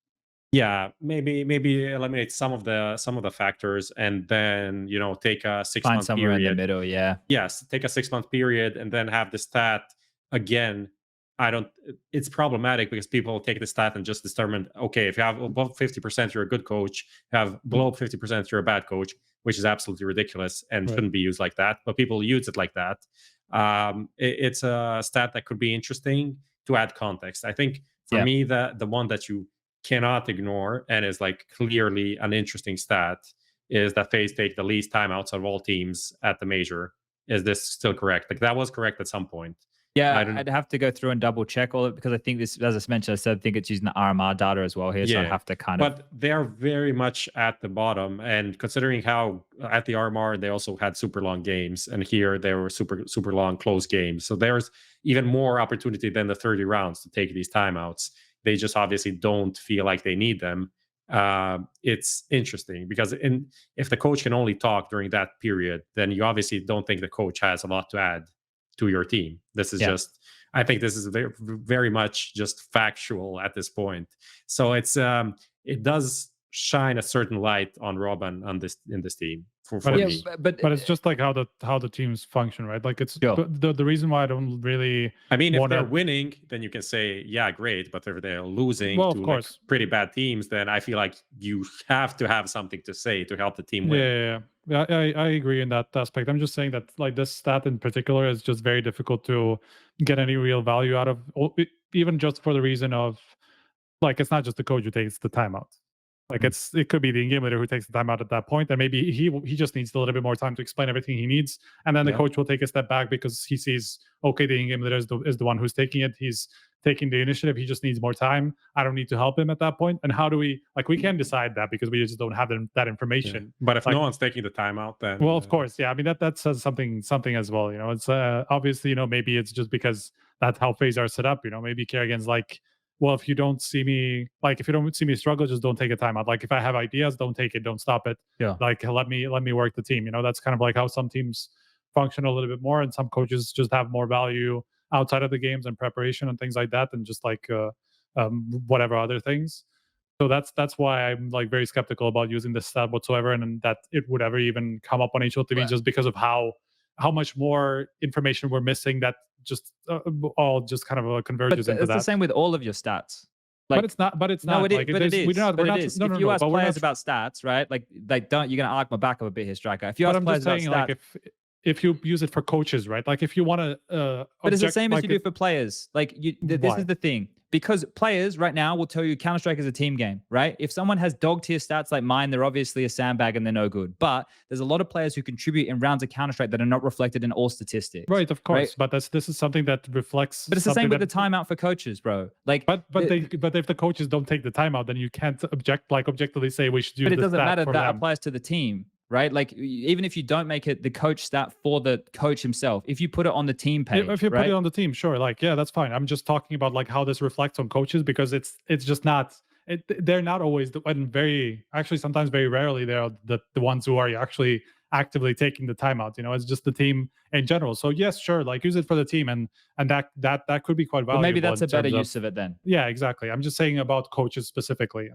Yeah, maybe eliminate some of the factors, and then take a 6 Find month somewhere period in the middle. Yeah. Yes, take a 6 month period and then have the stat again. It's problematic because people take the stat and just determine, okay, if you have above 50%, you're a good coach. If you have below 50%, you're a bad coach, which is absolutely ridiculous and shouldn't be used like that. But people use it like that. It's a stat that could be interesting to add context. I think for me, the one that you cannot ignore and is like clearly an interesting stat is that FaZe take the least timeouts of all teams at the major. Is this still correct? Like that was correct at some point. Yeah, I'd have to go through and double check all of it, because I think this, as I mentioned, I think it's using the RMR data as well here. So I'd have to kind of. But they're very much at the bottom, and considering how at the RMR they also had super long games, and here they were super long close games. So there's even more opportunity than the 30 rounds to take these timeouts. They just obviously don't feel like they need them. It's interesting because if the coach can only talk during that period, then you obviously don't think the coach has a lot to add to your team. This is I think this is very, very much just factual at this point. So it does shine a certain light on Robin in this team for me. But it's just like how the teams function, right? Like it's the reason why I don't really. I mean, if they're winning, then you can say, yeah, great. But if they're losing to like pretty bad teams, then I feel like you have to have something to say to help the team win. Yeah, I agree in that aspect. I'm just saying that like this stat in particular is just very difficult to get any real value out of, even just for the reason of like it's not just the coach who takes the timeout. Like it could be the in-game leader who takes the time out at that point, and maybe he just needs a little bit more time to explain everything he needs, and then the coach will take a step back because he sees, okay, the in-game leader is the one who's taking it. He's taking the initiative. He just needs more time. I don't need to help him at that point. And how do we we can't decide that because we just don't have that information. Yeah. But if no one's taking the timeout, then of course, I mean that says something as well. It's obviously maybe it's just because that's how FaZe are set up. Maybe Kerrigan's like, well, if you don't see me struggle, just don't take a timeout. Like if I have ideas, don't take it, don't stop it. Yeah. Like let me work the team. That's kind of like how some teams function a little bit more, and some coaches just have more value outside of the games and preparation and things like that, and just like whatever other things. So that's why I'm like very skeptical about using this stat whatsoever, and that it would ever even come up on HLTV just because of how much more information we're missing that just all just kind of converges into that. It's the same with all of your stats. Like, but it's not. But it's not. It is. If you ask players about stats, right? Like you're gonna arc my back up a bit here, Striker. If you ask players about stats, like if you use it for coaches, right? Like if you want to, but it's the same as you do for players. Like this is the thing, because players right now will tell you Counter-Strike is a team game, right? If someone has dog tier stats like mine, they're obviously a sandbag and they're no good. But there's a lot of players who contribute in rounds of Counter-Strike that are not reflected in all statistics. Right, of course. Right? But this is something that reflects. But it's the same with the timeout for coaches, bro. Like, but if the coaches don't take the timeout, then you can't objectively say we should use. But it doesn't matter. That applies to the team. Right, like even if you don't make it the coach stat for the coach himself, if you put it on the team page, if you put it on the team, sure, like that's fine. I'm just talking about like how this reflects on coaches, because it's just not. They're not always sometimes very rarely they're the ones who are actually actively taking the timeout. It's just the team in general. So yes, sure, like use it for the team, and that could be quite valuable. Well, maybe that's a better use of it then. Yeah, exactly. I'm just saying about coaches specifically.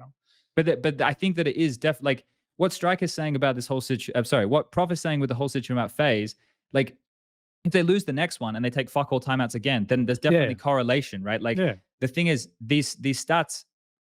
But I think that it is definitely like. What Strike is saying about this whole situation, what Prof is saying with the whole situation about FaZe, like if they lose the next one and they take fuck all timeouts again, then there's definitely correlation, right? Like the thing is, these stats,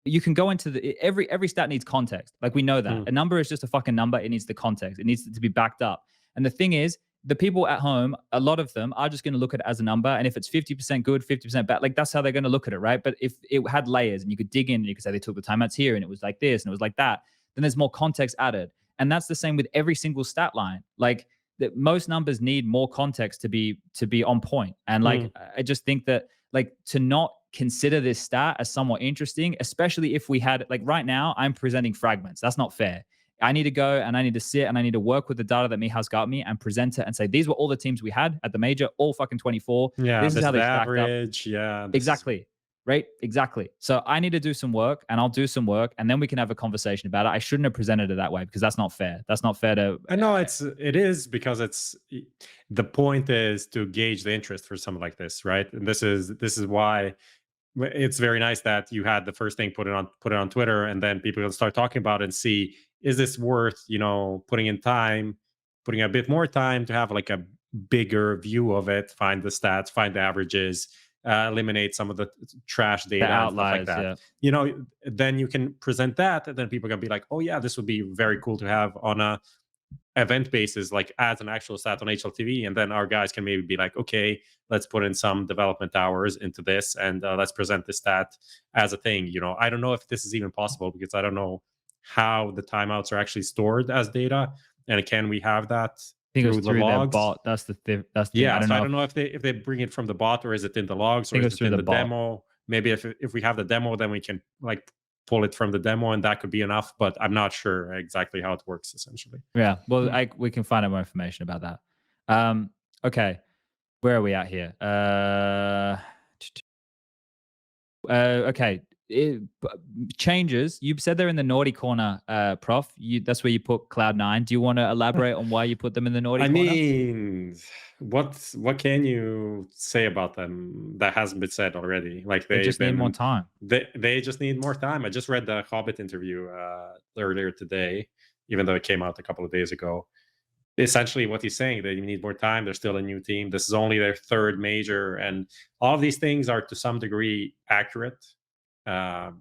you can go into every stat needs context. Like we know that a number is just a fucking number. It needs the context. It needs to be backed up. And the thing is, the people at home, a lot of them are just going to look at it as a number. And if it's 50% good, 50% bad, like that's how they're going to look at it, right? But if it had layers and you could dig in and you could say they took the timeouts here and it was like this and it was like that, then there's more context added. And that's the same with every single stat line. Like that most numbers need more context to be on point. And like I just think that like to not consider this stat as somewhat interesting, especially if we had, like right now, I'm presenting fragments. That's not fair. I need to go and I need to sit and I need to work with the data that Mihal's got me and present it and say, these were all the teams we had at the major, all fucking 24. Yeah, this is how they stacked average. up. Yeah, exactly. Right? Exactly. So I need to do some work and I'll do some work and then we can have a conversation about it. I shouldn't have presented it that way because that's not fair. That's not fair to... I know it is because it's the point is to gauge the interest for something like this, right? And this is why it's very nice that you had the first thing put it on Twitter and then people will start talking about it and see, is this worth, putting in time, putting a bit more time to have like a bigger view of it, find the stats, find the averages, eliminate some of the trash data, outliers, and stuff like that. Then you can present that, and then people can be like, "Oh yeah, this would be very cool to have on a event basis, like as an actual stat on HLTV." And then our guys can maybe be like, "Okay, let's put in some development hours into this, and let's present this stat as a thing." I don't know if this is even possible because I don't know how the timeouts are actually stored as data, and can we have that? I think it was through the their bot. That's the thing. Yeah, I don't know if they bring it from the bot or is it in the logs or is it in the demo. Maybe if we have the demo, then we can like pull it from the demo and that could be enough. But I'm not sure exactly how it works essentially. Yeah, well, we can find out more information about that. Okay, where are we at here? Okay. Changes. You said they're in the naughty corner, Prof. That's where you put Cloud9. Do you want to elaborate on why you put them in the naughty corner? I mean, what can you say about them that hasn't been said already? Like they just need more time. They just need more time. I just read the Hobbit interview earlier today, even though it came out a couple of days ago. Essentially what he's saying, they need more time. They're still a new team. This is only their third major, and all of these things are to some degree accurate.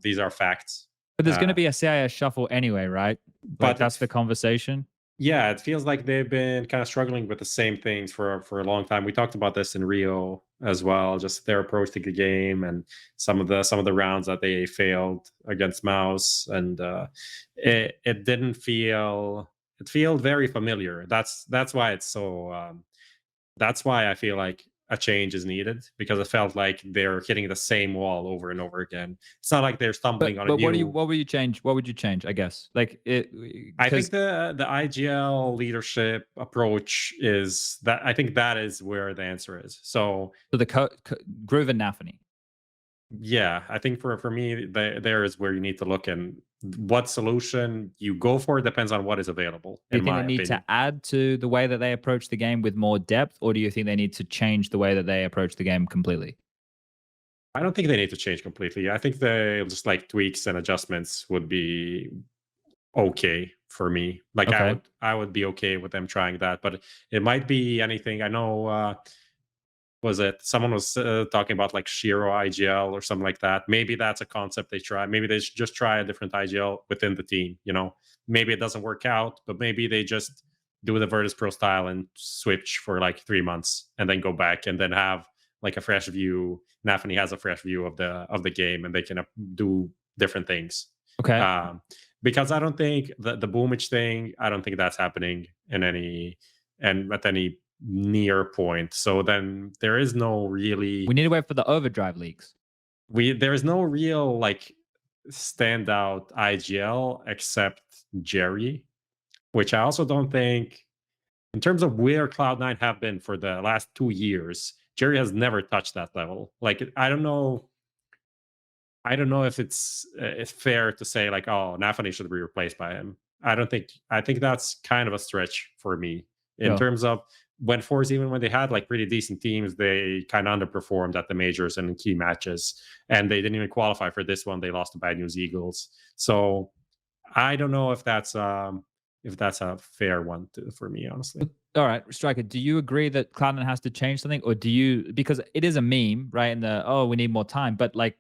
These are facts. But there's going to be a CIS shuffle anyway, right? But that's the conversation. Yeah, it feels like they've been kind of struggling with the same things for a long time. We talked about this in Rio as well, just their approach to the game and some of the rounds that they failed against Mouse, and it didn't feel. It feels very familiar. That's why it's so. That's why I feel like a change is needed, because it felt like they're hitting the same wall over and over again. It's not like they're stumbling on a new... what would you change? What would you change? I guess I think the IGL leadership approach is that. I think that is where the answer is. So the Groove and NAVI. Yeah, I think for me, there is where you need to look, and what solution you go for depends on what is available. Do you think they need to add to the way that they approach the game with more depth, or do you think they need to change the way that they approach the game completely? I don't think they need to change completely. I think they just like tweaks and adjustments would be okay for me. Like okay. I would be okay with them trying that, but it might be anything. I know. Was it someone was talking about like Shiro IGL or something like that? Maybe that's a concept they try. Maybe they should just try a different IGL within the team. Maybe it doesn't work out, but maybe they just do the Virtus Pro style and switch for like 3 months and then go back and then have like a fresh view. NAVI has a fresh view of the game and they can do different things. Okay. Because I don't think the boomage thing, I don't think that's happening at any near point. So then there is no really... We need to wait for the overdrive leaks. There is no real like standout IGL except Jerry, which I also don't think, in terms of where Cloud9 have been for the last 2 years, Jerry has never touched that level. Like I don't know if it's fair to say like, oh, NAVI should be replaced by him. I think that's kind of a stretch for me in terms of when they had like pretty decent teams, they kind of underperformed at the majors and in key matches, and they didn't even qualify for this one. They lost to Bad News Eagles. So I don't know if that's a fair one for me, honestly. All right, Striker, do you agree that Cloud9 has to change something, or do you, because it is a meme, right? And we need more time, but like,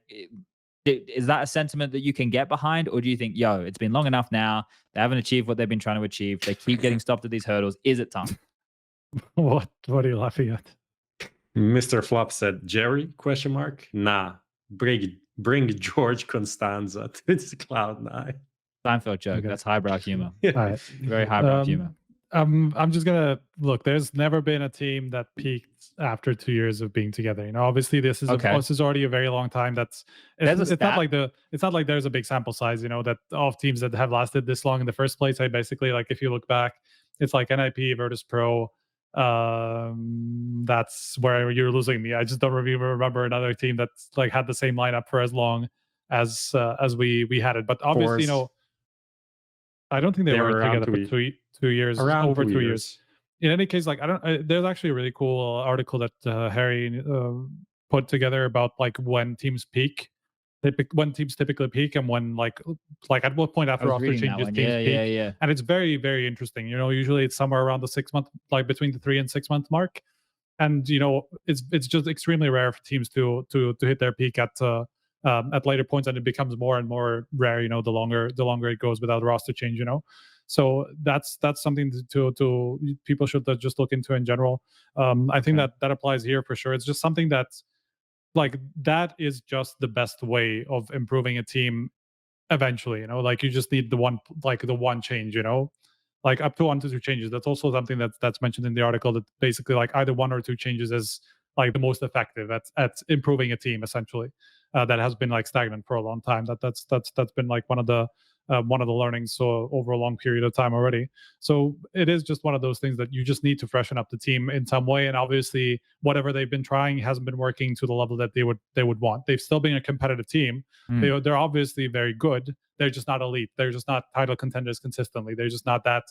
is that a sentiment that you can get behind, or do you think, it's been long enough now, they haven't achieved what they've been trying to achieve, they keep getting stopped at these hurdles, is it time? What are you laughing at? Mr. Flop said, Jerry, ? Nah, bring George Constanza to Cloud9. Seinfeld joke. Okay. That's highbrow humor. Right. Very highbrow humor. I'm just gonna look. There's never been a team that peaked after 2 years of being together. Obviously this is this is already a very long time. It's not like there's a big sample size. That of teams that have lasted this long in the first place. I basically like if you look back, it's like NIP, Virtus Pro. That's where you're losing me. I just don't even remember another team that's like had the same lineup for as long as we had it. But obviously, I don't think they were together for 2 years, around over 2 2 years. In any case, like there's actually a really cool article that Harry put together about like when teams peak, when teams typically peak, and when like at what point after roster changes teams peak. Yeah. And it's very, very interesting. Usually it's somewhere around the 6 month, like between the 3 and 6 month mark. And it's just extremely rare for teams to hit their peak at later points, and it becomes more and more rare. The longer it goes without a roster change. So that's something to people should just look into in general. I think that applies here for sure. It's just something that's like that is just the best way of improving a team eventually. Like you just need the one change. Like up to 1 to 2 changes. That's also something that's mentioned in the article, that basically like either 1 or 2 changes is like the most effective at improving a team essentially. That has been like stagnant for a long time. That's been like one of the learnings over a long period of time already. So it is just one of those things that you just need to freshen up the team in some way. And obviously, whatever they've been trying hasn't been working to the level that they would want. They've still been a competitive team. They're obviously very good. They're just not elite. They're just not title contenders consistently. They're just not that.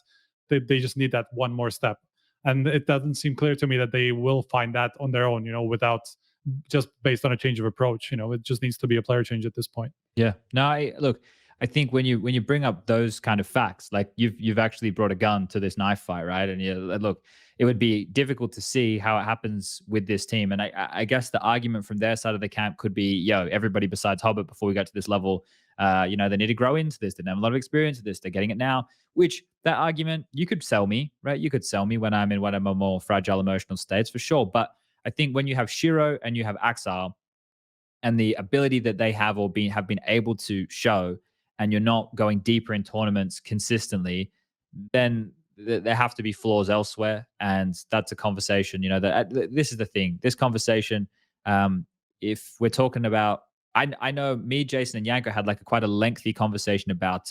They just need that one more step. And it doesn't seem clear to me that they will find that on their own, without just based on a change of approach. It just needs to be a player change at this point. Yeah. No, I think when you bring up those kind of facts, like you've actually brought a gun to this knife fight, right? And look, it would be difficult to see how it happens with this team. And I guess the argument from their side of the camp could be, everybody besides Hobbit before we got to this level, they need to grow into this. They don't have a lot of experience with this. They're getting it now. Which that argument you could sell me, right? You could sell me when I'm in one of my more fragile emotional states for sure. But I think when you have Shiro and you have Axar, and the ability that they have have been able to show, and you're not going deeper in tournaments consistently, then there have to be flaws elsewhere. And that's a conversation, this is the thing. This conversation, if we're talking about, I know me, Jason, and Yanko had like quite a lengthy conversation about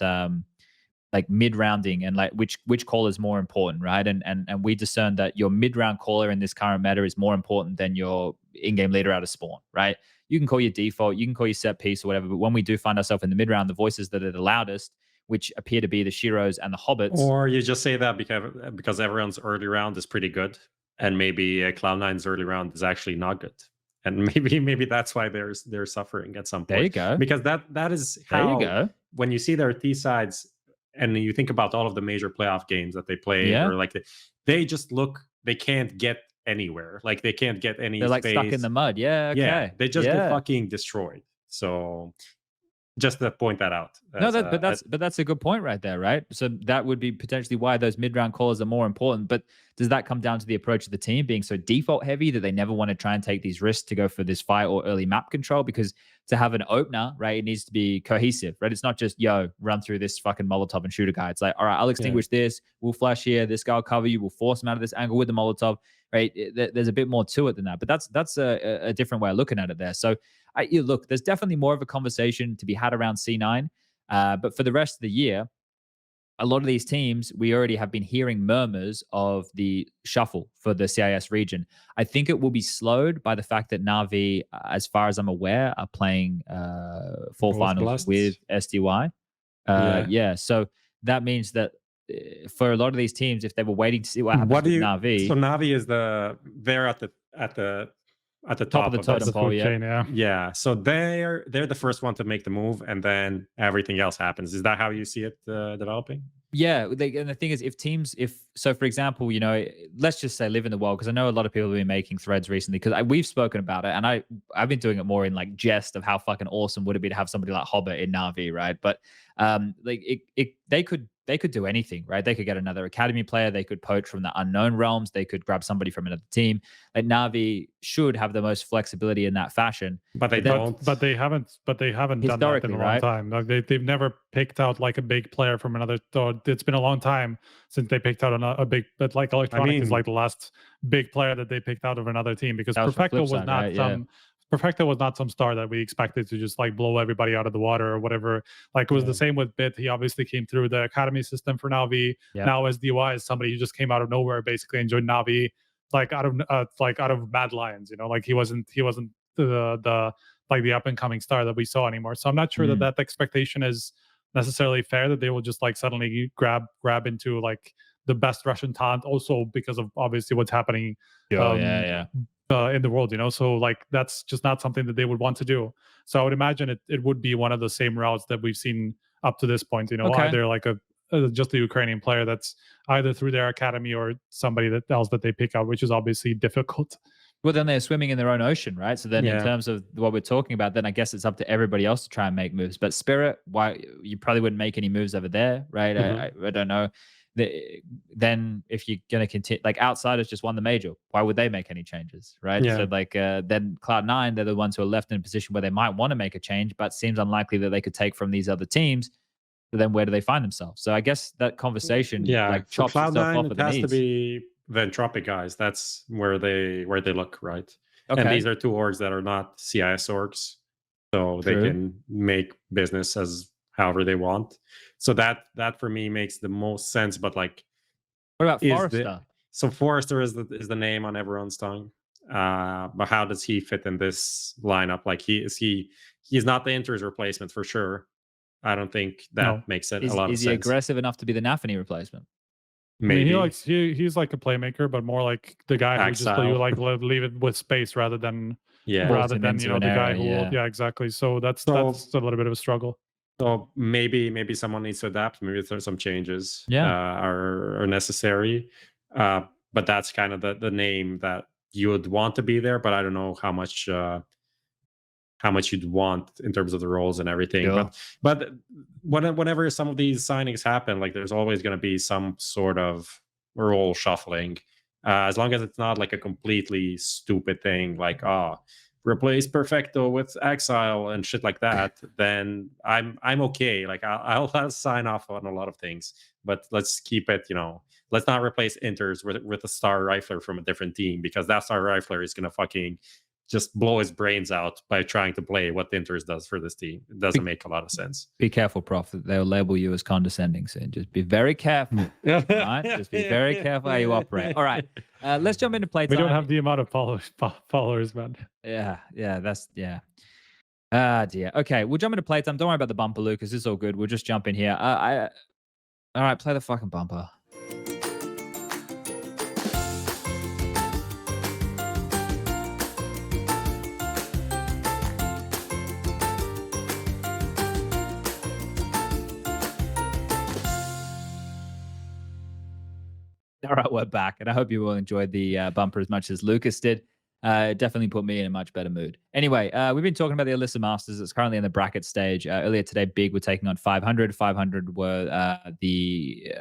like mid-rounding and like which call is more important, right? And we discerned that your mid-round caller in this current meta is more important than your in-game leader out of spawn, right? You can call your default, you can call your set piece or whatever, but when we do find ourselves in the mid-round, the voices that are the loudest, which appear to be the Shiros and the Hobbits. Or you just say that because everyone's early round is pretty good, and maybe Cloud9's early round is actually not good. And maybe that's why they're suffering at some point. There you go. Because that is how, when you see their T sides and you think about all of the major playoff games that they play, or like they just they can't get anywhere. Like they can't get any. They're like space. Stuck in the mud. Yeah. Okay. Yeah. They just get fucking destroyed. So just to point that out. But that's a good point right there, right? So that would be potentially why those mid-round callers are more important. But does that come down to the approach of the team being so default heavy that they never want to try and take these risks to go for this fight or early map control? Because to have an opener, right, it needs to be cohesive, right? It's not just, run through this fucking Molotov and shoot a guy. It's like, all right, I'll extinguish this. We'll flash here. This guy will cover you. We'll force him out of this angle with the Molotov, right? There's a bit more to it than that. But that's a different way of looking at it there. So look, there's definitely more of a conversation to be had around C9. But for the rest of the year, a lot of these teams, we already have been hearing murmurs of the shuffle for the CIS region. I think it will be slowed by the fact that Navi, as far as I'm aware, are playing fall finals with SDY. So that means that for a lot of these teams, if they were waiting to see what happens with Navi. So Navi is they're at the top of the totem pole, chain, yeah. So they're the first one to make the move, and then everything else happens. Is that how you see it developing? Yeah, and the thing is, so for example, let's just say live in the world, because I know a lot of people have been making threads recently, because we've spoken about it, and I've been doing it more in like jest of how fucking awesome would it be to have somebody like Hobbit in Navi, right? But they could they could do anything, right? They could get another academy player, they could poach from the unknown realms, they could grab somebody from another team. Like Navi should have the most flexibility in that fashion. But they don't. But they haven't. But they haven't done that in a long time. Like they've never picked out like a big player from another. It's been a long time since they picked out a big. But like Electronic is like the last big player that they picked out of another team, because Perfecto was not some. Perfecto was not some star that we expected to just like blow everybody out of the water or whatever. Like it was the same with Bit. He obviously came through the academy system for Navi. Now as DY is somebody who just came out of nowhere basically and joined Navi, like out of Mad Lions. You know, like he wasn't the like the up and coming star that we saw anymore. So I'm not sure that expectation is necessarily fair, that they will just like suddenly grab into like the best Russian talent, also because of obviously what's happening in the world, you know. So like that's just not something that they would want to do. So I would imagine it would be one of the same routes that we've seen up to this point, you know. Either like just a Ukrainian player that's either through their academy or somebody else that they pick out, which is obviously difficult. Well, then they're swimming in their own ocean, right? So then in terms of what we're talking about, then I guess it's up to everybody else to try and make moves. But Spirit, why you probably wouldn't make any moves over there, right? I don't know. Then if you're going to continue, like Outsiders just won the major, why would they make any changes, right? So like then Cloud9, they're the ones who are left in a position where they might want to make a change, but seems unlikely that they could take from these other teams. So then where do they find themselves? So I guess that conversation like chops itself off at the knees. It has to be the Entropic guys. That's where they look, right? And these are two orgs that are not CIS orgs, so they can make business as however they want. So that for me makes the most sense. But like, what about Forrester? So Forrester is the name on everyone's tongue. But how does he fit in this lineup? Like he's not the Inter's replacement for sure. I don't think that makes it a lot of sense. Is he aggressive enough to be the Nafany replacement? Maybe. I mean, he's like a playmaker, but more like the guy who just like leave it with space rather than you know, the guy who will, exactly. So that's a little bit of a struggle. So maybe someone needs to adapt. Maybe there's some changes are necessary. But that's kind of the name that you would want to be there. But I don't know how much you'd want in terms of the roles and everything. But whenever some of these signings happen, like there's always going to be some sort of role shuffling. As long as it's not like a completely stupid thing, like replace Perfecto with Exile and shit like that, then I'm okay. Like I'll sign off on a lot of things, but let's keep it, you know, let's not replace Inters with a Star Rifler from a different team, because that Star Rifler is gonna fucking just blow his brains out by trying to play what Inters does for this team. It doesn't make a lot of sense. Be careful, Prof. They'll label you as condescending soon. Just be very careful. Right? Just be very careful how you operate. All right. Let's jump into playtime. We don't have the amount of followers, man. Ah, dear. Okay, we'll jump into playtime. Don't worry about the bumper, Lucas. It's all good. We'll just jump in here. All right, play the fucking bumper. All right, we're back, and I hope you all enjoyed the bumper as much as Lucas did. Definitely put me in a much better mood. Anyway, we've been talking about the Alyssa Masters. It's currently in the bracket stage. Earlier today, Big were taking on 500. 500 were the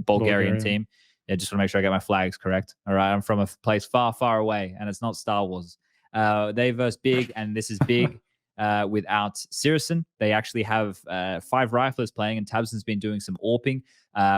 Bulgarian team. Yeah, just want to make sure I get my flags correct. All right, I'm from a place far, far away, and it's not Star Wars. They verse Big, and this is Big. Without Sirison. They actually have 5 riflers playing, and Tabson's been doing some AWPing,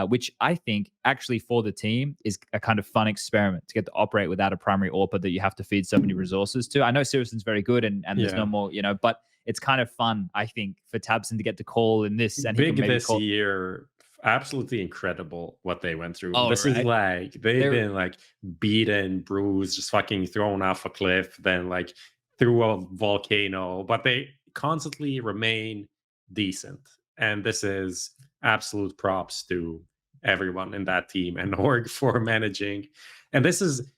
which I think actually for the team is a kind of fun experiment to get to operate without a primary AWPer that you have to feed so many resources to. I know Sirison's very good, and there's no more, you know, but it's kind of fun, I think, for Tabson to get to call in this. And Big this year, absolutely incredible what they went through. This is like, they've been like beaten, bruised, just fucking thrown off a cliff, then like through a volcano, but they constantly remain decent. And this is absolute props to everyone in that team and org for managing. And this is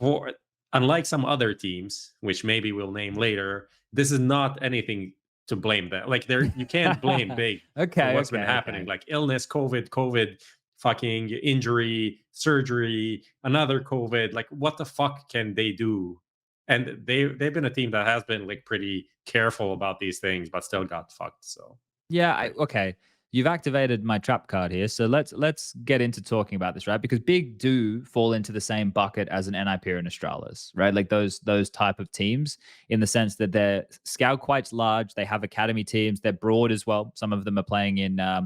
for, unlike some other teams, which maybe we'll name later, this is not anything to blame them. Like you can't blame Big for what's been happening. Like illness, COVID, fucking injury, surgery, another COVID. Like what the fuck can they do? And they've been a team that has been like pretty careful about these things, but still got fucked. So yeah, okay. you've activated my trap card here. So let's get into talking about this, right? Because big do fall into the same bucket as an NIP or an Astralis, right? Like those type of teams, in the sense that they're scale quite large. They have academy teams. They're broad as well. Some of them are playing in I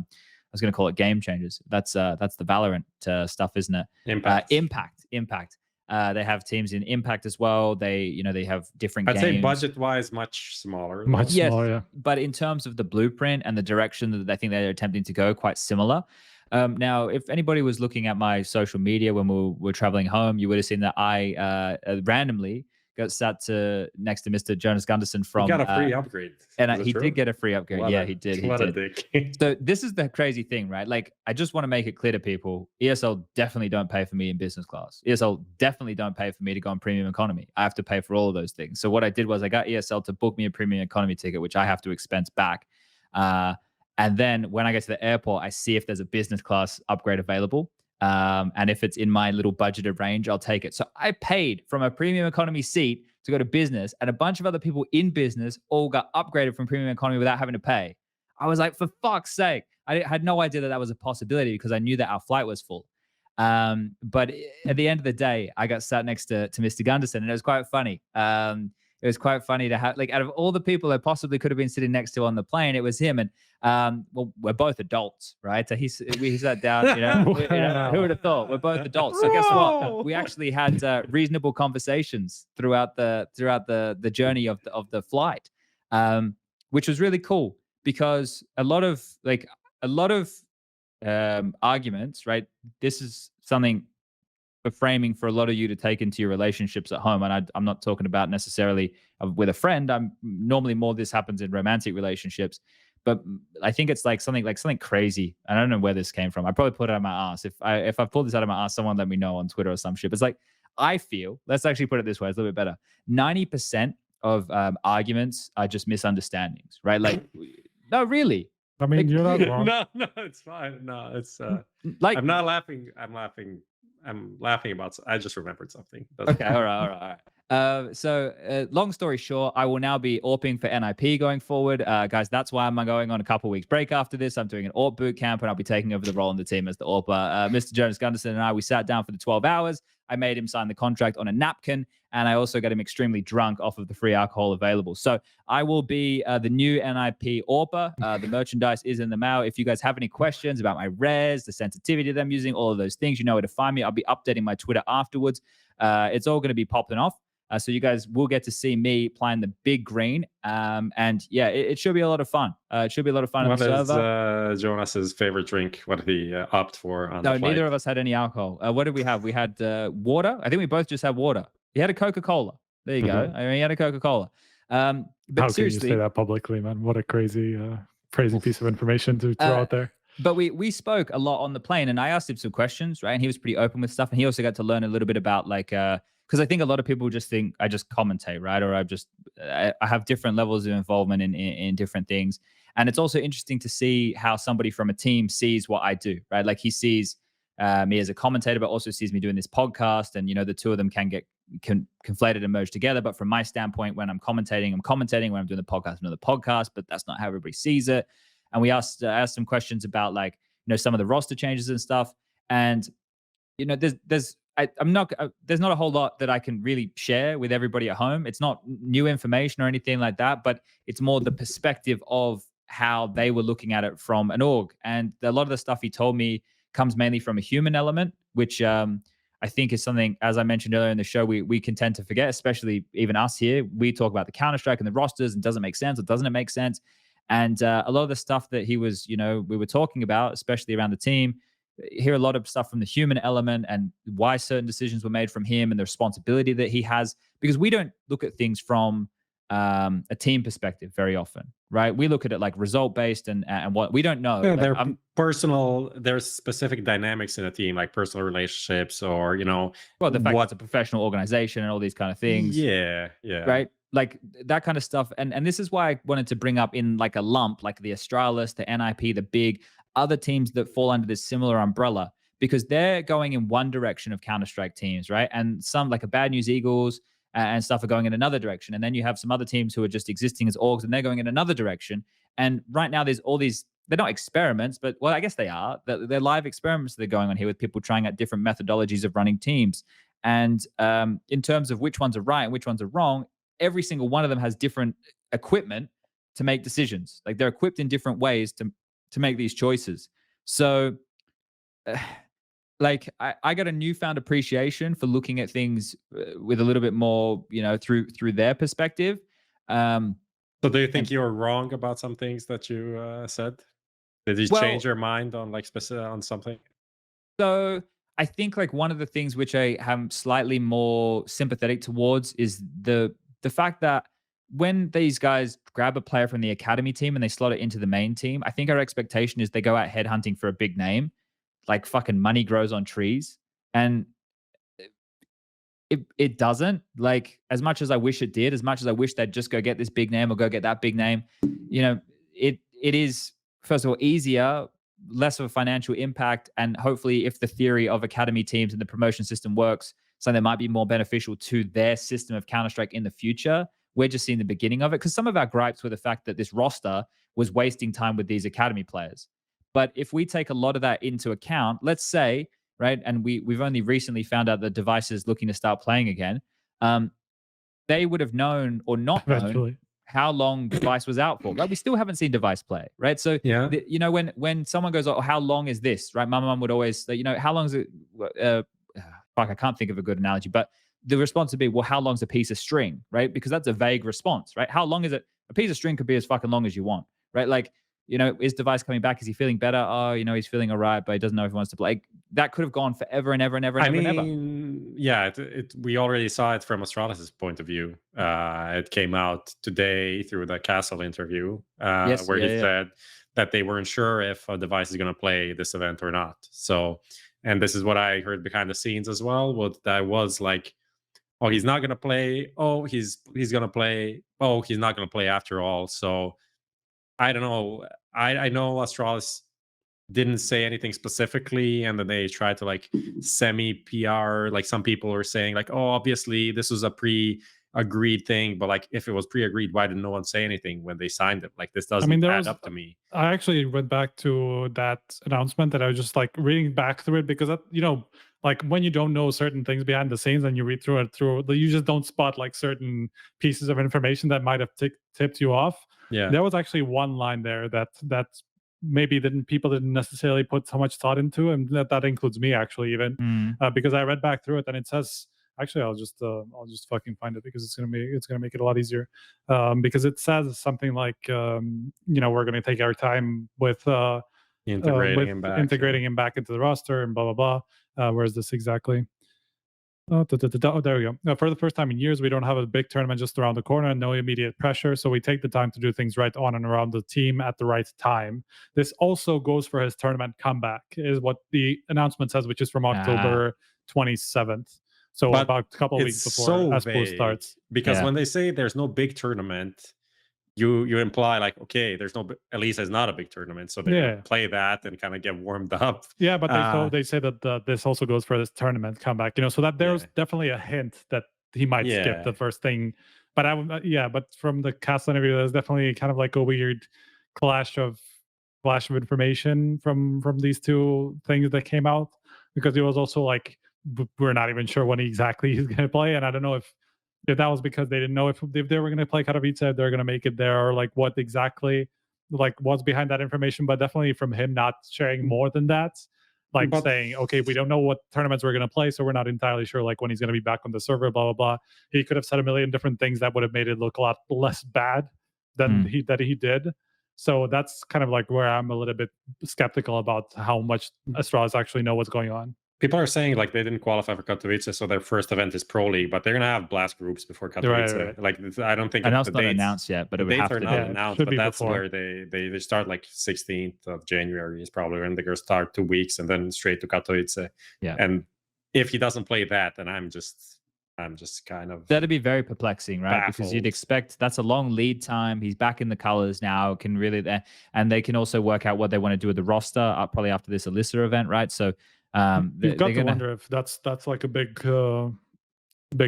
was going to call it game changers. That's the Valorant stuff, isn't it? Impact. Impact. They have teams in Impact as well. They have different I'd games. say budget-wise, much smaller. Much smaller, yeah. But in terms of the blueprint and the direction that I think they're attempting to go, quite similar. Now, if anybody was looking at my social media when we were traveling home, you would have seen that I randomly got sat next to Mr. Jonas Gunderson from. He got a free upgrade. And he did get a free upgrade. Yeah, he did. What a dick. So this is the crazy thing, right? Like, I just want to make it clear to people, ESL definitely don't pay for me in business class. ESL definitely don't pay for me to go on premium economy. I have to pay for all of those things. So what I did was I got ESL to book me a premium economy ticket, which I have to expense back. And then when I get to the airport, I see if there's a business class upgrade available. And if it's in my little budgeted range, I'll take it. So I paid from a premium economy seat to go to business, and a bunch of other people in business all got upgraded from premium economy without having to pay. I was like, for fuck's sake. I had no idea that was a possibility because I knew that our flight was full. But at the end of the day, I got sat next to Mr. Gunderson, and it was quite funny. It was quite funny to have, like, out of all the people I possibly could have been sitting next to on the plane, it was him. And well, we're both adults, right? So we sat down, who would have thought? We're both adults. So guess what? We actually had reasonable conversations throughout the journey of the flight, which was really cool, because a lot of arguments, right? This is something for framing for a lot of you to take into your relationships at home. And I'm not talking about necessarily with a friend. I'm normally more, this happens in romantic relationships, but I think it's like something crazy. I don't know where this came from. I probably put it out of my ass. If I pulled this out of my ass, someone let me know on Twitter or some shit. It's like, I feel, let's actually put it this way, it's a little bit better. 90% of arguments are just misunderstandings, right? Like, no, really. I mean, like, you're not wrong. No, it's fine. No, it's like, I'm not laughing. I'm laughing about. I just remembered something. Okay, all right. So long story short, I will now be AWPing for NIP going forward. Guys, that's why I'm going on a couple weeks break after this. I'm doing an AWP boot camp, and I'll be taking over the role in the team as the AWPer. Mr. Jonas Gunderson and I, we sat down for the 12 hours. I made him sign the contract on a napkin, and I also got him extremely drunk off of the free alcohol available. So I will be the new NIP AWPer. The merchandise is in the mail. If you guys have any questions about my res, the sensitivity that I'm using, all of those things, you know where to find me. I'll be updating my Twitter afterwards. It's all going to be popping off. So you guys will get to see me playing the big green. And yeah, it should be a lot of fun. It should be a lot of fun on the server. What is Jonas's favorite drink? What did he opt for on the flight? Neither of us had any alcohol. What did we have? We had water. I think we both just had water. He had a Coca-Cola. There you go. I mean, he had a Coca-Cola. But how seriously, can you say that publicly, man? What a crazy piece of information to throw out there. But we spoke a lot on the plane, and I asked him some questions, right? And he was pretty open with stuff. And he also got to learn a little bit about, like, because I think a lot of people just think I just commentate, right? Or I have different levels of involvement in different things. And it's also interesting to see how somebody from a team sees what I do, right? Like, he sees me as a commentator, but also sees me doing this podcast. And, the two of them can get conflated and merged together. But from my standpoint, when I'm commentating. When I'm doing the podcast, another podcast, but that's not how everybody sees it. And we asked some questions about, like, some of the roster changes and stuff. And, there's not a whole lot that I can really share with everybody at home. It's not new information or anything like that, but it's more the perspective of how they were looking at it from an org. And a lot of the stuff he told me comes mainly from a human element, which I think is something, as I mentioned earlier in the show, we can tend to forget, especially even us here. We talk about the Counter-Strike and the rosters, and does it make sense or doesn't it make sense? And a lot of the stuff that he was, we were talking about, especially around the team, hear a lot of stuff from the human element and why certain decisions were made from him and the responsibility that he has, because we don't look at things from a team perspective very often, right? We look at it like result based and what we don't know. Yeah, there's specific dynamics in a team, like personal relationships, or well, the fact it's a professional organization and all these kind of things. Yeah, right. Like that kind of stuff. And this is why I wanted to bring up in like a lump, like the Astralis, the NIP, the big other teams that fall under this similar umbrella, because they're going in one direction of Counter-Strike teams, right? And some, like a Bad News Eagles and stuff, are going in another direction. And then you have some other teams who are just existing as orgs, and they're going in another direction. And right now there's all these they're not experiments, but well, I guess they are. They're live experiments that are going on here with people trying out different methodologies of running teams. And in terms of which ones are right and which ones are wrong, every single one of them has different equipment to make decisions. Like they're equipped in different ways to make these choices. So like I got a newfound appreciation for looking at things with a little bit more, through their perspective. So do you think you're wrong about some things that you said? Did you change your mind on like specific on something? So I think like one of the things which I am slightly more sympathetic towards is the fact that when these guys grab a player from the academy team and they slot it into the main team, I think our expectation is they go out headhunting for a big name, like fucking money grows on trees, and it doesn't. Like as much as I wish it did, as much as I wish they'd just go get this big name or go get that big name, it is first of all easier, less of a financial impact, and hopefully if the theory of academy teams and the promotion system works, something that might be more beneficial to their system of Counter-Strike in the future. We're just seeing the beginning of it, because some of our gripes were the fact that this roster was wasting time with these academy players. But if we take a lot of that into account, let's say, right, and we've only recently found out that Device is looking to start playing again, they would have known or not known how long Device was out for. Right, we still haven't seen Device play, right? So yeah, when someone goes, "Oh, how long is this?" Right, my mum would always say, "How long is it?" Fuck, I can't think of a good analogy, but the response would be, "Well, how long's a piece of string?" Right, because that's a vague response, right? How long is it? A piece of string could be as fucking long as you want, right? Like, is Device coming back? Is he feeling better? Oh, he's feeling all right, but he doesn't know if he wants to play. Like, that could have gone forever and ever and ever and ever and ever. Yeah, we already saw it from Astralis' point of view. It came out today through the Castle interview, where he said that they weren't sure if a Device is going to play this event or not. So, and this is what I heard behind the scenes as well. What that was like, oh, he's not going to play. Oh, he's going to play. Oh, he's not going to play after all. So I don't know. I know Astralis didn't say anything specifically, and then they tried to like semi PR. Like some people were saying, like, oh, obviously this was a pre-agreed thing, but like if it was pre-agreed, why didn't no one say anything when they signed it? Like this doesn't add up to me. I actually went back to that announcement that I was just like reading back through it, because that, like when you don't know certain things behind the scenes and you read through it, you just don't spot like certain pieces of information that might have tipped you off. Yeah, there was actually one line there that maybe people didn't necessarily put so much thought into, and that includes me actually, even because I read back through it and it says, actually I'll just fucking find it, because it's gonna make it a lot easier, because it says something like we're gonna take our time with integrating him back into the roster and blah blah blah. Where is this exactly? Oh, there we go. For the first time in years, we don't have a big tournament just around the corner and no immediate pressure, so we take the time to do things right on and around the team at the right time. This also goes for his tournament comeback, is what the announcement says, which is from October 27th. So but about a couple of weeks before SPUNJ starts. Because when they say there's no big tournament, you imply like, okay, there's no, at least it's not a big tournament, so they play that and kind of get warmed up. Yeah, but they say that this also goes for this tournament comeback, so that there's definitely a hint that he might skip the first thing. But but from the Castle interview, there's definitely kind of like a weird clash of information from these two things that came out, because it was also like, we're not even sure when exactly he's going to play, and I don't know if that was because they didn't know if they were going to play Katowice, if they're going to make it there, or like what exactly, like what's behind that information. But definitely from him not sharing more than that, like saying, okay, we don't know what tournaments we're going to play, so we're not entirely sure like when he's going to be back on the server, blah blah blah. He could have said a million different things that would have made it look a lot less bad than he did. So that's kind of like where I'm a little bit skeptical about how much Astralis actually know what's going on. People are saying like they didn't qualify for Katowice, so their first event is Pro League, but they're gonna have blast groups before Katowice. Right. Like I don't think the dates not announced yet, but it would have to be announced. But that's where they start like 16th of January is probably when they're gonna start 2 weeks and then straight to Katowice. Yeah, and if he doesn't play that, then I'm just kind of, that'd be very perplexing, right? baffled. Because you'd expect that's a long lead time. He's back in the colors now, can really, and they can also work out what they want to do with the roster probably after this Alyssa event, right? So you've got to wonder if that's like a big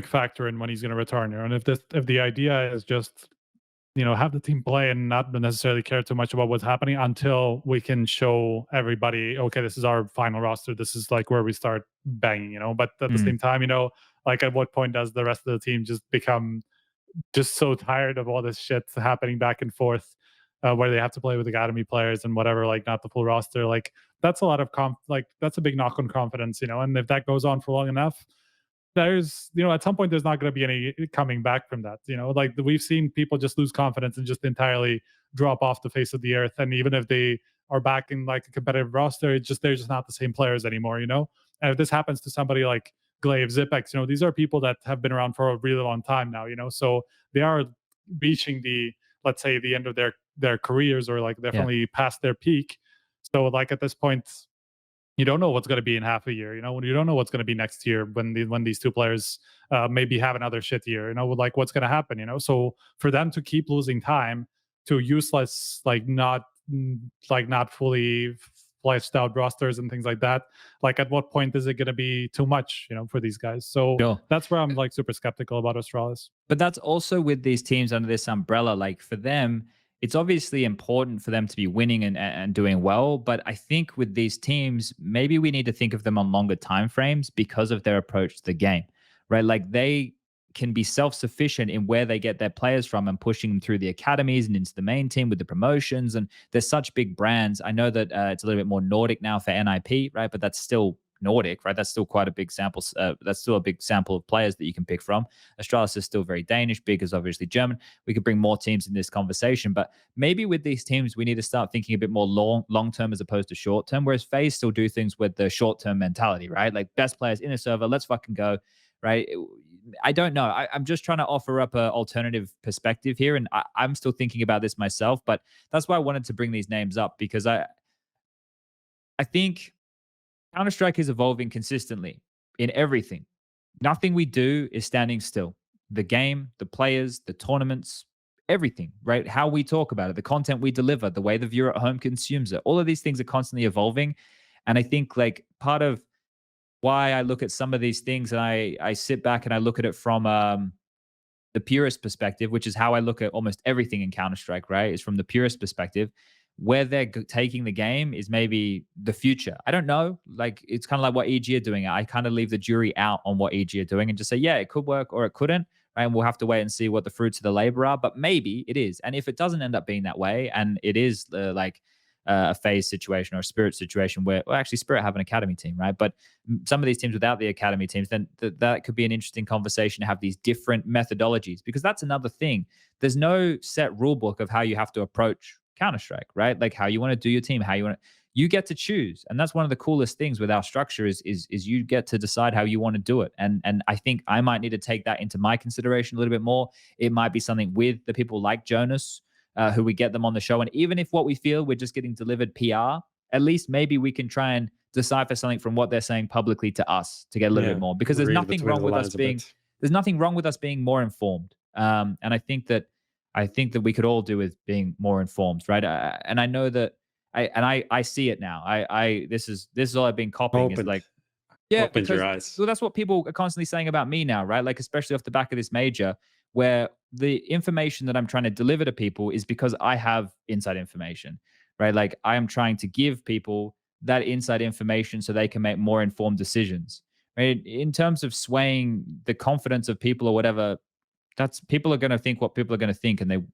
factor in when he's going to return here, and if the idea is just have the team play and not necessarily care too much about what's happening until we can show everybody, okay, this is our final roster. This is like where we start banging, But at the same time, like at what point does the rest of the team just become just so tired of all this shit happening back and forth, where they have to play with academy players and whatever, like not the full roster. Like that's a lot of that's a big knock on confidence, And if that goes on for long enough, there's at some point there's not going to be any coming back from that. Like we've seen people just lose confidence and just entirely drop off the face of the earth. And even if they are back in like a competitive roster, they're just not the same players anymore. And if this happens to somebody like Glaive, Zipex, these are people that have been around for a really long time now. So they are reaching let's say the end of their careers, or like definitely past their peak. So like at this point, you don't know what's going to be in half a year. You don't know what's going to be next year when these two players maybe have another shit year. Like what's going to happen. So for them to keep losing time to useless, like not fully fleshed out rosters and things like that. Like at what point is it going to be too much, for these guys? So that's where I'm like super skeptical about Astralis. But that's also with these teams under this umbrella. Like for them, it's obviously important for them to be winning and doing well. But I think with these teams, maybe we need to think of them on longer time frames because of their approach to the game, right? Like they can be self-sufficient in where they get their players from and pushing them through the academies and into the main team with the promotions. And they're such big brands. I know that it's a little bit more Nordic now for NIP, right? But that's still Nordic, right? That's still quite a big sample. That's still a big sample of players that you can pick from. Astralis is still very Danish. Big is obviously German. We could bring more teams in this conversation, but maybe with these teams, we need to start thinking a bit more long-term as opposed to short-term, whereas FaZe still do things with the short-term mentality, right? Like best players in a server, let's fucking go, right? I don't know. I'm just trying to offer up an alternative perspective here, and I'm still thinking about this myself, but that's why I wanted to bring these names up, because I think Counter-Strike is evolving consistently in everything. Nothing we do is standing still. The game, the players, the tournaments, everything, right? How we talk about it, the content we deliver, the way the viewer at home consumes it. All of these things are constantly evolving. And I think like part of why I look at some of these things and I sit back and I look at it from the purist perspective, which is how I look at almost everything in Counter-Strike, right? Is from the purist perspective. Where they're taking the game is maybe the future. I don't know. Like, it's kind of like what EG are doing. I kind of leave the jury out on what EG are doing and just say, yeah, it could work or it couldn't. Right? And we'll have to wait and see what the fruits of the labor are. But maybe it is. And if it doesn't end up being that way, and it is a FaZe situation or a Spirit situation where, well, actually Spirit have an academy team, right? But some of these teams without the academy teams, then that could be an interesting conversation to have these different methodologies, because that's another thing. There's no set rule book of how you have to approach Counter-Strike, right? Like how you want to do your team, you get to choose. And that's one of the coolest things with our structure is you get to decide how you want to do it. And I think I might need to take that into my consideration a little bit more. It might be something with the people like Jonas, who we get them on the show. And even if what we feel we're just getting delivered PR, at least maybe we can try and decipher something from what they're saying publicly to us to get a little bit more, because there's nothing wrong with us being more informed. And I think that we could all do with being more informed, right? And I know that I see it now. This is all I've been copying. Is like, yeah, Opens your eyes. So that's what people are constantly saying about me now, right? Like, especially off the back of this major, where the information that I'm trying to deliver to people is because I have inside information, right? Like, I am trying to give people that inside information so they can make more informed decisions, right? In terms of swaying the confidence of people or whatever, that's people are going to think what people are going to think, and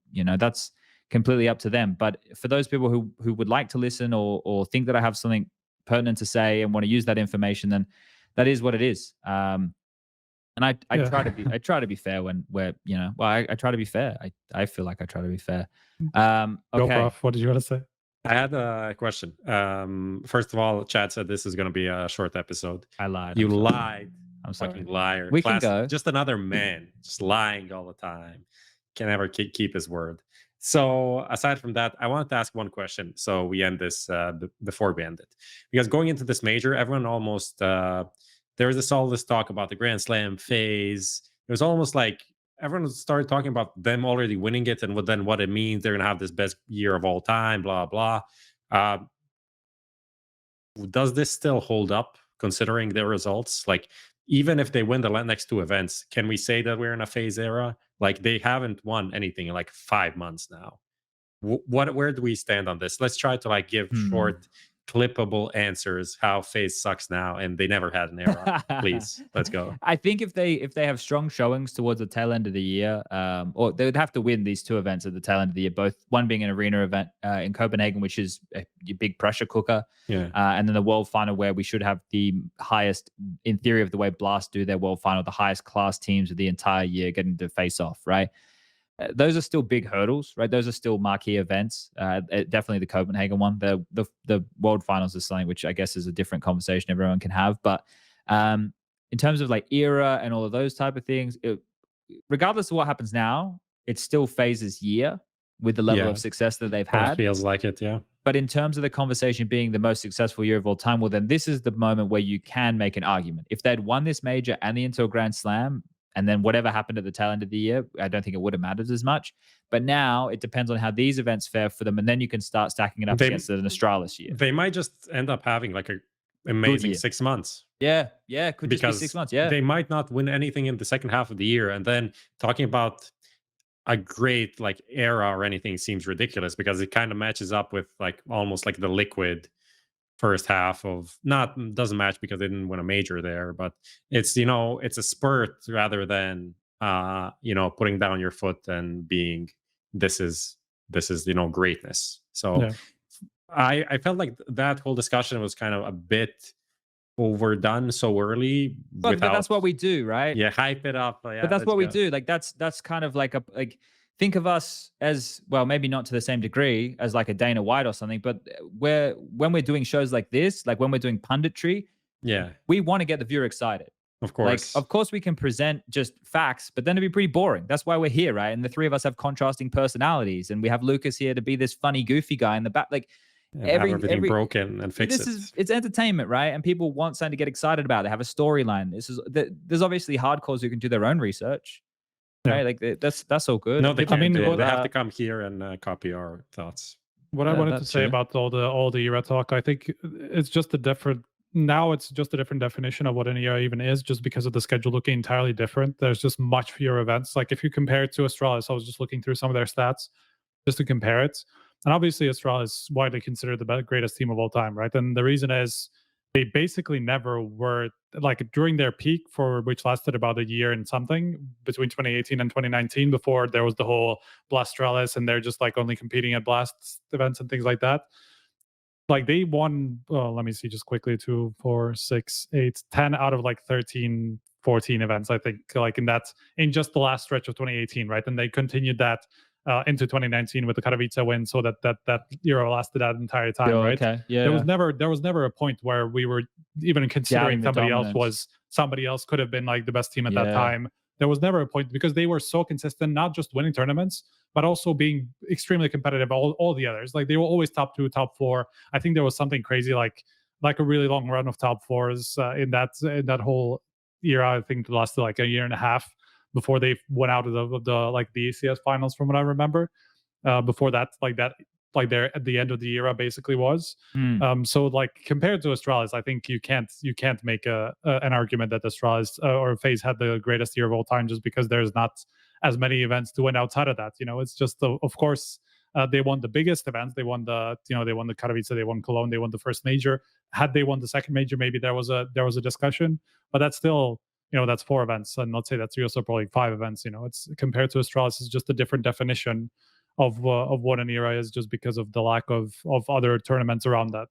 that's completely up to them. But for those people who would like to listen or think that I have something pertinent to say and want to use that information, then that is what it is. And I try to be fair I try to be fair. I feel like I try to be fair. Okay. Go, Prof. What did you want to say? I had a question. First of all, Chad said this is going to be a short episode. I lied. You lied. I'm sorry. Fucking liar. We can go. Just another man, just lying all the time. Can never keep his word. So aside from that, I wanted to ask one question. So we end this before we end it, because going into this major, everyone almost there was all this talk about the Grand Slam phase. It was almost like everyone started talking about them already winning it and what it means. They're gonna have this best year of all time. Blah blah. Does this still hold up considering their results? Like, even if they win the next two events, can we say that we're in a FaZe era? Like they haven't won anything in like 5 months now. Where do we stand on this? Let's try to like give short, clippable answers. How FaZe sucks now, and they never had an era. Please, let's go. I think if they have strong showings towards the tail end of the year, or they would have to win these two events at the tail end of the year. Both one being an arena event in Copenhagen, which is a big pressure cooker, and then the world final where we should have the highest, in theory, of the way Blast do their world final, the highest class teams of the entire year getting to face off, right? Those are still big hurdles, right? Those are still marquee events. Definitely the Copenhagen one. The world finals is something which I guess is a different conversation everyone can have. But in terms of like era and all of those type of things, regardless of what happens now, it's still FaZe's year with the level of success that they've had. It feels like it, yeah. But in terms of the conversation being the most successful year of all time, well, then this is the moment where you can make an argument. If they'd won this major and the Intel Grand Slam, and then whatever happened at the tail end of the year, I don't think it would have mattered as much. But now it depends on how these events fare for them. And then you can start stacking it up against an Astralis year. They might just end up having like an amazing 6 months. Yeah, could just be 6 months, yeah. They might not win anything in the second half of the year. And then talking about a great like era or anything seems ridiculous because it kind of matches up with like almost like the Liquid first half of doesn't match because they didn't win a major there, but it's it's a spurt rather than putting down your foot and being this is greatness. So I felt like that whole discussion was kind of a bit overdone so early. But that's what we do, right? Yeah, hype it up. Yeah, but that's what we do. Like that's kind of like think of us as, well, maybe not to the same degree as like a Dana White or something, but when we're doing shows like this, like when we're doing punditry, we want to get the viewer excited. Of course. Like, of course we can present just facts, but then it'd be pretty boring. That's why we're here, right? And the three of us have contrasting personalities, and we have Lucas here to be this funny, goofy guy in the back. Like everything broken and fix it. It's entertainment, right? And people want something to get excited about. They have a storyline. There's obviously hardcores who can do their own research. Right, like that's all good. No, they can't do it. They have to come here and copy our thoughts. What I wanted to say about all the era talk, I think it's just a different. Now it's just a different definition of what an era even is, just because of the schedule looking entirely different. There's just much fewer events. Like if you compare it to Astralis, I was just looking through some of their stats just to compare it, and obviously Astralis is widely considered the greatest team of all time, right? And the reason is they basically never were, like during their peak, for which lasted about a year and something between 2018 and 2019, before there was the whole Blastralis and they're just like only competing at Blast events and things like that. Like they won, let me see just quickly, 2, 4, 6, 8, 10 out of like 13, 14 events, I think, like in just the last stretch of 2018, right? And they continued that into 2019 with the Katowice win, so that Euro lasted that entire time, right? Okay. Yeah. There was never a point where we were even considering somebody else could have been like the best team at that time. There was never a point, because they were so consistent, not just winning tournaments, but also being extremely competitive. All the others, like they were always top 2, top 4. I think there was something crazy like a really long run of top 4s in that whole era. I think it lasted like a year and a half before they went out of the ECS finals, from what I remember. Before that, they're at the end of the era basically was. So like compared to Astralis, I think you can't make an argument that Astralis or FaZe had the greatest year of all time, just because there's not as many events to win outside of that. It's just of course they won the biggest events. They won the Katowice, they won Cologne, they won the first major. Had they won the second major, maybe there was a discussion, but that's still, that's 4 events, and let's say that's also probably 5 events. It's compared to Astralis, it's just a different definition of what an era is, just because of the lack of other tournaments around that.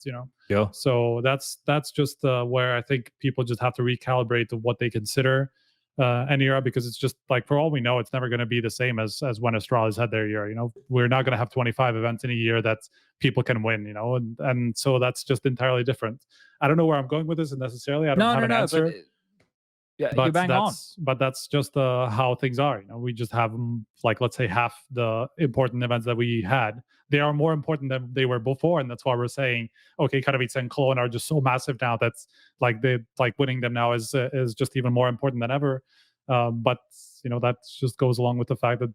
Yeah. So that's just where I think people just have to recalibrate what they consider an era, because it's just like, for all we know, it's never going to be the same as when Astralis had their year. We're not going to have 25 events in a year that people can win. And so that's just entirely different. I don't know where I'm going with this necessarily. I don't have an answer. But you're bang on. But that's just how things are. We just have, like, let's say half the important events that we had. They are more important than they were before, and that's why we're saying, okay, Katowice and Cologne are just so massive now that's winning them now is just even more important than ever. But that just goes along with the fact that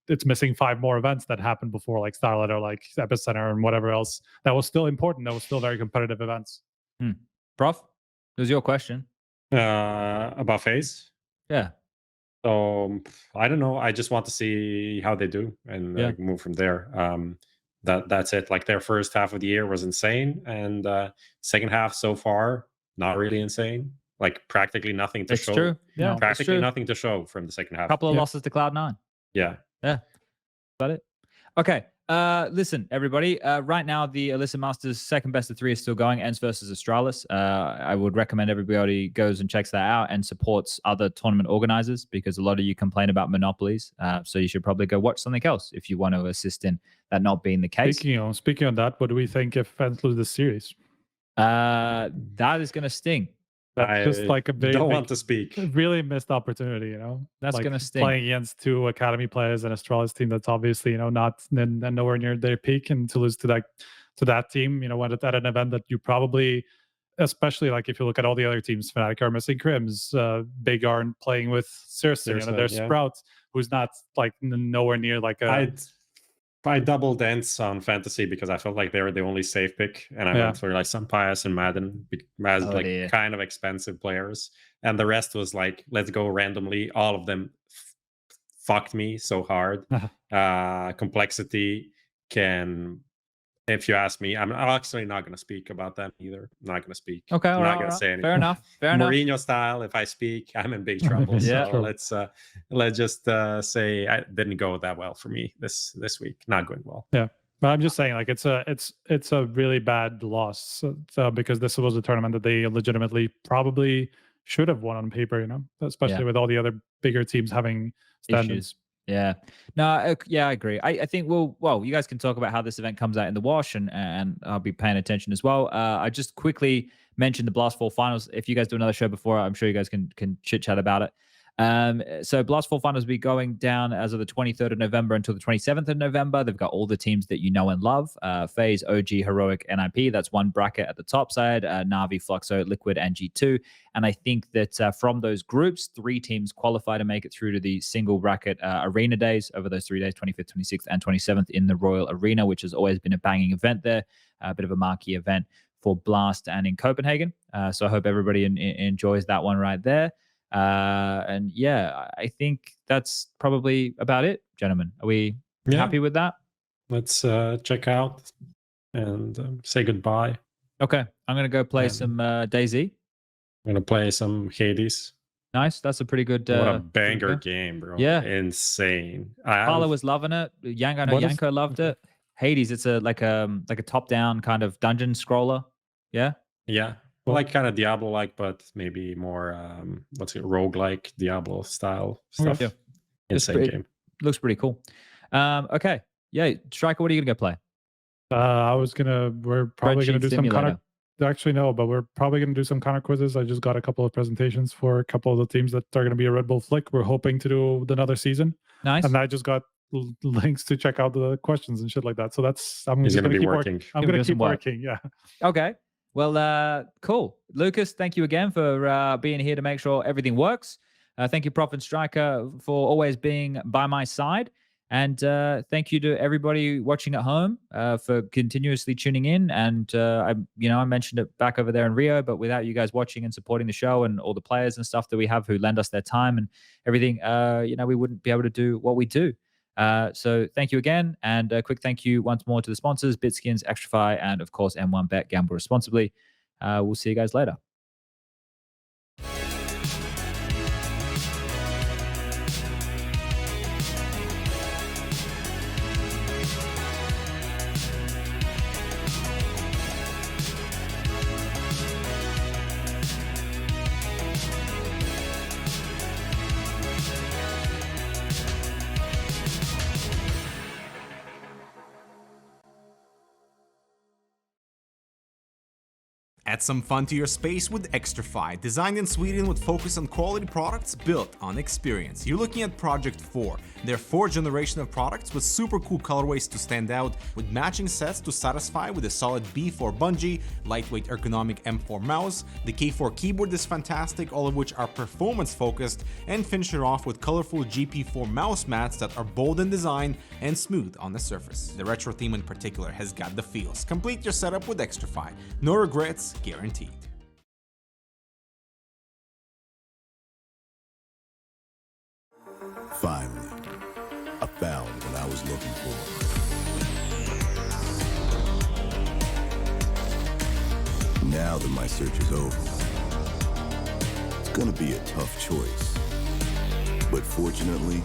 it's missing 5 more events that happened before, like Starlight or like Epicenter and whatever else that was still important. That was still very competitive events. Prof, it was your question. About FaZe? Yeah. So I don't know. I just want to see how they do and move from there. That's it. Like their first half of the year was insane, and second half so far not really insane. Like practically nothing to show. True. Yeah, practically nothing to show from the second half. Couple of losses to Cloud9. Yeah. Got it. Okay. Listen, everybody. Right now, the Alyssa Masters second best of 3 is still going. ENCE versus Astralis. I would recommend everybody goes and checks that out and supports other tournament organizers, because a lot of you complain about monopolies. So you should probably go watch something else if you want to assist in that not being the case. Speaking on that, what do we think if ENCE lose this series? That is going to sting. That's just like a big, don't want to speak. Really missed opportunity, you know. That's like gonna sting. Playing against 2 academy players and Astralis team that's obviously, you know, not nowhere near their peak, and to lose to that team, you know, when at an event that you probably, especially like if you look at all the other teams, fnatic are missing Crims, Big aren't playing with Seriously, you know, there's Sprouts, who's not like nowhere near like a. I doubled ENCE on fantasy because I felt like they were the only safe pick, and I went for like Sampayas and Madden as kind of expensive players, and the rest was like, let's go randomly. All of them fucked me so hard. Complexity can, if you ask me, I'm actually not going to speak about them either. I'm not going to speak. Okay, I'm not going to say anything. Fair enough. Mourinho style, if I speak, I'm in big trouble. So let's just say I didn't go that well for me this week. Not going well. Yeah, but I'm just saying, like it's a really bad loss, because this was a tournament that they legitimately probably should have won on paper, you know, especially with all the other bigger teams having standards. Yeah. No, I agree. I think you guys can talk about how this event comes out in the wash, and I'll be paying attention as well. I just quickly mentioned the Blast 4 finals. If you guys do another show before, I'm sure you guys can chit chat about it. So Blast 4 finals will be going down as of the 23rd of November until the 27th of November. They've got all the teams that you know and love. FaZe, OG, Heroic, NIP. That's one bracket at the top side. Navi, Fluxo, Liquid, and G2. And I think that from those groups, 3 teams qualify to make it through to the single bracket arena days over those 3 days, 25th, 26th, and 27th in the Royal Arena, which has always been a banging event there. A bit of a marquee event for Blast and in Copenhagen. So I hope everybody enjoys that one right there. And yeah, I think that's probably about it, gentlemen. Are we happy with that? Let's check out and say goodbye. Okay, I'm gonna go play some DayZ. I'm gonna play some Hades. Nice, that's a pretty good. What a banger game, bro! Yeah, insane. Paula was loving it. Yanko loved it. Hades, it's like a top-down kind of dungeon scroller. Yeah. Like kind of Diablo-like, but maybe more roguelike Diablo style stuff. Yeah. Insane game. Looks pretty cool. Okay. Yeah, Striker, what are you gonna go play? We're probably gonna do some kind of. Actually, no, but we're probably going to do some counter quizzes. I just got a couple of presentations for a couple of the teams that are going to be a Red Bull Flick. We're hoping to do another season. Nice. And I just got links to check out the questions and shit like that. So I'm going to keep working. I'm going to keep working. Yeah. Okay. Well, cool. Lucas, thank you again for being here to make sure everything works. Thank you, Prof and Striker, for always being by my side. And thank you to everybody watching at home for continuously tuning in. And I mentioned it back over there in Rio, but without you guys watching and supporting the show and all the players and stuff that we have who lend us their time and everything, we wouldn't be able to do what we do. So thank you again, and a quick thank you once more to the sponsors: Bitskins, Xtrfy, and of course M1Bet. Gamble responsibly. We'll see you guys later. Add some fun to your space with Xtrfy, designed in Sweden with focus on quality products built on experience. You're looking at Project 4, their 4th generation of products with super cool colorways to stand out, with matching sets to satisfy with a solid B4 bungee, lightweight ergonomic M4 mouse, the K4 keyboard is fantastic, all of which are performance focused, and finish it off with colorful GP4 mouse mats that are bold in design and smooth on the surface. The retro theme in particular has got the feels. Complete your setup with Xtrfy. No regrets, guaranteed. Now that my search is over, it's gonna be a tough choice. But fortunately,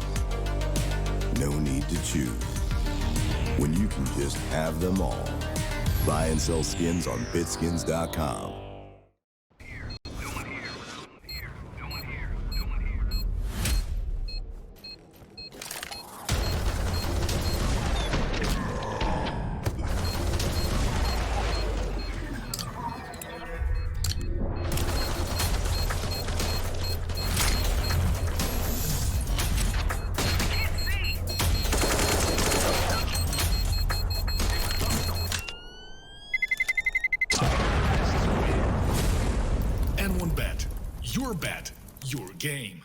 no need to choose. When you can just have them all. Buy and sell skins on bitskins.com. N1 Bet. Your bet, your game.